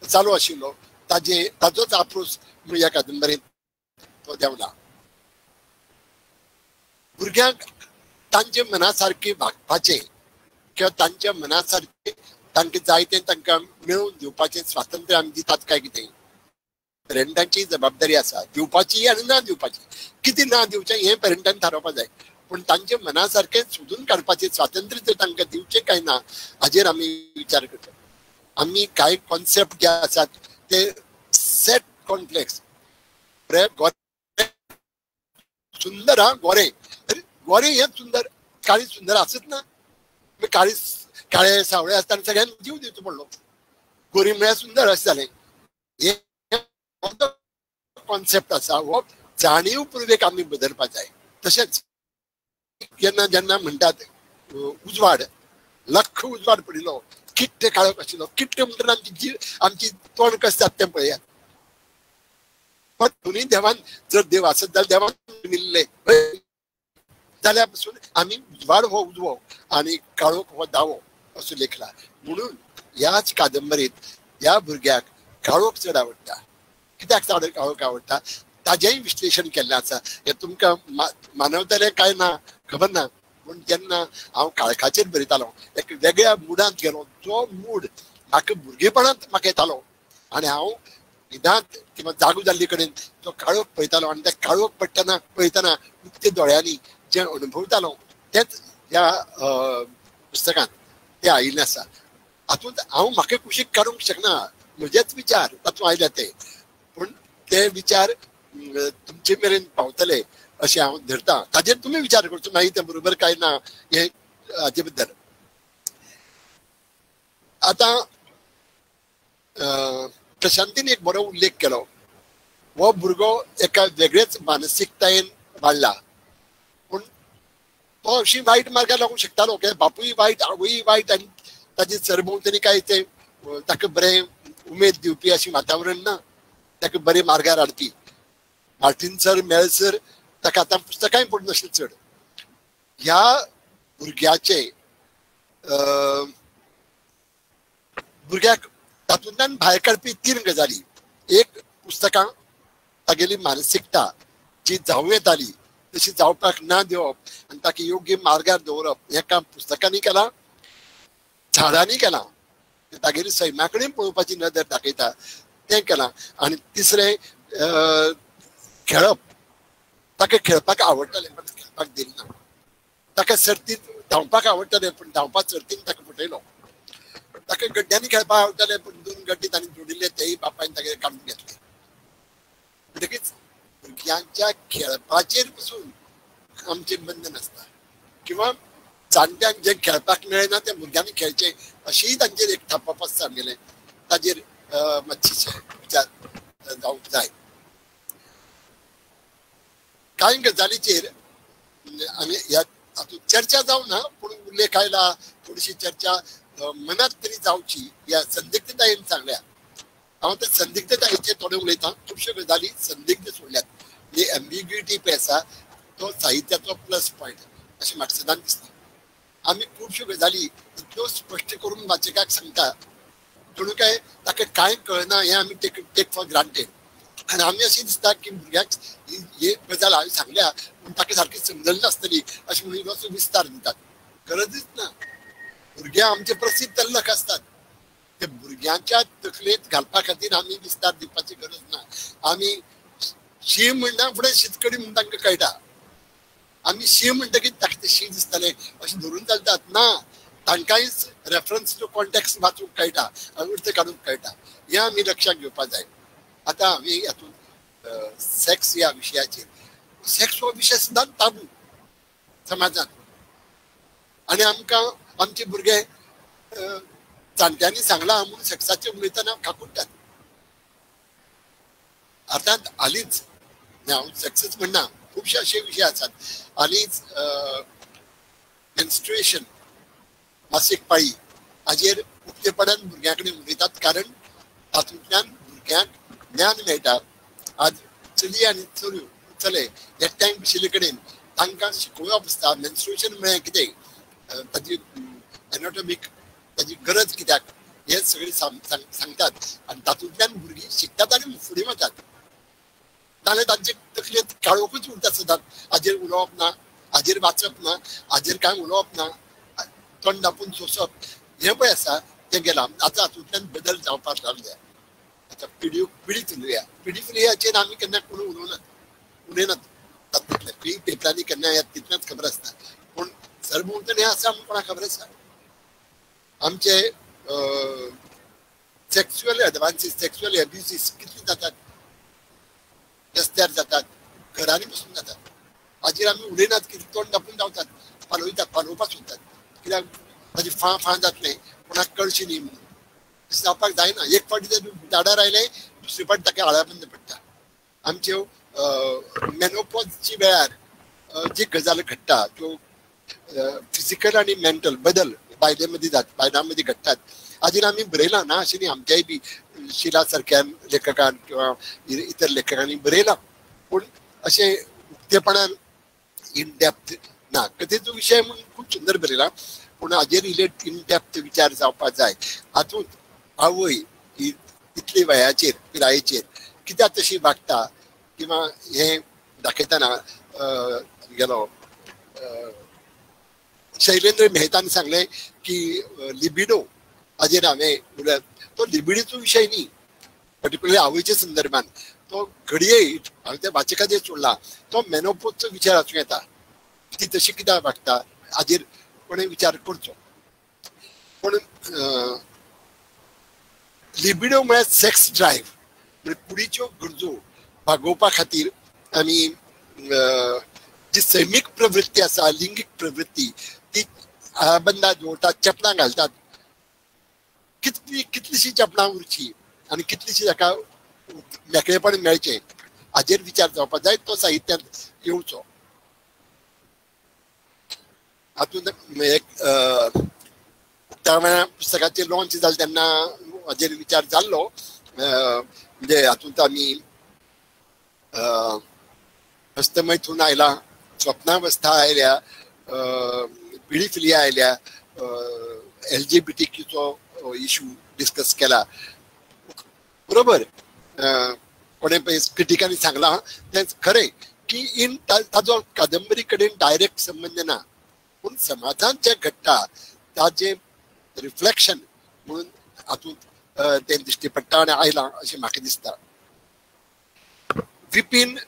चालू आशिल्लो. ताजोच आप्रोस ह्या कादंबरीत तो देवला. भुरग्यांक तांचे मना सारके वागपाचें किंवा तांच्या मना सारके तांकां जाय तें तांकां मेळोवन दिवपाचें स्वातंत्र्य आमी दितात काय कितें. पेरंटांची जबाबदारी आसा दिवपाची आनी ना दिवपाची. कितें ना दिवचें हें पेरंटांनी थारोवपाक जाय. पूण तांचे मना सारकें सोदून काडपाचें स्वातंत्र्य जर तांकां दिवचें काय ना हाजेर आमी विचार करतात. आमी कांय कॉन्सेप्ट जे आसात ते सेट कॉम्प्लेक्स सुंदर हा गोरे गोरे हे सुंदर काळी सुंदर असत ना. काळी काळे सावळे असताना सगळ्यांना जीव दिवचो पडलो. गोरी म्हळ्यार सुंदर अशें जालें. हे कॉन्सेप्ट आसा हो जाणीवपूर्वक आमी बदलपाक जाय. तशेंच जेन्ना जेन्ना म्हणटात उजवाड, लख उजवाड पडिल्लो, किट्ट काळोख आशिल्लो, किट्ट म्हणटना आमची तोंड कशें जाता तें पळयात. पण दोनूय देवान जर देव आसत जाल्यार देवान मिल्ले जाल्या पासून आम्ही उजवाड हो उजवो आणि काळोख हो दावो असो लेखला. म्हणून ह्याच कादंबरीत ह्या भुरग्याक काळोख चड आवडटा. कित्याक काळोख आवडटा ताजेंय विश्लेशण केल्लें आसा. हे तुमकां मानवतलें काय ना खबर ना, पूण जेन्ना हांव काळखाचेर बरयतालो एक वेगळ्या मुडांत गेलो. जो मूड म्हाका भुरगेपणांत म्हाका येतालो आणि हांव निदांत किंवा जागो जाल्ले कडेन जो काळोख पळयतालो आणि त्या काळोख पळयतना उक्त्या दोळ्यांनी जे अनुभवतालो तेच ह्या पुस्तकांत ते आयिल्लें आसा. हातूंत हांव म्हाका कुशीक काडूंक शकना, म्हजेच विचार तातूंत आयले ते, पूण ते विचार तुमचे मेरेन पावतले अशें हांव धरतां. ताजेर तुमी विचार करचो, मागीर ते बरोबर काय ना हे हाजे बद्दल. आतां प्रशांतीन एक बरो उल्लेख केलो. हो भुरगो एका वेगळेच मानसिकतायेन वाडला, पूण तो अशी वायट मार्गार लागूंक शकतालो की बापूय वायट आवय वायट आनी ताजे सरभोंवतणी काय ते ताका बरें उमेद दिवपी अशी वातावरण ना, ताका बरे मार्गार हाडपी. मार्टीन सर मेळ सर ताका आतां पुस्तकांय पडूं नासलें चड. ह्या भुरग्याचे भुरग्याक तातूंतल्यान भायर काडपी 3 गजाली. एक पुस्तकां, तागेली मानसिकता जी जावं येताली तशी जावपाक ना दिवप आनी ताका योग्य मार्गार दवरप. हें काम पुस्तकांनी केलां, झाडांनी केलां, तागेली सैमा कडेन पळोवपाची नदर दाखयता तें केलां. आनी तिसरें खेळप. ताका खेळपाक आवडटालें पण खेळपाक दिलें ना. ताका सर्तींत धांवपाक आवडटालें पण धांवपाक सर्तीन ताका फुटयलो. ताका गड्ड्यांनी खेळपाक आवडटालें पण 2 गड्डे तांणी जोडिल्ले तेय बापायन तागेले काडून घेतले. म्हणटकीच भुरग्यांच्या खेळपाचेर पसून आमचें बंधन आसता, किंवा जाणट्यांक जे खेळपाक मेळना ते भुरग्यांनी खेळचे अशीय तांचेर एक थापप आसता आमगेलें. ताजेर मातशें विचार जावंक जाय. कांय गजालीचेर आमी ह्या हातूंत चर्चा जावना, पूण उल्लेख आयला, थोडीशी चर्चा मनात तरी जावची ह्या संदिग्धतायेन सांगल्या. हांव त्या संदिग्धतायेचेर थोडे उलयतां. खुबश्यो गजाली संदिग्ध सोडल्यात. ही एम्बिग्युटी पळय आसा तो साहित्याचो प्लस पॉयंट अशें म्हाका सदांच दिसता. आमी खुबश्यो गजाली इतल्यो स्पश्ट करून वाचकाक सांगता जणू काय ताका कांय कळना हें आमी टेक फॉर ग्रांटेड. आनी आमी अशें दिसता की भुरग्याक ही गजाल हांवें सांगल्या पूण ताका सारकी समजली नासतली अशें म्हणून इल्लोसो विस्तार दितात. गरजच ना. भुरगे आमचे प्रसिद्ध तल्लक असतात. ते भुरग्यांच्या तकलेंत घालपा खातीर आमी विस्तार दिवपाची गरज ना. आमी शी म्हणना फुडें शीतकडी म्हणून तांकां कळटा. आमी शी म्हणटकीर ताका ते शी दिसतलें अशें धरून चलतात ना. तांकांय रेफरन्स टू कॉन्टेक्स्ट वाचूंक कळटा, अर्थ काडूंक कळटा. हें आमी लक्षात घेवपाक जाय. आतां आमी हातूंत सेक्स ह्या विशयाचेर, सेक्स हो विशय सदांच ताबू समाजांत. आनी आमकां आमचे भुरगे जाणट्यांनी सांगलां म्हणून सेक्साचेर उलयतना काकुट्टात. अर्थात हालींच हांव सेक्सच म्हणना, खुबशे अशे विशय आसात. हालींच मेन्स्ट्रुएशन मासीक पाळी हाजेर उक्तेपणान भुरग्यां कडेन उलयतात, कारण तातूंतल्यान भुरग्यांक ज्ञान मेळटा. आज चली आनी चले एकठांय बशिल्ले कडेन तांकां शिकोवप आसता. मेन्स्ट्रुएशन म्हळ्यार कितें, ताजी एनाटॉमीक ताजी गरज कित्याक हे सगळे सांगतात आनी तातूंतल्यान भुरगीं शिकतात आनी फुडें वतात. नाजाल्यार तांचे तकलेंत काळोखूच उरता सदांच. हाजेर उलोवप ना, हाजेर वाचप ना, हाजेर कांय उलोवप ना, तोंड धांपून सोंसप हें पळय आसा तें गेलां. आतां हातूंतल्यान बदल जावपाक लागले. आतां पिडीत उलया. पिडीत उलयाचेर आमी केन्ना कोण उलयनात. तातूंतले पेपरांनी केन्ना येता तितलेंच खबर आसता. पूण सरभोंवतणी आसा म्हूण कोणाक खबर आसा? आमचे सेक्शुअल एडवांसीस, सेक्शुअल एब्युसीस कितले जातात? रस्त्यार जातात, घरांनी बसून जातात. हाजेर आमी उलयनात की तोंड धांपून धांवतात, पालोवपाक सोदतात. कित्याक ताजी फां जातलें, कोणाक कळची न्ही म्हणून. तशें जावपाक जायना. एक फावटी जर दाडार आयलें दुसरे फावटी ताका आळाबंद पडटा. आमच्यो मेनोपॉजची वेळार जी गजाल घडटा त्यो फिजिकल आनी मेंटल बदल बायले बायलां मदीं घडटात. हाजेर आमी बरयलां ना अशें न्ही. आमच्याय बी शिला सारक्या लेखकान किंवा इतर लेखकांनी बरयलां, पूण अशें उक्तेपणान इन डेप्थ ना कथेचो विषय म्हणून खूप सुंदर बरयला पूण हाजेर रिलेट इन डेप्थ विचार जावपाक जाय हातूंत आवय ही इतली वयाचेर पिरायेचेर कित्याक तशी वागता किंवा हे दाखयतना गेलो शैलेंद्र मेहतान सांगले की लिबिडो हाजेर हांवें उलयप तो लिबिडीचो विशय न्ही पर्टिक्युलरली आवयच्या संदर्भात तो घडये हांवें त्या वाचकाचेर सोडला तो मेनोपोजचो विचार आसूं येता ती तशी कित्याक वागता हाजेर कोणें विचार करचो पूण लिबिडो म्हळ्यार सेक्स ड्रायव्ह म्हणजे कुडीच्यो गरजो भागोवपा खातीर आनी जी सैमीक प्रवृत्ती आसा लिंगीक प्रवृत्ती ती आळाबंदा जोडटात चपलां घालतात कितलीशी चपलां उरची आनी कितलीशी ताका मेकळेपण मेळचें हाजेर विचार जावपाक जाय तो साहित्यांत येवचो हातूंत एक त्या वेळार पुस्तकाचें लॉन्च जालें तेन्ना हाजेर विचार जाल्लो म्हणजे हातूंत आमी हस्तमैथून आयला स्वप्नावस्था आयल्या पिडीफिलिया आयल्या LGBTQचो इशू डिस्कस केला बरोबर कोणें पळय क्रिटिकांनी सांगलां तें खरें की इन ताजो कादंबरी कडेन डायरेक्ट संबंध ना पूण समाजांत जें घडटा ताजें रिफ्लेक्शन म्हणून हातूंत तें दिश्टी पडटा आनी आयलां अशें म्हाका दिसता विपीन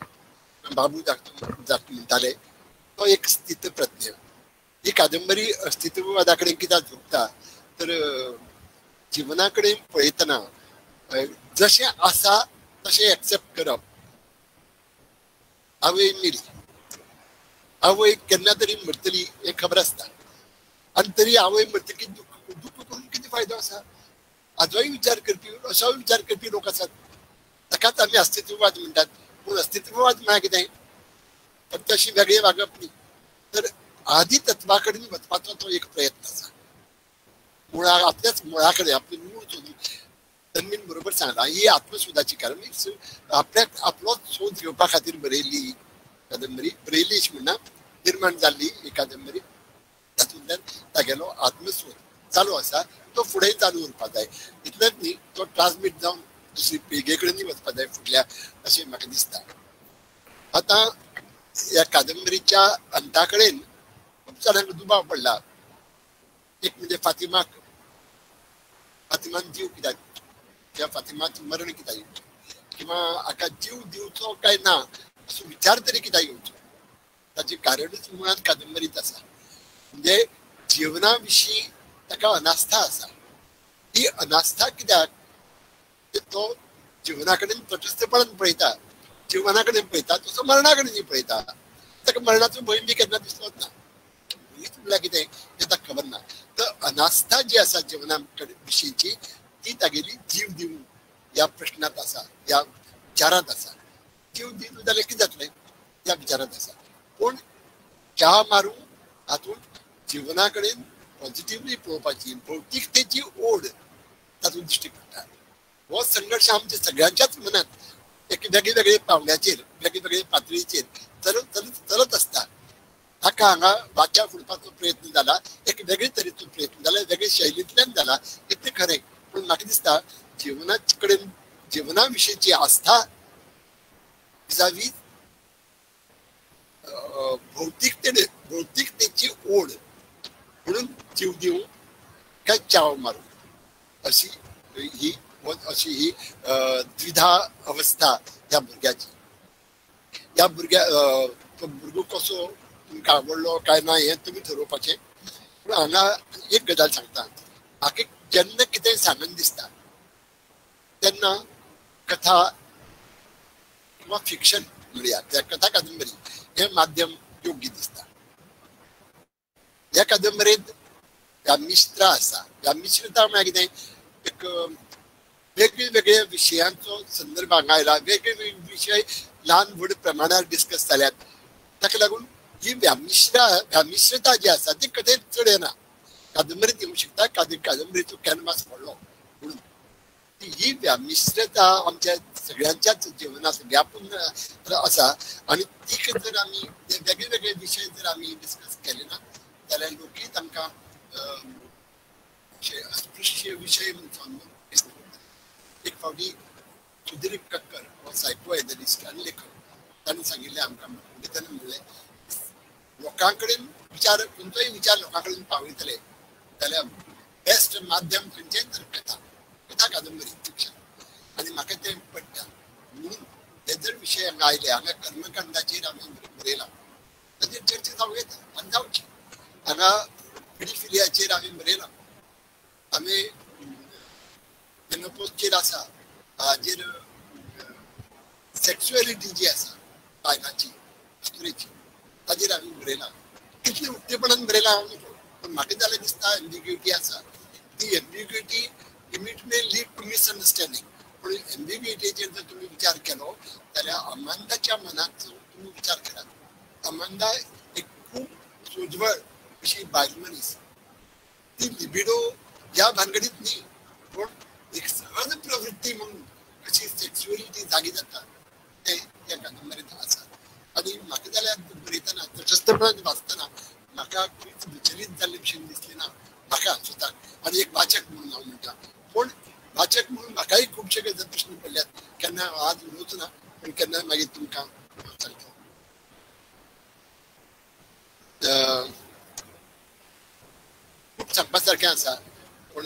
बाबू म्हणटाले तो एक स्थितप्रज्ञ ही कादंबरी अस्तित्ववादा कडेन कित्याक झुकता तर जिवना कडेन पळयतना जशें आसा तशें एक्सेप्ट करप आवय मेली आवय केन्ना तरी मरतली हें खबर आसता आनी तरी आवय मरतकीर दुख्ख करून कितें फायदो आसा हाजोय विचार करपी अशोय विचार करपी लोक आसात ताकाच आमी अस्तित्ववाद म्हणटात पूण अस्तित्ववाद म्हळ्यार कितें फक्त अशी वेगळी वागप न्ही तर आदी तत्वा कडेन वचपाचो तो एक प्रयत्न आसा मुळा आपल्याच मुळा कडेन आपले मूळ सोदून तन्वीन बरोबर सांगला ही आत्मशोधाची कारण आपल्याक आपलो सोद घेवपा खातीर बरयल्ली कादंबरी बरयल्ली अशी म्हणना निर्माण जाल्ली ही कादंबरी तातूंतल्यान तागेलो आत्मशोध चालू आसा तो फुडें चालू उरपाक जाय इतलेंच न्ही तो ट्रान्समीट जावन दुसरी पिळगे कडेनय वचपाक जाय फुडल्या अशें म्हाका दिसता आतां ह्या कादंबरीच्या अंता कडेन खूब जाणांक दुबाव पडला एक म्हणजे फातिमान जीव कित्याक त्या फातिमाचें मरण कित्याक येवचें किंवा हाका जीव दिवचो काय ना असो विचार तरी कित्याक येवचो ताची कारणूच मुळांत कादंबरीत आसा म्हणजे जिवना विशीं ताका अनास्था आसा ही अनास्था कित्याक तो जिवना कडेन तटस्थपणान पळयता जिवना कडेन पळयता तसो मरणा कडेनय पळयता ताका मरणाचो भंय बी केन्ना दिसलोच ना भंयच म्हळ्यार कितें हें ताका खबर ना तर अनास्था जी आसा जिवना विशींची ती तागेली जीव दिवं ह्या प्रश्नांत आसा ह्या विचारांत आसा जीव दिवं जाल्यार कितें जातलें ह्या विचारांत आसा पूण च्या मारूं हातूंत जिवना कडेन पॉझिटिव्हली पळोवपाची भौतीकतेची ओढ तातूंत दिश्टी पडटा हो संघर्श आमच्या सगळ्यांच्याच मनात एक वेगळे पावंड्याचेर वेगळे पातळीचेर चलत आसता हाका हांगा वाचा फुडपाचो प्रयत्न जाला एक वेगळे तरेचो प्रयत्न जाला वेगळे शैलींतल्यान जाला इतलें खरें पूण म्हाका दिसता जिवनाचे कडेन जिवना विशींची आस्था विजावी भौतीकतेची ओढ म्हणून जीव दिवं काय चाव मारूं अशी ही द्विधा अवस्था ह्या भुरग्याची ह्या तो भुरगो कसो तुमकां आवडलो काय ना हें तुमी ठरोवपाचें पूण हांगा एक गजाल सांगता म्हाका जेन्ना कितें सांगन दिसता तेन्ना कथा किंवा फिक्शन म्हणया त्या कथा कादंबरी हें माध्यम योग्य दिसता ह्या कादंबरीत ह्या मिश्रा आसा ह्या मिश्रता म्हळ्यार कितें एक वेगवेगळ्या विशयांचो संदर्भ हांगा आयला वेगवेगळे विशय ल्हान व्हड प्रमाणात डिस्कस जाल्यात ताका लागून ही व्यामिश्रता जी आसा ती कधीच चड येना कादंबरीत येवंक शकता कादंबरीचो कॅनवास व्हडलो म्हणून ही व्यामिश्रता आमच्या सगळ्यांच्याच जिवनात व्यापून आसा आणि ती जर आमी वेगळे विषय जर आमी डिस्कस केले ना जाल्यार लोकूय तांकां अस्पृश्य विशय म्हणून एक फावटी सुधीर कक्कर हो सायको एजलिस्ट आनी लेखक ताणें सांगिल्लें आमकां तेन्ना म्हणलें लोकां कडेन विचार खंयचोय विचार लोकां कडेन पावयतले जाल्यार बेस्ट माध्यम खंयचें तर कथा कादंबरी फिक्शन आनी म्हाका तें पडटा म्हणून हे जर विशय हांगा आयले हांगा कर्मकांडाचेर हांवें बरयलां ताचेर चर्चा जावं येता आनी जावची हांगा पेडिफिलियाचेर हांवें बरयलां हांवें मेनोपॉजचेर आसा हाजेर सेक्सुअलिटी जी आसा बायलांची स्त्रीची ताजेर हांवें बरयलां कितले उक्तेपणान बरयलां हांव न्हू पण म्हाका जाल्यार दिसता एम्बिग्युटी आसा ती ambiguity it may lead to misunderstanding पूण एम्बिग्युटीचेर जर तुमी विचार केलो जाल्यार अमांदाच्या मनाचो तुमी विचार करात अमांदा एक खूब सोजवळ अशी बायल मनीस ती लिबिडो ह्या भानगडीत न्ही पूण एक सहज प्रवृत्ती म्हणून कशी सेक्सुअलिटी जागी जाता ते त्या कादंबरीत आसा आनी म्हाका जाल्यार बरयतना तटस्थपणान वाचतना म्हाका खंयच विचलीत जाल्ले भशेन दिसलें ना म्हाका स्वताक आनी एक वाचक म्हणून हांव म्हणटा पूण वाचक म्हणून म्हाकाय खुबशे गजाली प्रश्न पडल्यात केन्ना आज उलोवचो ना पूण केन्ना मागीर तुमकां सांगता खूब सांगपा सारकें आसा पूण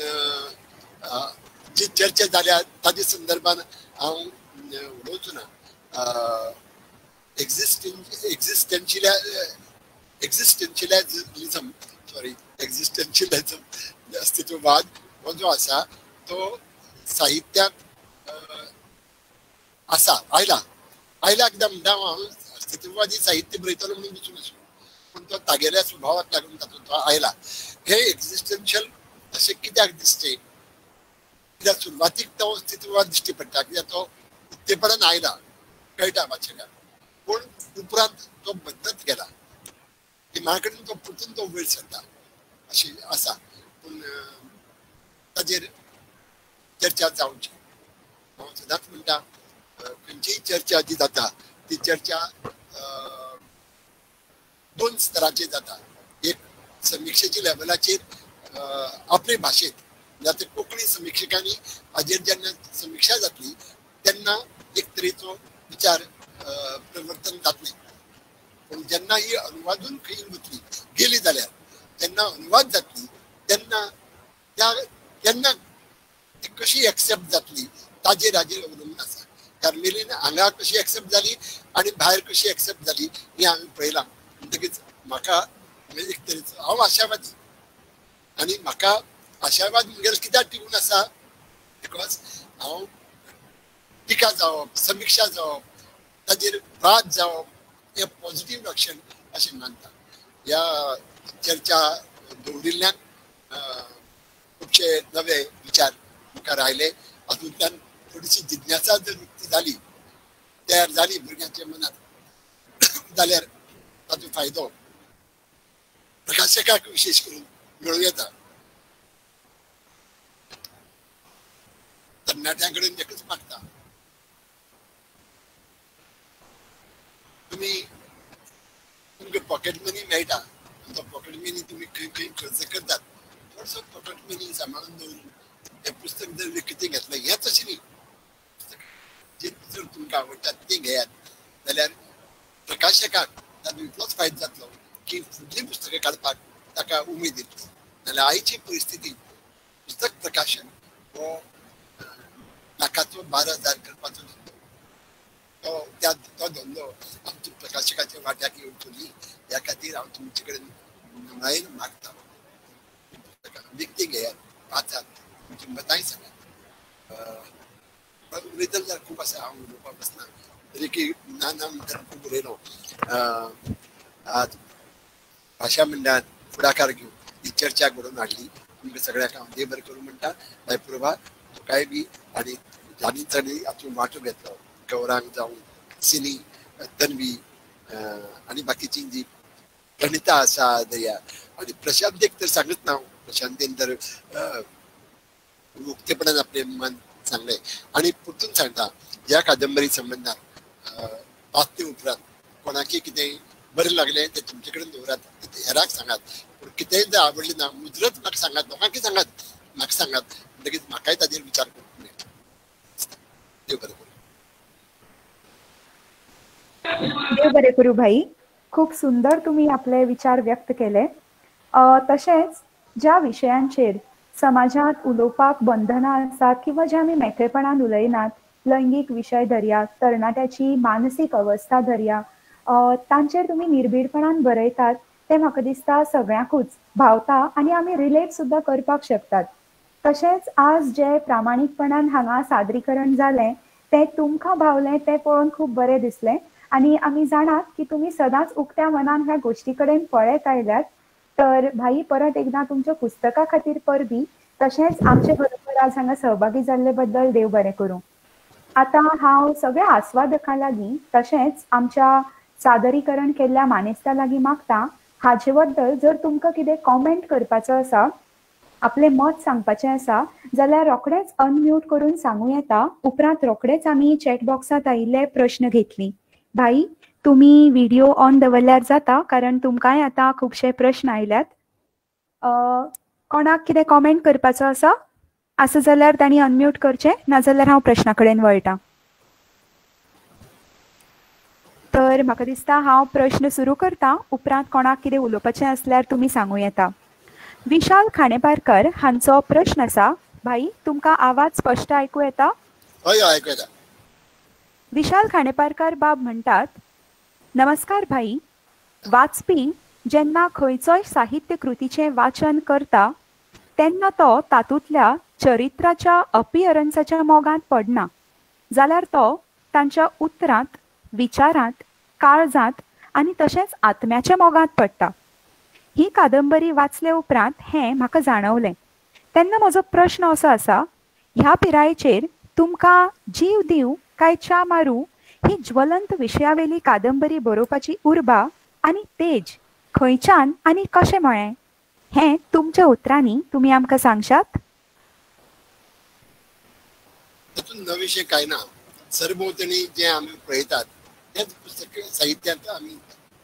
जी चर्चा जाल्या ताजे संदर्भान हांव उलोवचो ना एक्झिस्टेन्शियलिझम अस्तित्ववाद हो जो आसा तो साहित्यात आसा आयला कित्याक म्हणटा हांव अस्तित्ववादी साहित्य बरयतलो म्हणून वचून आशिल्लो पूण तो तागेल्या स्वभावाक लागून तातूंत तो आयला हे एक्झिस्टेन्शियल अशें कित्याक दिसचें कित्याक सुरवातीक तो अस्तित्ववाद दिश्टी पडटा कित्याक तो उक्तेपणान आयला कळटा वाचकाक पूण उपरांत तो बदलत गेला म्हाजे कडेन तो परतून तो वयर सरता अशी आसा पूण ताजेर चर्चा जावची हांव सदांच म्हणटा खंयचीय चर्चा जी जाता ती चर्चा दोन स्तराचेर जाता एक समिक्षेच्या लेवलाचेर आपले भाशेंत जाता कोंकणी समिक्षकांनी हाजेर जेन्ना समिक्षा जातली तेन्ना एक तरेचो विचार प्रवर्तन जातलें पूण जेन्ना ही अनुवादून खंय वतली गेली जाल्यार जेन्ना अनुवाद जातली तेन्ना तेन्ना ती कशी एक्सेप्ट जातली ताजेर अवलंबून आसा कार्मेलीन हांगा कशी एक्सेप्ट जाली आनी भायर कशी एक्सेप्ट जाली ही हांवें पळयलां म्हणटकीच म्हाका एक तरेचो हांव आशावादी आनी म्हाका आशावाद म्हगेलो कित्याक टिकून आसा बिकॉज हांव टिका जावप समिक्षा जावप ताजेर वाद जावप हे पॉझिटिव्ह एक्शन अशें मानता ह्या चर्चा दवरिल्ल्यान खुबशे नवे विचार मुखार आयले हातूंतल्यान थोडीशी जिज्ञासा जर उक्ती जाली तयार जाली भुरग्यांच्या मनात जाल्यार ताचो फायदो प्रकाशकाक विशेश करून मेळूं येता तरणाट्यां कडेन एकच मागता तुमी तुमकां पॉकेट मनी मेळटा तो पॉकेट मनी तुमी खंय खंय खर्च करतात थोडसो पॉकेट मनी सांबाळून दवरून हें पुस्तक जर विकतें घेतलें हेंच अशें न्ही जें जर तुमकां आवडटा तें घेयात जाल्यार प्रकाशकाक तातूंत इतलोच फायदो जातलो की फुडलीं पुस्तकां काडपाक ताका उमेद येतली नाल्यार आयची परिस्थिती पुस्तक प्रकाशन हो लाखाचो 12,000 करपाचो धंदो तो धंदो आमच्या प्रकाशकाच्या वाट्याक येवचो न्ही ह्या खातीर हांव तुमचे कडेन नम्रायेन मागता विकती घेयात वाचात तुमची मतांय सांगात उलयतलो जाल्यार खूब आसा हांव उलोवपाक बसना तरी की ना म्हणटा खूब उलयलो आज भाशा मंडळान फुडाकार घेवन ही चर्चा घडोवन हाडली तुमकां सगळ्याक हांव देव बरें करूं म्हणटा प्रभा तुकाय बी आनी जाणी जाणी हातूंत वांटो घेतलो गौरांग जावं सिनी तन्वी आनी बाकीची जी गणिता आसा दया आनी प्रशांत तर सांगत ना प्रशांतेन तर मुक्तपणान आपले मन सांगले आनी परतून सांगता ह्या कादंबरी संबंदान वाचते उपरांत कोणाकय कितें बरें लागलें तें तुमचे कडेन दवरात हेराक सांगात पूण कितेंय जर आवडलें ना मुजरत म्हाका सांगात लोकांकय सांगात म्हाका सांगात म्हणटकीच म्हाकाय ताजेर विचार करपाक मेळटा. देव बरें करूं. देव बरें करूं भाई. खूप सुंदर तुम्ही आपले विचार व्यक्त केले. तशेंच ज्या विशयांचेर समाजात उलोवपाक बंधनां आसात किंवा जे आमी मेकळेपणान उलयनात, लैंगीक विशय धरया, तरणाट्याची मानसीक अवस्था धरया, तांचेर तुम्ही निर्भीडपणान बरयतात ते म्हाका दिसता सगळ्यांकूच भावता आनी आमी रिलेट सुद्दां करपाक शकतात. तशेंच आज जे प्रामाणीकपणान हांगा सादरीकरण जालें तें तुमकां भावलें तें पळोवन खूब बरें दिसलें आनी आमी जाणात की तुम्ही सदांच उक्त्या मनान ह्या गोष्टी कडेन पळयत आयल्यात. तर भाई परत एकदा तुमच्या पुस्तका खातीर परबी तशेंच आमचे बरोबर आज हांगा सहभागी जाल्ले बद्दल देव बरें करूं. आतां हांव सगळ्या आस्वादकां लागीं तशेंच आमच्या सादरीकरण केल्ल्या मानेस्तां लागीं मागता हाचे बद्दल जर तुमकां कितें कॉमेंट करपाचो आसा, आपले मत सांगपाचें आसा जाल्यार रोखडेंच अनम्यूट करून सांगूं येता. उपरांत रोखडेच आमी चॅट बॉक्सांत आयिल्ले प्रश्न घेतली. भाई तुम्ही व्हिडिओ ऑन दवरल्यार जाता कारण तुमकांय आतां खुबशे प्रश्न आयल्यात. कोणाक कितें कॉमेंट करपाचो आसा जाल्यार तांणी अनम्यूट करचें, नाजाल्यार हांव प्रश्ना कडेन वळटां. तर म्हाका दिसता हांव प्रश्न सुरू करतां. उपरांत कोणाक कितें उलोवपाचें आसल्यार तुमी सांगूं येता. विशाल खांडेपारकर हांचो प्रश्न आसा. भाई तुमकां आवाज स्पश्ट आयकूं येता? हय आयकूं येता. विशाल खांडेपारकर बाब म्हणटात, नमस्कार भाई. वाचपी जेन्ना खंयचोय साहित्य कृतीचें वाचन करता तेन्ना तो तातूंतल्या चरित्राच्या अपियरन्साच्या मोगांत पडना, जाल्यार तो तांच्या उतरांत, विचारांत, काळजांत आनी तशेंच आत्म्याच्या मोगांत पडटा. ही कादंबरी वाचले उपरांत हें म्हाका जाणवलें. तेन्ना म्हजो प्रश्न असो आसा, ह्या पिरायेचेर तुमकां जीव दिवं काय च्या मारूं ही ज्वलंत विशयावेली कादंबरी बरोवपाची उर्बा आनी तेज खंयच्यान आनी कशें म्हळें हें तुमच्या उतरांनी तुमी आमकां सांगशात? तातूंत नवेशें कांय ना. सरभोंवतणी जें आमी पळयतात तेंच पुस्तक साहित्यांत आमी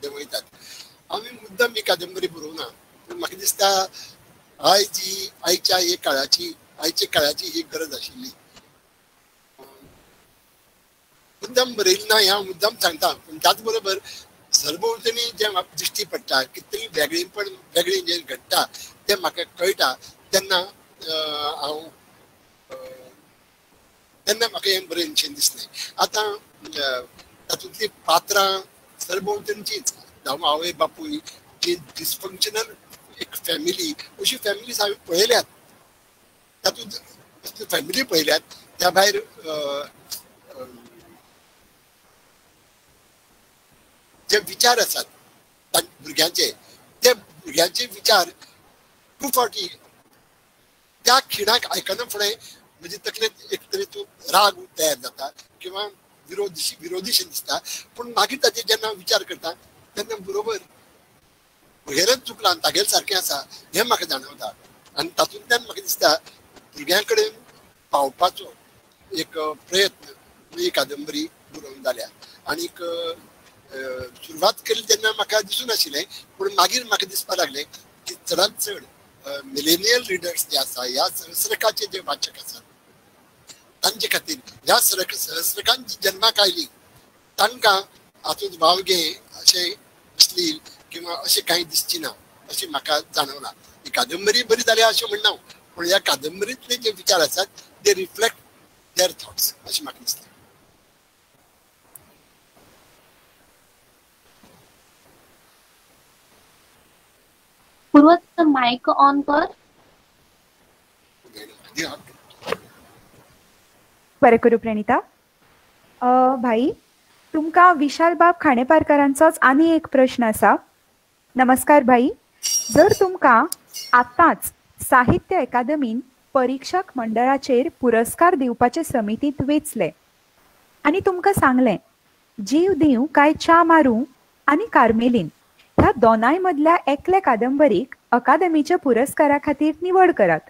देंवयतात. आमी मुद्दम ही कादंबरी बरोवना, पूण म्हाका दिसता आयच्या काळाची ही गरज आशिल्ली. मुद्दम बरयली ना ह्या मुद्दम सांगता, पूण त्याच बरोबर सरभोंवतणी जें म्हाका दिश्टी पडटा कितें वेगळें जें घडटा तें म्हाका कळटा तेन्ना म्हाका हें बरेंशें दिसलें. आतां तातूंतली पात्रां सरभोंवतणचीच आवय बापूय जी डिसफंक्शनल एक फॅमिली अशी फॅमिलीज हांवें पळयल्यात. तातूंत फॅमिली पळयल्यात. त्या भायर जे विचार आसात भुरग्यांचे ते भुरग्यांचे विचार खूब फावटी त्या खिणाक आयकना फुडें म्हणजे तकलेंत एक तरेचो राग तयार जाता किंवा विरोधीशें दिसता. पूण मागीर ताचेर जेन्ना विचार करता तेन्ना बरोबर हेरच चुकलां तागेल सारकें आसा हें म्हाका जाणवता. आनी तातूंतल्यान म्हाका दिसता भुरग्यां कडेन पावपाचो एक प्रयत्न ही कादंबरी बरोवन जाल्या. आनीक सुरवात केली तेन्ना म्हाका दिसूं नाशिल्लें, पूण मागीर म्हाका दिसपाक लागलें की चडांत चड मिलेनियल रिडर्स जे आसा ह्या सहस्त्रकाचे जे वाचक आसात तांचे खातीर ह्या सहस्त्रकान जी जन्माक आयली तांकां हातूंत वावगे अशें अश्लील किंवा अशें कांय दिसची ना अशें म्हाका जाणवला. ही कादंबरी बरी जाल्या अशें म्हणना, पूण ह्या कादंबरींतले जे विचार आसात ते रिफ्लेक्ट देयर थॉट्स अशें म्हाका दिसता. पूर्व मायक ऑन कर. बरें करूं प्रणिता. भाई तुमकां विशाल बाब खांडेपारकरांचोच आनी एक प्रश्न आसा. नमस्कार भाई. जर तुमकां आतांच साहित्य अकादमीन परीक्षक मंडळाचेर पुरस्कार दिवपाचे समितींत वेचले आनी तुमकां सांगलें जीव दिवं काय च्या मारूं आनी कार्मेलीन ह्या दोनांय मदल्या एकले कादंबरीक अकादमीच्या पुरस्कारा खातीर निवड करात,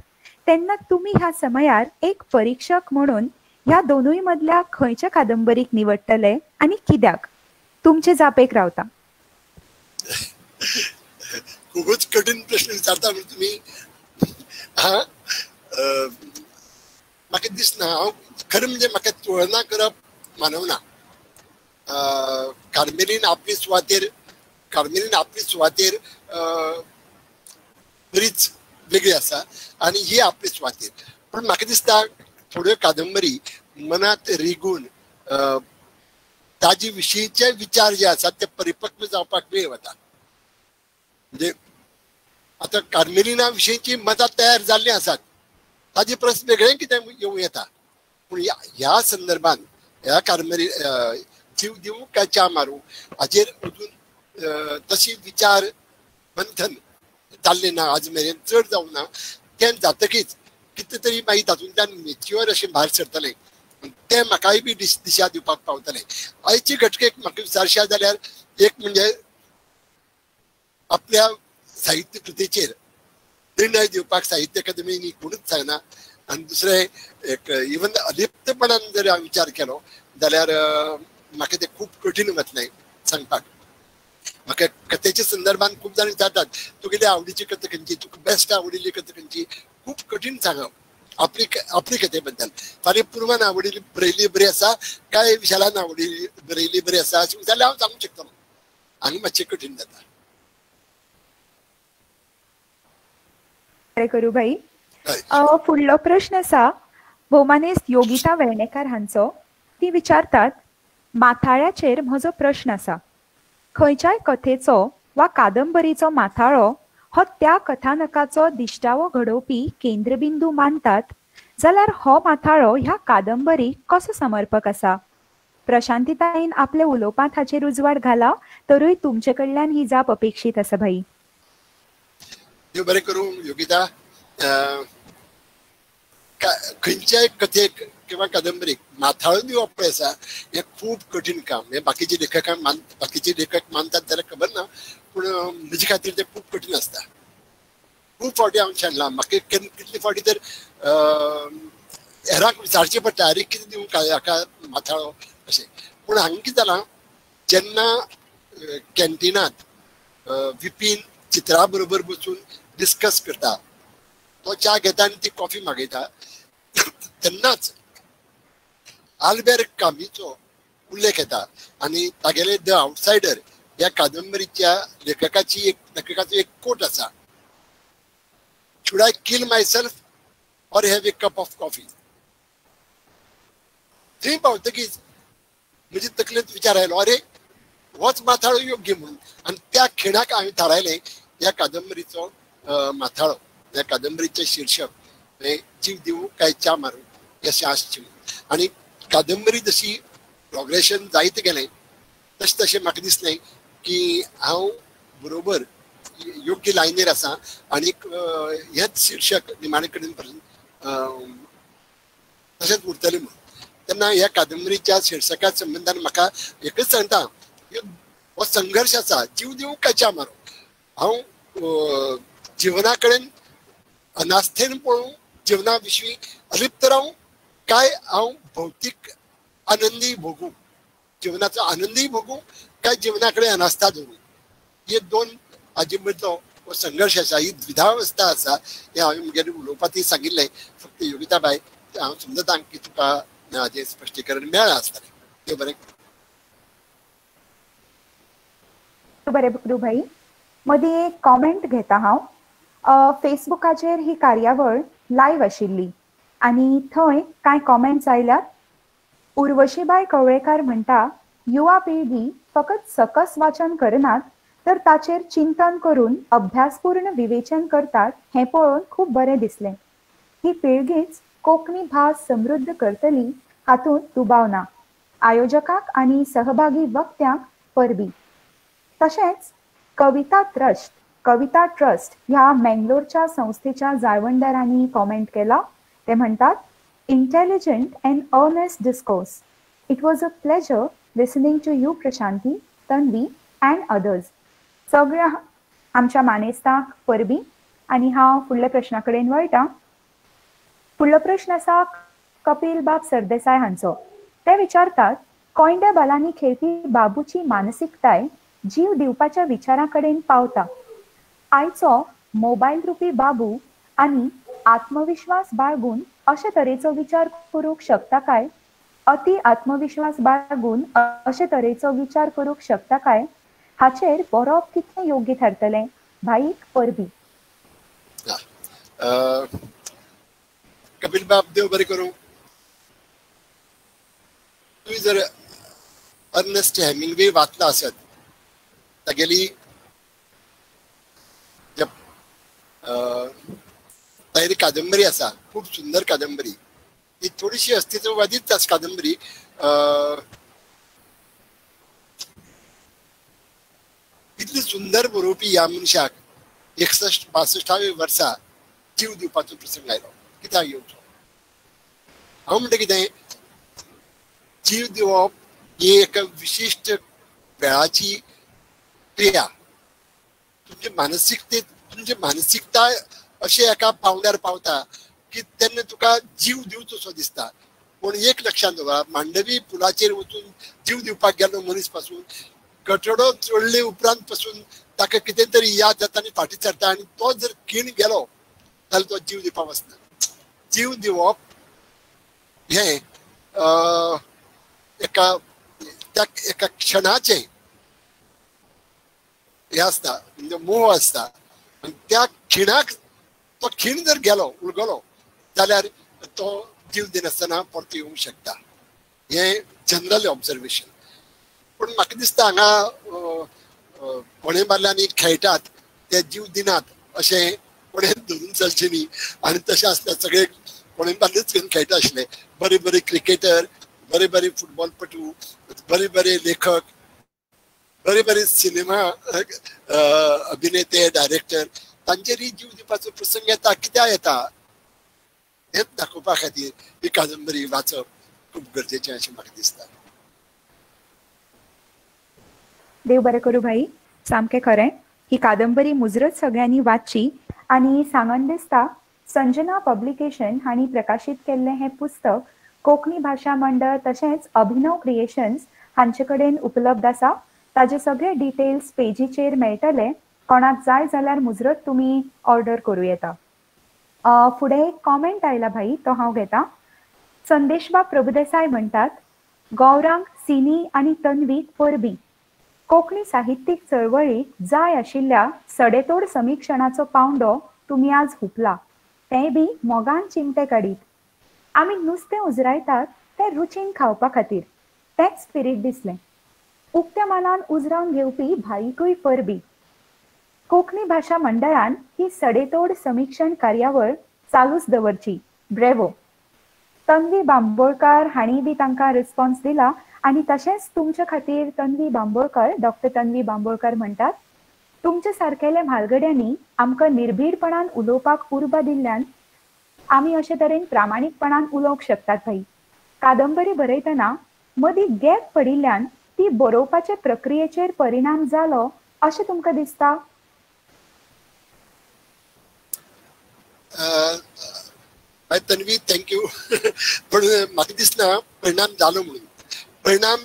तेन्ना तुमी ह्या समयार एक परीक्षक म्हणून ह्या दोनूय मदल्या खंयच्या कादंबरीक निवडटले आनी कित्याक? तुमचे जापेक रावता. खूपच कठीण प्रश्न विचारता म्हणजे तुम्ही. हा म्हाका दिसना हांव खरें म्हणजे म्हाका तुळना करप मानवना. कार्मेलीन आपली सुवातेर बरीच वेगळी आसा आनी ही आपली सुवातेर. पण म्हाका दिसता थोड्यो कादंबरी मनात रिगून ताजे विशींचे विचार जे आसात ते परिपक्व जावपाक वेळ वता. म्हणजे आता कार्मेलिना विशींची मतां तयार जाल्ली आसात, ताजे प्रश्न वेगळे कितें येवं येता. पूण ह्या संदर्भात ह्या कार्मेली जीव दिवं काय च्या मारूं हाजेर अजून तशी विचार मंथन जाल्ले ना, आज मेरेन चड जावं ना. तें जातकीच कितें तरी मागीर तातूंतल्यान मेच्युअर अशें भायर सरतलें. ते म्हाकाय बी दिशा दिवपाक पावतले. आयची घटकेक म्हाका विचारशा जाल्यार एक म्हणजे आपल्या साहित्य कृतीचेर निर्णय दिवपाक साहित्य अकादमीनी कोणूच सांगना. आनी दुसरें एक इवन अलिप्तपणान जर हांव विचार केलो जाल्यार म्हाका तें खूब कठीण वतलें सांगपाक. म्हाका कथेच्या संदर्भात खूब जाण विचारतात तुगेली आवडीची कथा खंयची, तुका बेस्ट आवडिल्ली कथा खंयची. खूब कठीण सांगप आपली कथे बद्दल. फाल्यां पुर्वान आवडिल्ली बरयल्ली बरी आसा काय विशालान आवडिल्ली बरयल्ली बरी आसा अशें जाल्यार हांव सांगूंक शकतलो. आनी मातशें कठीण जाता. करू भाई. फुडलो प्रश्न आसा भौमानेस्त योगिता वेर्णेकार हांचो. ती विचारतात माथाळ्याचेर म्हजो प्रश्न आसा. खंयच्याय कथेचो वा कादंबरीचो माथाळो हो त्या कथानकाचो दिश्टावो घडोवपी केंद्रबिंदू मानतात जाल्यार हो माथाळो ह्या कादंबरीक कसो समर्पक आसा. प्रशांतीताईन आपले उलोवपांत हाचेर उजवाड घाला तरूय तुमचे कडल्यान ही जाप अपेक्षीत आसा भाई. देव बरें करूं योगिता. खंयच्याय कथेक किंवा कादंबरीक माथाळो दिवप पळय आसा हें खूब कठीण काम. हे बाकीचे लेखक मानतात जाल्यार खबर ना, पूण म्हजे खातीर तें खूब कठीण आसता. खूब फावटी हांव शेणला. म्हाका कितले फावटी तर हेरांक विचारचें पडटा अरे कितें दिवं हाका माथाळो अशें. पूण हांगा कितें जालां जेन्ना कॅन्टिनांत विपीन चित्रा बरोबर बसून डिस्कस करता, तो च्या घेता आनी ती कॉफी मागयता, तेन्नाच आल्बेर्ट कामीचो उल्लेख येता. आनी तागेले द आउटसायडर ह्या कादंबरीच्या लेखकाचो एक कोट आसा. Should I kill my self or have a cup of coffee. थंय पावतकीच म्हजे तकलेंत विचार आयलो अरे होच माथाळो योग्य म्हणून. आनी त्या खिणाक हांवें थारायलें ह्या कादंबरीचो माथाळो, ह्या कादंबरीचें शीर्षक जीव दिवं काय च्या मारूं अशें आसचें. आनी कादंबरी जशी प्रोग्रेशन जायत गेलें तशें तशें म्हाका दिसलें की हांव बरोबर योग्य लायनीर आसा आनी हेंच शीर्षक निमाणे कडेन पर्यंत तशेंच उरतलें म्हणून. तेन्ना ह्या कादंबरीच्या शीर्षका संबंदान म्हाका एकच सांगता हो संघर्श आसा जीव दिवं काय च्या मारूं. हांव जिवना कडेन अनास्थेन पळोवं, जिवना विशीं अलिप्त रावूं काय हांव भौतीक आनंदी भोगूं, जिवनाचो आनंदय भोगूं काय जिवना कडेन अनास्था धरूं. हे दोन हाजे मदलो हो संघर्श आसा, ही द्विधावस्था आसा. हे हांवें म्हगेले उलोवपाक सांगिल्लें. फक्त योगिता बाय हांव समजता की तुका हाजें स्पश्टीकरण मेळ्ळां आसतलें. देव बरें. बरें बकरू भाई. मदीं एक कॉमेंट घेता हांव. फेसबुकाचेर ही कार्यावळ लायव्ह आशिल्ली आनी थंय कांय कॉमेंट्स आयल्यात. उर्वशीबाई कवळेकार म्हणटा युवा पिळगी फकत सकस वाचन करनात तर ताचेर चिंतन करून अभ्यासपूर्ण विवेचन करतात हें पळोवन खूब बरें दिसलें. ही पिळगीच कोंकणी भास समृद्ध करतली हातूंत दुबाव ना. आयोजकाक आनी सहभागी वक्त्यांक परबी. तशेंच कविता ट्रस्ट ह्या मेंगलोरच्या संस्थेच्या जाळवणदारांनी कॉमेंट केला. ते म्हणतात intelligent and earnest discourse. It was a pleasure listening to you Prashanti, Tanvi and others. सगळ्या आमच्या मानेस्तांक परबी. आनी हांव फुडल्या प्रश्ना कडेन वळटां. फुडलो प्रश्न आसा कपिल बाब सरदेसाय हांचो. ते विचारतात कोयंड्या बालांनी खेळपी बाबूची मानसिकताय जीव दिवपाच्या विचारा कडेन पावता. आयचो मोबायल रुपी बाबू आनी आत्मविश्वास बाळगून अशे तरेचो विचार करूंक शकता काय, अति आत्मविश्वास बाळगून अशे तरेचो विचार करूंक शकता काय, हाचेर बरोवप कितलें योग्य थारतलें? भाईक परबी. कपिल बाब देव बरें करूं. तुम्ही जर अर्नेस्ट हेमिंग्वे वाचला आसत, तागेली तयारी कादंबरी आसा, खूप सुंदर कादंबरी. ही थोडीशी अस्तित्ववादीच कादंबरी. इतली सुंदर बरोवपी ह्या मनशाक 61-62 वर्सा जीव दिवपाचो प्रसंग आयलो. कित्याक येवचो? हांव म्हणटा कितें, जीव दिवप ही एक विशिश्ट वेळाची क्रिया. तुमची मानसिकता अशे एका पावंड्यार पावता की तेन्ना तुका जीव दिवचो सो दिसता. पूण एक लक्षात दवरा, मांडवी पुलाचेर वचून जीव दिवपाक गेलो मनीस पासून कठडो चडले उपरांत पासून ताका कितें तरी याद जाता आनी फाटी सरता, आनी तो जर खीण गेलो जाल्यार तो जीव दिवपाक वचना. जीव दिवप हे एका क्षणाचे हे असता, म्हणजे मोह असता. आणि त्या खिणाक तो खीण जर गेलो, उलगलो, जाल्यार तो जीव दिनासतना परत येवंक शकता. हे जनरल ऑब्जर्वेशन. पण म्हाका दिसता हांगा कोणे बायलांनी खेळटात ते जीव दिनात अशें कोणें धरून चलचें न्ही. आनी तशें आसता सगळे कोणे बायलेच घेवन खेळटा आसले. बरे बरे क्रिकेटर, बरे बरे फुटबॉलपटू, बरे बरे लेखक, बरे बरे सिनेमा अभिनेते, डायरेक्टर, तांचेरय जीव दिवपाचो प्रसंग येता. कित्याक येता हेच दाखोवपा खातीर ही कादंबरी वाचप खूब गरजेचें अशें म्हाका दिसता. देव बरें करूं भाई. सामकें खरें. ही कादंबरी मुजरत सगळ्यांनी वाचची. आनी सांगन दिसता संजना पब्लिकेशन हांणी प्रकाशीत केल्लें हें पुस्तक कोंकणी भाशा मंडळ तशेंच अभिनव क्रिएशन्स हांचे कडेन उपलब्ध आसा. ताजे सगळे डिटेल्स पेजीचेर मेळटले. कोणाक जाय जाल्यार मुजरत तुमी ऑर्डर करूं येता. फुडें एक कॉमेंट आयला भाई, तो हांव घेता. संदेशबा प्रभुदेसाय म्हणटात, गौरांग, सिनी आनी तन्वीक परबी. कोंकणी साहित्यीक चळवळीक जाय आशिल्ल्या सडेतोड समीक्षणाचो पावंडो तुमी आज हुपला, तेंय बी मोगान चिमटे काडीत. आमी नुस्तें उजरायतात तें रुचीन खावपा खातीर. तेंच स्पिरीट दिसलें. उक्त्या मानान उजरावन घेवपी भाईकूय परबी. कोंकणी भाशा मंडळान ही सडेतोड समीक्षण कार्यावळ चालूच दवरची. ब्रेवो. तन्वी बांबोळकार हांणी बी तांकां रिस्पॉन्स दिला. आनी तशेंच तुमचे खातीर तन्वी बांबोळकर, डॉक्टर तन्वी बांबोळकर म्हणटात, तुमचे सारकेल्या म्हालगड्यांनी आमकां निर्भीडपणान उलोवपाक उर्बा दिल्ल्यान आमी अशे तरेन प्रामाणीकपणान उलोवंक शकतात भाई. कादंबरी बरयतना मदीं गॅप पडिल्ल्यान ती बरोवपाचे प्रक्रियेचेर परिणाम जालो अशें तुमकां दिसता? तन्वी, थँक्यू. पण म्हाका दिसना परिणाम जालो म्हणून. परिणाम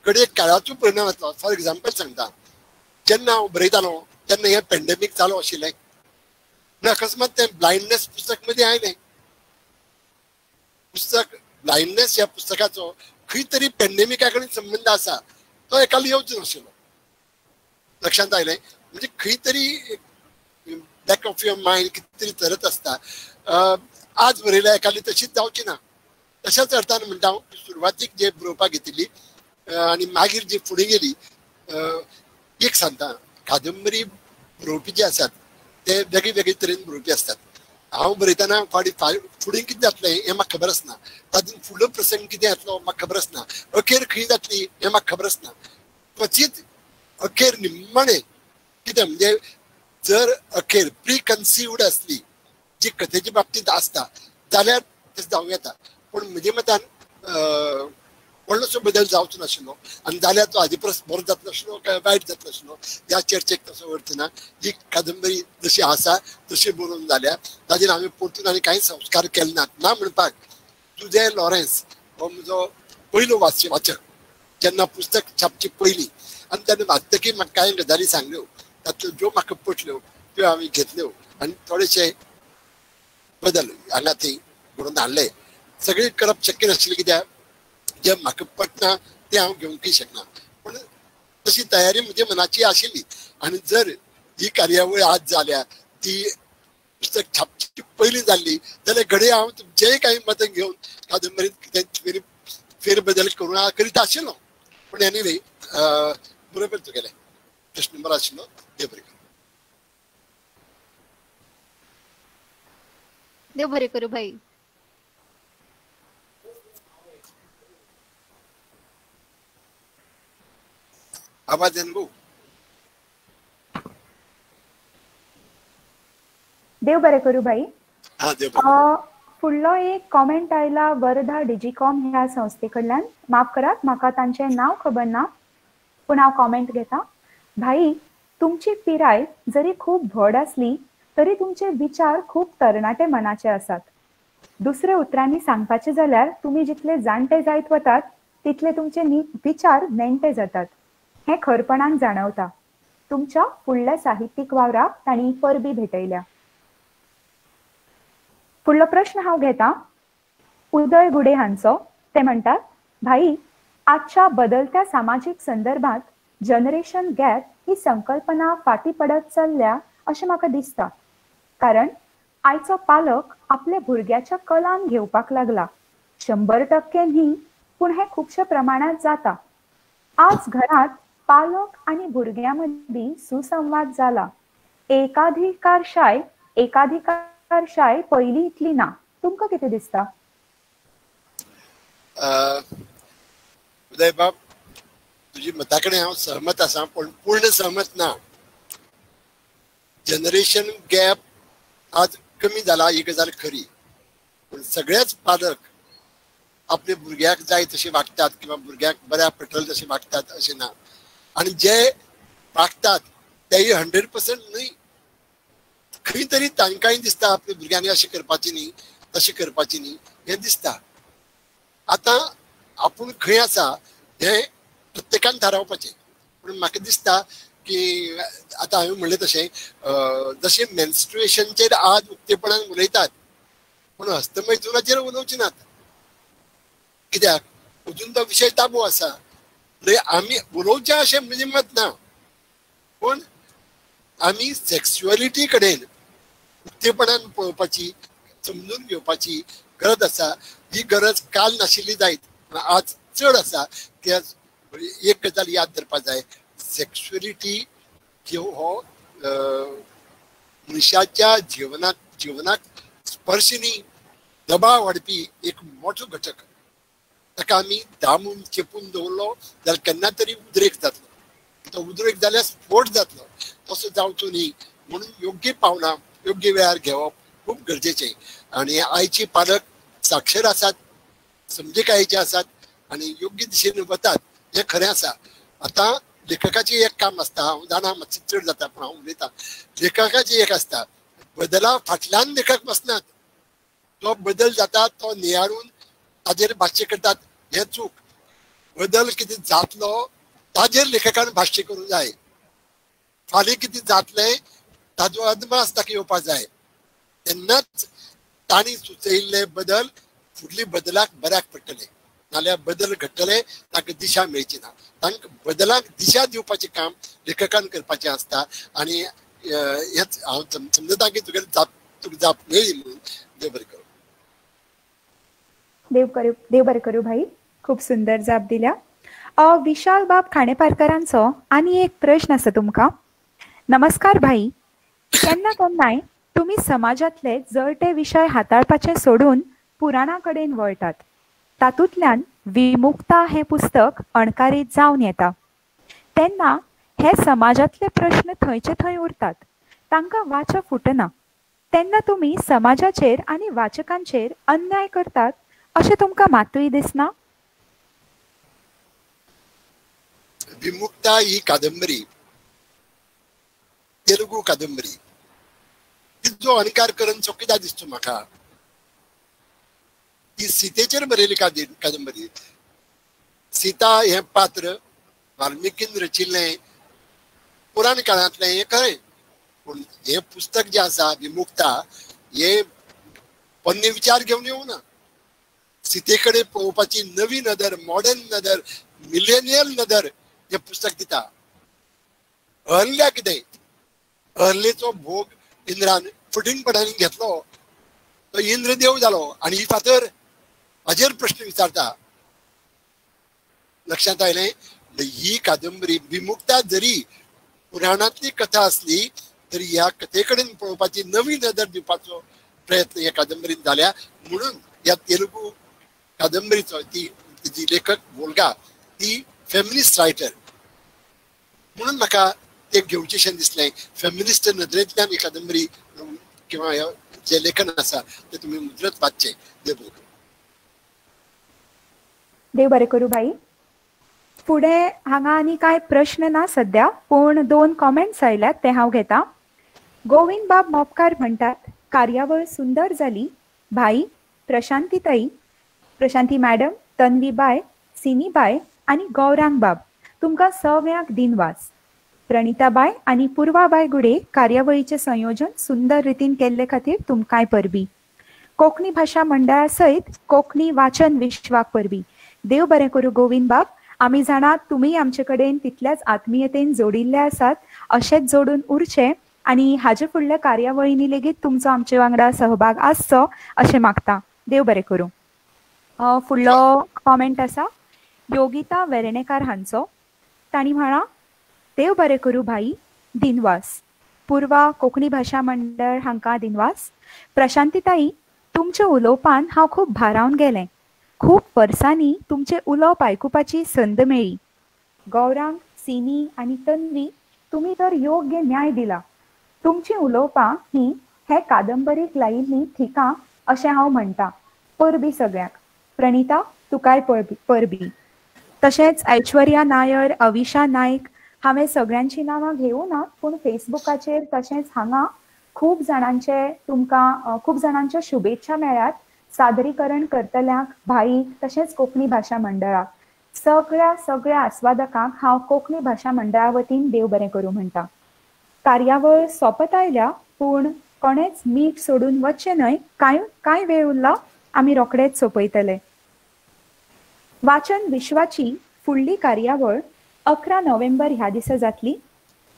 कडे काळाचो परिणाम जातलो. फॉर एक्झाम्पल सांगता, जेन्ना हांव बरयतालो तेन्ना हे पॅन्डेमीक चालू आशिल्लें. अकस्मात तें ब्लायंडनेस पुस्तक मध्ये आयलें. पुस्तक ब्लायंडनेस ह्या पुस्तकाचो खंय तरी पॅन्डेमिका कडेन संबंध आसा, तो एकालो येवचो नाशिल्लो. लक्षांत आयलें. म्हणजे खंय तरी बॅक ऑफ युअर मायंड कितें तरी तरत आसता. आज बरयल्या एकाली तशीच जावची ना. तशाच अर्थान म्हणटा हांव, सुरवातीक जे बरोवपाक घेतिल्ली आनी मागीर जी फुडें गेली, एक सांगता, कादंबरी बरोवपी जे आसात ते वेगळे वेगळे तरेन बरोवपी असतात. हांव बरयतना फुडें कितें जातलें हें म्हाका खबर आसना. तातूंत फुडलो प्रसंग कितें येतलो म्हाका खबर आसना. अखेर खंय जातली हें म्हाका खबर आसना. क्वचित अखेर निम्मणे कितें म्हणजे जर अखेर प्री कन्सिव्ड असली जी कथेच्या बाबतींत आसता जाल्यार तशें जावं येता. पूण म्हजे मतान व्हडलोसो बदल जावचो नाशिल्लो. आनी जाल्यार तो हाजे परस बरो जातलो आशिल्लो काय वायट जातलो आशिल्लो ह्या चर्चेक तसो अर्थ ना. ही कादंबरी जशी आसा तशी बरोवन जाल्या. ताजेर हांवें परतून आनी कांय संस्कार केले नात. ना म्हणपाक तुझे लॉरेन्स हो म्हजो पयलो वाचक. जेन्ना पुस्तक छापची पयली आनी तेन्ना वाचतकीर म्हाका कांय गजाली सांगल्यो. तातूंत ज्यो म्हाका पटल्यो त्यो हांवें घेतल्यो आनी थोडेशे बदल हांगा थंय घडोवन हाडले. सगळें करप शक्य नाशिल्लें कित्याक जे म्हाका पटना ते हांव घेवंकय शकना, पूण तशी तयारी म्हजे मनाची आशिल्ली. आनी जर ही कार्यावळ आज जाल्या ती पुस्तक छापची पयली जाल्ली जाल्यार घडये हांव जे काही मत घेवन कादंबरीत फेरबदल करून करीत आशिल्लो. पूण एनिवे बरोबर तुगेले प्रश्न बरो आशिल्लो. देव बरें करूं. देव बरें करूं भाई. आवाज येना भाऊ. देव बरें करूं भाई. हा देव बरें. फुडलो एक कॉमेंट आयला वर्धा डिजिकॉम ह्या संस्थे कडल्यान. माफ करात म्हाका तांचें नांव खबर ना, पूण हांव कॉमेंट घेता. भाई, तुमची पिराय जरी खूप व्हड आसली तरी तुमचे विचार खूप तरणाटे मनाचे आसात. दुसरे उतरांनी सांगपाचे जाल्यार तुमी जितले जाणटे जायत वतात तितले तुमचे विचार नेणटे जातात. हे खरपणान जाणवता. तुमच्या फुडल्या साहित्यीक वावराक तांणी परबी भेटयल्या. फुडलो प्रश्न हांव घेता उदय गुडे हांचो. ते म्हणटात, भाई, आजच्या बदलत्या सामाजीक संदर्भात जनरेशन गॅप ही संकल्पना फाटी पडत चल्ल्या अशें म्हाका दिसता. कारण आयचो पालक आपल्या भुरग्याच्या कलान घेवपाक लागला. 100% न्ही, पूण हे खुबशे प्रमाणात जाता. आज घरात पालक आणि भुरग्यां मदीं सुसंवाद जाला. एकाधिकारशाय पयली इतली ना. तुमकां कितें दिसता? उदय बाब, तुजी मता कडेन हांव सहमत आसा, पण पूर्ण सहमत ना. जनरेशन गॅप आज कमी जाला ही गजाल खरी, पण सगळेच पालक आपले भुरग्याक जाय तशें वागतात किंवा भुरग्याक बऱ्या पटल तशें वागतात अशें ना. आनी जे वागतात तेय 100% न्हय. खंय तरी तांकांय दिसता आपल्या भुरग्यांनी अशें करपाचें न्ही, तशें करपाचें न्ही हें दिसता. आतां आपूण खंय आसा हें प्रत्येकान थारावपाचें. पूण म्हाका दिसता की आतां हांवें म्हणलें तशें जशें मेन्स्ट्रुएशनचेर आज उक्तेपणान उलयतात पूण हस्तमैथुनाचेर उलोवचे नात. कित्याक अजून तो विशय ताबू आसा. आमी उलोवचें अशें म्हणजे मत ना, पूण आमी सेक्सुअलिटी कडेन उक्तेपणान पळोवपाची, समजून घेवपाची गरज आसा. ही गरज काल नाशिल्ली जायत, आज चड आसा. कित्याक एक गजाल याद धरपा जाय, सेक्सुअलिटी हो मनशाच्या जिवनाक स्पर्शनी दबाव हाडपी एक मोठो घटक. ताका आमी दामून चेपून दवरलो जाल्यार केन्ना तरी उद्रेक जातलो. तो उद्रेक जाल्यार स्फोट जातलो. तसो जावचो न्ही म्हणून योग्य पावलां योग्य वेळार घेवप खूब गरजेचें. आनी आयची पालक साक्षर आसात, समजेकायेचे आसात आनी योग्य दिशेन वतात हें खरें आसा. आतां लेखकाचें एक काम आसता, हांव जाणा मातशें चड जाता पूण हांव उलयतां. लेखकाचें एक आसता, बदला फाटल्यान लेखक बसनात. तो बदल जाता तो नियाळून ताजेर भाश्य करतात हें चूक. बदल कितें जातलो ताजेर लेखकान भाश्य करूंक जाय. फाल्यां कितें जातलें ताजो अदमास ताका येवपाक जाय. तेन्नाच तांणी सुचयिल्ले बदल फुडल्या बदलाक बऱ्याक पडटले. नाल्यार बदल घडटले ताका दिशा मेळची ना. तांकां बदलाक दिशा दिवपाचें काम लेखकान करपाचें आसता. आनी हेच हांव समजता की तुका जाप मेळ्ळी म्हणून. देव बरें करूं. देव बरें करूं भाई. खूप सुंदर जाप दिल्या. विशाल बाब खाणेपारकरांचो आनी एक प्रश्न आसा तुमकां. नमस्कार भाई, केन्ना केन्नाय तुमी समाजातले जळटे विशय हाताळपाचे सोडून पुराणा कडेन वळटात. तातूंतल्यान विमुक्ता हे पुस्तक अणकारीत जावन येता. तेन्ना हे समाजातले प्रश्न थंयचे थंय उरतात, तांकां वाचा फुटना. तेन्ना तुमी समाजाचेर आनी वाचकांचेर अन्याय करतात अशें तुमकां मातूय दिसना? विमुक्ता ही कादंबरी तेलुगू कादंबरी. तिचो अणकार करून चौकीदार दिसतो म्हाका. ती सीतेचेर बरयली कादंबरी. सीता हे पात्र वाल्मिकीन रचिल्लें पुराण काळांतलें हें खरें, पूण हें पुस्तक जें आसा विमुक्ता हे पोन्ने विचार घेवन येवना. सीते कडेन पळोवपाची नवी नदर, मॉडर्न नदर, मिलेनियल नदर हें पुस्तक दिता. अहल्या कितें, अहल्लेचो भोग इंद्रान फटींगपणांनी घेतलो, तो इंद्र देव जालो आनी ही फातर हाजेर प्रश्न विचारता. लक्षात आयलें? ही कादंबरी विमुक्ता जरी पुराणांतली कथा असली तरी ह्या कथे कडेन पळोवपाची नवी नदर दिवपाचो प्रयत्न ह्या कादंबरीन जाल्या. म्हणून ह्या तेलुगू कादंबरीचो ती जी लेखक वोल्गा ती फेमिनिस्ट रायटर म्हणून म्हाका ते घेवचेशें दिसलें. फेमिनिस्ट नदरेंतल्यान ही कादंबरी किंवा जे लेखन आसा ते तुमी मुद्रत वाचचें. देव बरें करूं भाई. फुडें हांगा आनी कांय प्रश्न ना सध्या, पूण 2 कॉमेंट्स आयल्यात ते हांव घेता. गोविंद बाब मोपकार म्हणटात कार्यावळ सुंदर जाली भाई. प्रशांती मॅडम, तन्वी बाय, सिनी बाय आनी गौरांग बाब तुमकां सगळ्यांक दिनवास. प्रणिता बाय आनी पूर्वा बाय गुडे कार्यावळीचे संयोजन सुंदर रितीन केल्ले खातीर तुमकांय परबी. कोंकणी भाशा मंडळा सयत कोंकणी वाचन विश्वाक परबी. देव बरें करूं गोविंद बाब. आमी जाणात तुमी आमचे कडेन तितल्याच आत्मीयतेन जोडिल्ले आसात. अशेंच जोडून उरचे आनी हाजे फुडल्या कार्यावळींनी लेगीत तुमचो आमचे वांगडा सहभाग आसचो अशें मागता. देव बरें करूं. फुडलो कॉमेंट आसा योगिता वेर्णेकार हांचो. तांणी म्हणा देव बरें करूं भाई, दिनवास. पूर्वा कोंकणी भाशा मंडळ हांकां दिनवास. प्रशांतीताई, तुमचे उलोवपान हांव खूब भारावन गेलें. खूब वर्सांनी तुमचे उलोवप आयकुपाची संद मेळ्ळी. गौरांग, सिनी आनी तन्वी तुमी तर योग्य न्याय दिला. तुमची उलोवपां ही हे कादंबरीक लायिल्लीं ठिकां अशें हांव म्हणटा. परबी सगळ्यांक. प्रणिता तुकाय परबी. तशेंच ऐश्वर्या नायर, अविशा नायक हांवें सगळ्यांची नांवां घेवना, पूण फेसबुकाचेर तशेंच हांगा खूब जाणांच्यो शुभेच्छा मेळ्ळ्यात सादरीकरण करतल्यांक, भाईक, तशेंच कोंकणी भाशा मंडळाक. सगळ्या आस्वादकांक हांव कोंकणी भाशा मंडळा वतीन देव बरें करूं म्हणटा. कार्यावळ सोंपत आयल्या, पूण कोणेच मीठ सोडून वचचें न्हय. कांय वेळ उरला, आमी रोखडेच सोंपयतले. वाचन विश्वाची फुडली कार्यावळ 11 नोव्हेंबर ह्या दिसा जातली.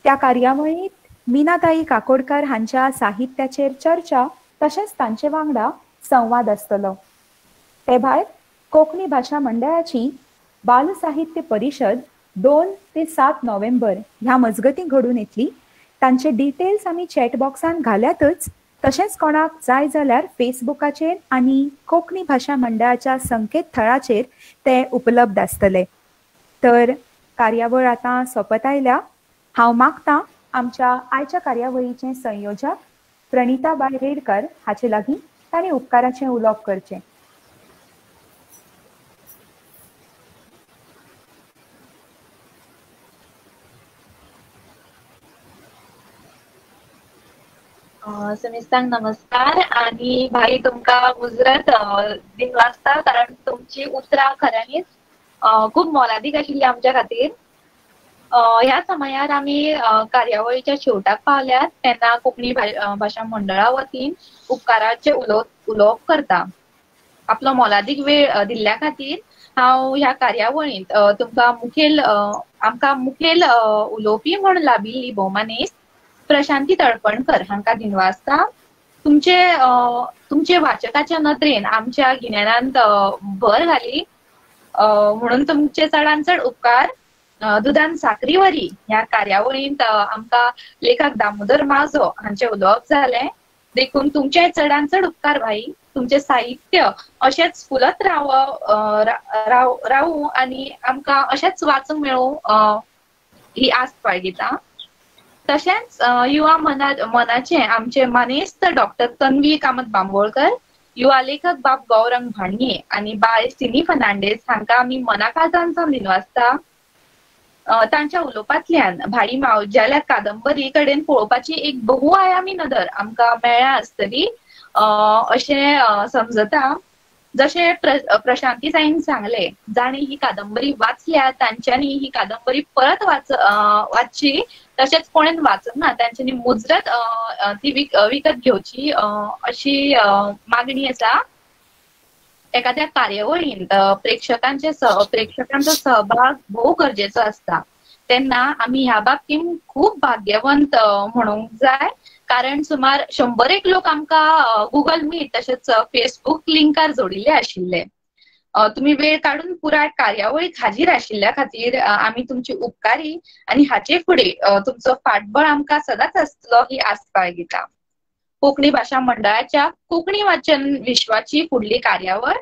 त्या कार्यावळींत मीनाताई काकोडकर हांच्या साहित्याचेर चर्चा तशेंच तांचे वांगडा संवाद आसतलो. ते भायर कोंकणी भाशा मंडळाची बाल साहित्य परिशद 2 ते 7 नोव्हेंबर ह्या मजगती घडून येतली. तांचे डिटेल्स आमी चॅट बॉक्सान घाल्यातच. तशेंच कोणाक जाय जाल्यार फेसबुकाचेर आनी कोंकणी भाशा मंडळाच्या संकेतथळाचेर ते उपलब्ध आसतले. तर कार्यावळ आतां सोंपत आयल्या. हांव मागतां आमच्या आयच्या कार्यावळीचे संयोजक प्रणिता बाय रेडकर हाचे लागीं तांणी उपकाराचें उलोवप करचें. समिस्तांक नमस्कार आणि भाई तुमका मुजरत दिनवासता, कारण तुमची उतरां खऱ्यांनीच खूप मोलादीक आशिल्ली आमच्या खातीर. ह्या समयार आमी कार्यावळीच्या शेवटाक पावल्यात तेन्ना कोंकणी भाशा मंडळा वतीन उपकाराचे उलोवप करता. आपलो मोलादीक वेळ दिल्ल्या खातीर हांव ह्या कार्यावळींत आमकां मुखेल उलोवपी म्हूण लाबिल्ली भोवमानेस्त प्रशांती तळपणकर हांकां दिनवासता. तुमचे वाचकाच्या नदरेन आमच्या गिन्यानांत भर घाली म्हणून तुमचे चडांत चड उपकार. दुदान साकरीवरी ह्या कार्यावळींत आमकां लेखक दामोदर माजो हांचे उलोवप जालें. देखून तुमचे चडांत चड उपकार भाई. तुमचे साहित्य अशेंच फुलत रावू आनी आमकां अशेंच वाचूंक मेळूं ही आस्त बाळगिता. तशेंच युवा मनाचे आमचे मानेस्त डॉक्टर तन्वी कामत बांबोळकर, युवा लेखक बाब गौरंग भाणगे आनी बाय सिनी फर्नांडीस हांकां आमी मनाकाळजांतल्यान दिनवासता. तांच्या उलोवपांतल्यान भाई मावज्याल्या कादंबरी कडेन पळोवपाची एक बहुआयामी नदर आमकां मेळ्ळ्या आसतली अशें समजता. जसे प्रशांती साईन सांगले, जाणी ही कादंबरी वाचल्या तांच्यांनी ही कादंबरी परत वाचची, तशेंच कोणेन वाचना त्यांच्यांनी मुजरत ती विकत घेवची अशी मागणी आसा. एखाद्या कार्यावळींत प्रेक्षकांचो सहभाग भोव गरजेचो असता. तेन्ना आमी ह्या बाबतींत खूप भाग्यवंत म्हणूंक जाय, कारण सुमार 100 लोक आमकां गुगल मीट तशेंच फेसबुक लिंकार जोडिल्ले आशिल्ले. तुम्ही वेळ काढून पुराय कार्यावळीक हाजीर आशिल्ल्या खातीर आमी तुमची उपकारी आनी हाचे फुडें तुमचो फाटबळ आमकां सदांच आसतलो ही आस्त बाळगिता. कोंकणी भाशा मंडळाच्या कोंकणी वाचन विश्वाची फुडली कार्यावळ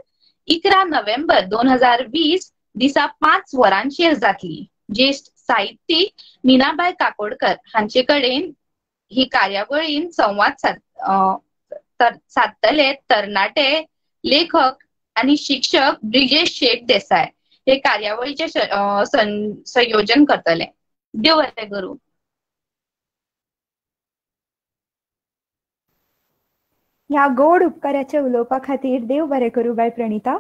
11 नोव्हेंबर 2020 दिसा 5 वरांचेर जातली. ज्येष्ठ साहित्यीक मीनाबाई काकोडकर हांचे कडेन ही कार्यावळीन संवाद साधतले तरणाटे लेखक आणि शिक्षक ब्रिजेश शेठ देसाय हे कार्यावळीचे संयोजन करतले. देव बरें करूं. ह्या गोड उपकाराच्या उलोवपा खातीर देव बरें करूं बाय प्रणिता.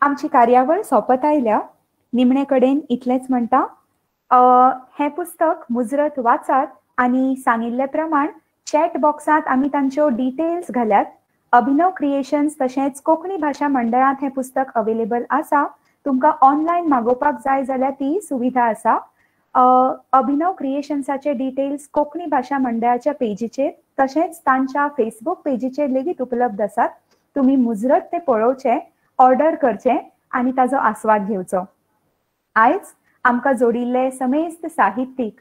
आमची कार्यावळ सोंपत आयल्या. निमणे कडेन इतलेंच म्हणटा, हें पुस्तक मुजरत वाचात आनी सांगिल्ले प्रमाण चॅट बॉक्सांत आमी तांच्यो डिटेल्स घाल्यात. अभिनव क्रिएशन्स तशेंच कोंकणी भाशा मंडळांत हें पुस्तक अवेलेबल आसा. तुमकां ऑनलायन मागोवपाक जाय जाल्यार ती सुविधा आसा. अभिनव क्रिएशन्साचे डिटेल्स कोंकणी भाशा मंडळाच्या पेजीचेर तशेंच तांच्या फेसबुक पेजीचेर लेगीत उपलब्ध आसात. तुमी मुजरत ते पळोवचे, ऑर्डर करचे आनी ताजो आस्वाद घेवचो. आयज आमकां जोडिल्ले समेस्त साहित्यीक,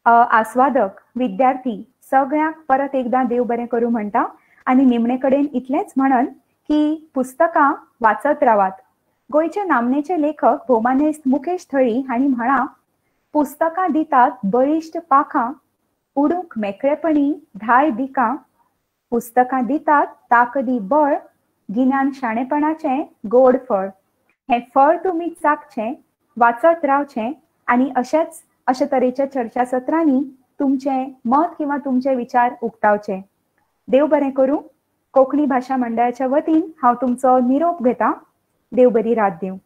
आस्वादक, विद्यार्थी सगळ्यांक परत एकदां देव बरें करूं म्हणटा आनी निमणे कडेन इतलेंच म्हणन की पुस्तकां वाचत रावात. गोंयचे नामनेचे लेखक भौमानेस्त मुकेश थळी हांणी म्हळां, पुस्तकां दितात बळिश्ट पाखां, उडूंक मेकळेपणी धाय दिकां. पुस्तकां दितात ताकदी बळ, गिन्यान शाणेपणाचें गोड फळ. हें फळ तुमी चाखचें, वाचत रावचें आनी अशे तरेच्या चर्चा सत्रांनी तुमचें मत किंवा तुमचे विचार उक्तावचे. देव बरें करूं. कोंकणी भाशा मंडळाच्या वतीन हांव तुमचो निरोप घेतां. देव बरी रात दिवं.